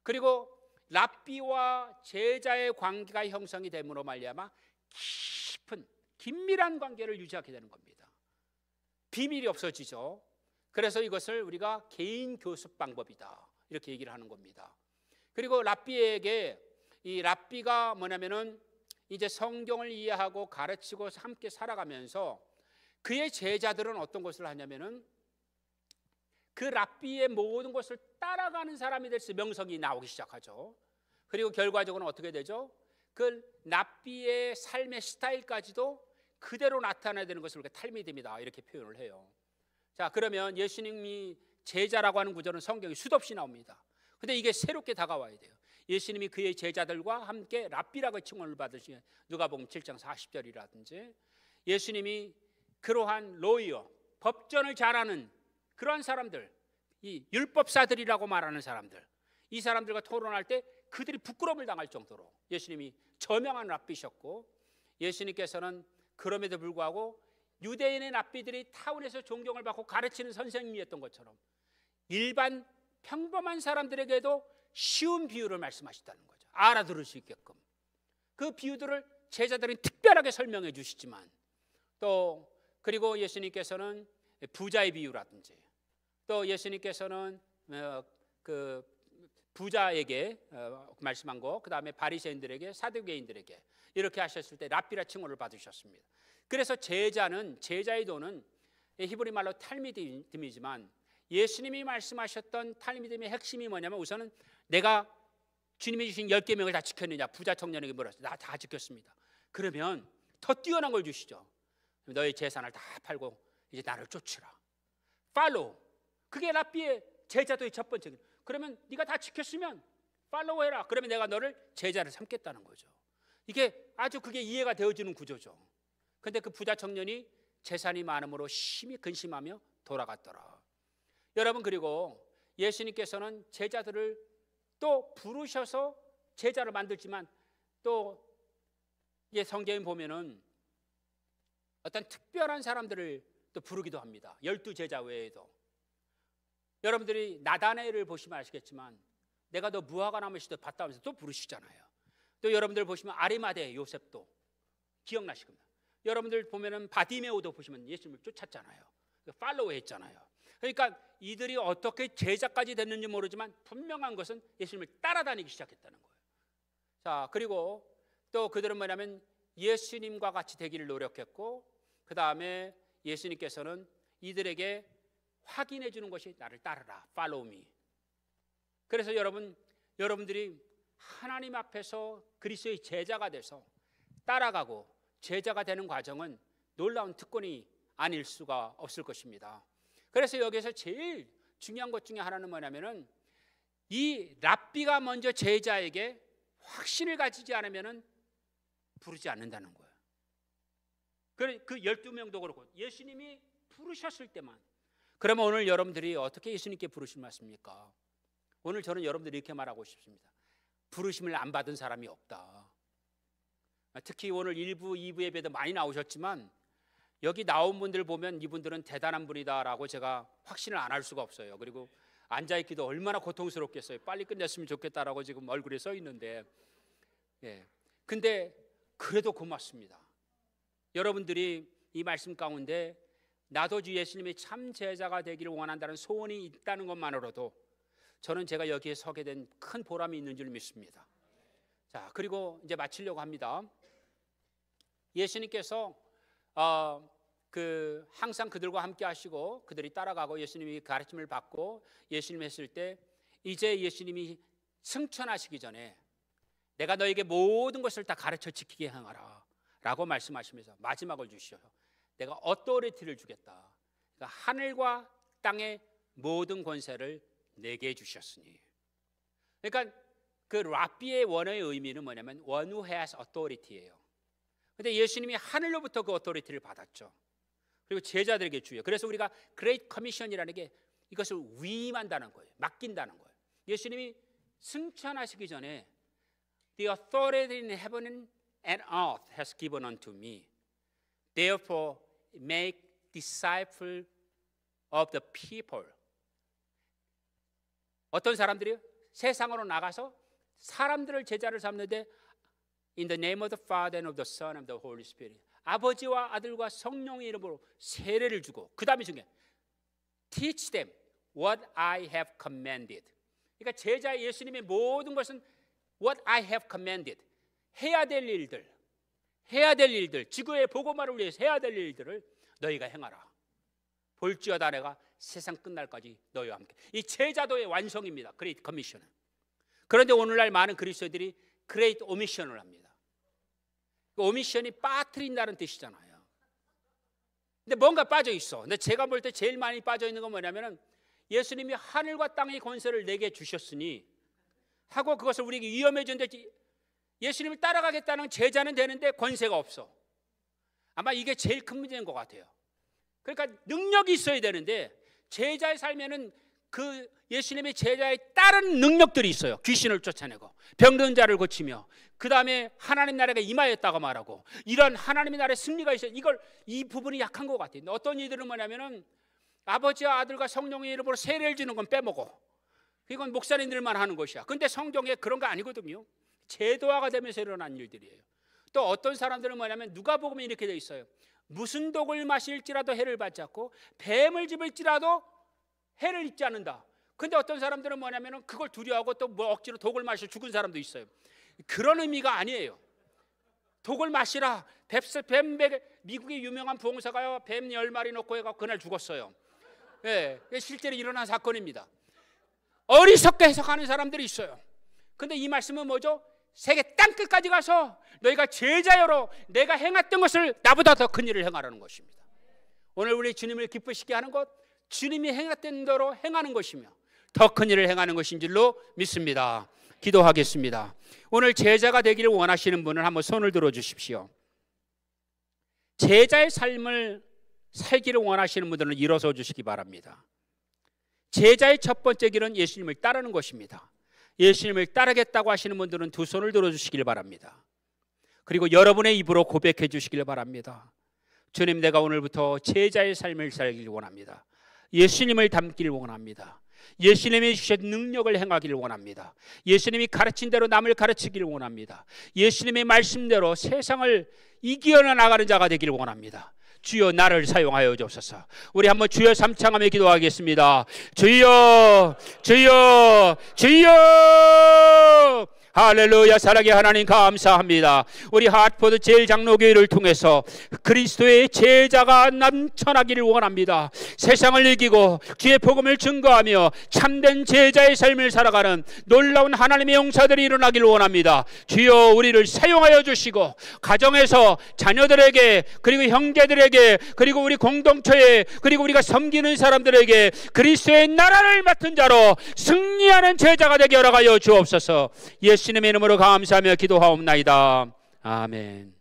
그리고 랍비와 제자의 관계가 형성이 됨으로 말미암아 깊은 긴밀한 관계를 유지하게 되는 겁니다. 비밀이 없어지죠. 그래서 이것을 우리가 개인 교습 방법이다 이렇게 얘기를 하는 겁니다. 그리고 랍비에게 이 랍비가 뭐냐면은 이제 성경을 이해하고 가르치고 함께 살아가면서 그의 제자들은 어떤 것을 하냐면은 그 랍비의 모든 것을 따라가는 사람이 될 수 명성이 나오기 시작하죠. 그리고 결과적으로 어떻게 되죠? 그 랍비의 삶의 스타일까지도 그대로 나타나야 되는 것을 우리가 탈미딤이다 이렇게 표현을 해요. 자, 그러면 예수님이 제자라고 하는 구절은 성경에 수도 없이 나옵니다. 근데 이게 새롭게 다가와야 돼요. 예수님이 그의 제자들과 함께 랍비라고 칭호를 받으신 누가복음 7장 40절이라든지 예수님이 그러한 로이어, 법전을 잘하는 그러한 사람들, 이 율법사들이라고 말하는 사람들, 이 사람들과 토론할 때 그들이 부끄러움을 당할 정도로 예수님이 저명한 랍비셨고 예수님께서는 그럼에도 불구하고 유대인의 랍비들이 타운에서 존경을 받고 가르치는 선생님이었던 것처럼 일반 평범한 사람들에게도 쉬운 비유를 말씀하셨다는 거죠. 알아들을 수 있게끔. 그 비유들을 제자들은 특별하게 설명해 주시지만 또 그리고 예수님께서는 부자의 비유라든지 또 예수님께서는 그 부자에게 말씀한 거, 그 다음에 바리새인들에게 사두개인들에게 이렇게 하셨을 때 랍비라 칭호를 받으셨습니다. 그래서 제자의 도는 히브리 말로 탈미딤이지만 예수님이 말씀하셨던 탈미딤의 핵심이 뭐냐면 우선은 내가 주님이 주신 10계명을 다 지켰느냐. 부자 청년에게 물었어요. 나 다 지켰습니다. 그러면 더 뛰어난 걸 주시죠. 너의 재산을 다 팔고 이제 나를 쫓으라. 팔로우. 그게 랍비의 제자도의 첫 번째. 그러면 네가 다 지켰으면 팔로우 해라. 그러면 내가 너를 제자를 삼겠다는 거죠. 이게 아주 그게 이해가 되어지는 구조죠. 근데 그 부자 청년이 재산이 많음으로 심히 근심하며 돌아갔더라. 여러분, 그리고 예수님께서는 제자들을 또 부르셔서 제자를 만들지만 또 이게 성경에 보면은 어떤 특별한 사람들을 또 부르기도 합니다. 12제자 외에도. 여러분들이 나다나엘을 보시면 아시겠지만 내가 너 무화과 나무 시대 봤다 하면서 또 부르시잖아요. 또 여러분들 보시면 아리마대 요셉도 기억나실 겁니다. 여러분들 보면은 바디메오도 보시면 예수님을 쫓았잖아요. 팔로우 했잖아요. 그러니까 이들이 어떻게 제자까지 됐는지 모르지만 분명한 것은 예수님을 따라다니기 시작했다는 거예요. 자, 그리고 또 그들은 뭐냐면 예수님과 같이 되기를 노력했고, 그 다음에 예수님께서는 이들에게 확인해 주는 것이 나를 따르라, follow me. 그래서 여러분들이 하나님 앞에서 그리스도의 제자가 돼서 따라가고 제자가 되는 과정은 놀라운 특권이 아닐 수가 없을 것입니다. 그래서 여기서 제일 중요한 것 중에 하나는 뭐냐면은 이 랍비가 먼저 제자에게 확신을 가지지 않으면은 부르지 않는다는 거예요. 그 12명도 그렇고 예수님이 부르셨을 때만. 그러면 오늘 여러분들이 어떻게 예수님께 부르심을 받습니까? 오늘 저는 여러분들이 이렇게 말하고 싶습니다. 부르심을 안 받은 사람이 없다. 특히 오늘 1부, 2부 예배도 많이 나오셨지만 여기 나온 분들 보면 이분들은 대단한 분이다라고 제가 확신을 안 할 수가 없어요. 그리고 앉아있기도 얼마나 고통스럽겠어요. 빨리 끝냈으면 좋겠다라고 지금 얼굴에 써 있는데, 근데 그래도 고맙습니다. 여러분들이 이 말씀 가운데 나도 주 예수님의 참 제자가 되기를 원한다는 소원이 있다는 것만으로도 저는 제가 여기에 서게 된 큰 보람이 있는 줄 믿습니다. 자, 그리고 이제 마치려고 합니다. 예수님께서 항상 그들과 함께 하시고 그들이 따라가고 예수님이 가르침을 받고 예수님 했을 때 이제 예수님이 승천하시기 전에 내가 너에게 모든 것을 다 가르쳐 지키게 행하라 라고 말씀하시면서 마지막을 주셔요. 내가 어토리티를 주겠다. 그러니까 하늘과 땅의 모든 권세를 내게 주셨으니. 그러니까 그 랍비의 원어의 의미는 뭐냐면 one who has authority예요. 근데 예수님이 하늘로부터 그 어토리티를 받았죠. 그리고 제자들에게 주요. 그래서 우리가 Great Commission이라는 게 이것을 위임한다는 거예요. 맡긴다는 거예요. 예수님이 승천하시기 전에 The authority in heaven and earth has given unto me. Therefore make disciples of the people. 어떤 사람들이 세상으로 나가서 사람들을 제자를 삼는데 In the name of the Father and of the Son and of the Holy Spirit. 아버지와 아들과 성령의 이름으로 세례를 주고 그 다음에 중요해. Teach them what I have commanded. 그러니까 제자 예수님의 모든 것은 what I have commanded. 해야 될 일들, 지구의 복음화를 위해서 해야 될 일들을 너희가 행하라. 볼지어다 내가 세상 끝날까지 너희와 함께. 이 제자도의 완성입니다. Great Commission. 그런데 오늘날 많은 그리스도인들이 Great Omission을 합니다. 오미션이 빠뜨린다는 뜻이잖아요. 근데 뭔가 빠져 있어. 근데 제가 볼 때 제일 많이 빠져 있는 건 뭐냐면은 예수님이 하늘과 땅의 권세를 내게 주셨으니 하고 그것을 우리에게 위험해 준데 예수님을 따라가겠다는 제자는 되는데 권세가 없어. 아마 이게 제일 큰 문제인 것 같아요. 그러니까 능력이 있어야 되는데 제자의 삶에는 그 예수님의 제자에 따른 능력들이 있어요. 귀신을 쫓아내고 병든 자를 고치며 그 다음에 하나님 나라가 임하였다고 말하고 이런 하나님의 나라의 승리가 있어요. 이 부분이 약한 것 같아요. 어떤 이들은 뭐냐면은 아버지와 아들과 성령의 이름으로 세례를 주는 건 빼먹어. 이건 목사님들만 하는 것이야. 근데 성경에 그런 거 아니거든요. 제도화가 되면서 일어난 일들이에요. 또 어떤 사람들은 뭐냐면 누가복음에 이렇게 돼 있어요. 무슨 독을 마실지라도 해를 받지 않고 뱀을 집을지라도 해를 입지 않는다. 근데 어떤 사람들은 뭐냐면 그걸 두려워하고 또 뭐 억지로 독을 마셔 죽은 사람도 있어요. 그런 의미가 아니에요. 독을 마시라. 미국의 유명한 부흥사가요. 뱀 10마리 놓고 해갖고 그날 죽었어요. 예, 실제로 일어난 사건입니다. 어리석게 해석하는 사람들이 있어요. 근데 이 말씀은 뭐죠? 세계 땅끝까지 가서 너희가 제자여로 내가 행했던 것을 나보다 더 큰 일을 행하라는 것입니다. 오늘 우리 주님을 기쁘시게 하는 것, 주님이 행했던 대로 행하는 것이며 더 큰 일을 행하는 것인 줄로 믿습니다. 기도하겠습니다. 오늘 제자가 되기를 원하시는 분은 한번 손을 들어 주십시오. 제자의 삶을 살기를 원하시는 분들은 일어서 주시기 바랍니다. 제자의 첫 번째 길은 예수님을 따르는 것입니다. 예수님을 따르겠다고 하시는 분들은 두 손을 들어 주시길 바랍니다. 그리고 여러분의 입으로 고백해 주시길 바랍니다. 주님, 내가 오늘부터 제자의 삶을 살기를 원합니다. 예수님을 닮기를 원합니다. 예수님이 주신 능력을 행하기를 원합니다. 예수님이 가르친 대로 남을 가르치기를 원합니다. 예수님의 말씀대로 세상을 이겨나가는 자가 되기를 원합니다. 주여 나를 사용하여 주옵소서. 우리 한번 주여 삼창하며 기도하겠습니다. 주여 주여 주여. 할렐루야. 사랑의 하나님 감사합니다. 우리 하트포드 제일장로교회를 통해서 그리스도의 제자가 넘쳐나기를 원합니다. 세상을 이기고 주의 복음을 증거하며 참된 제자의 삶을 살아가는 놀라운 하나님의 용사들이 일어나기를 원합니다. 주여 우리를 사용하여 주시고 가정에서 자녀들에게 그리고 형제들에게 그리고 우리 공동체에 그리고 우리가 섬기는 사람들에게 그리스도의 나라를 맡은 자로 승리하는 제자가 되게 허락하여 주옵소서. 예수님의 이름으로 감사하며 기도하옵나이다. 아멘.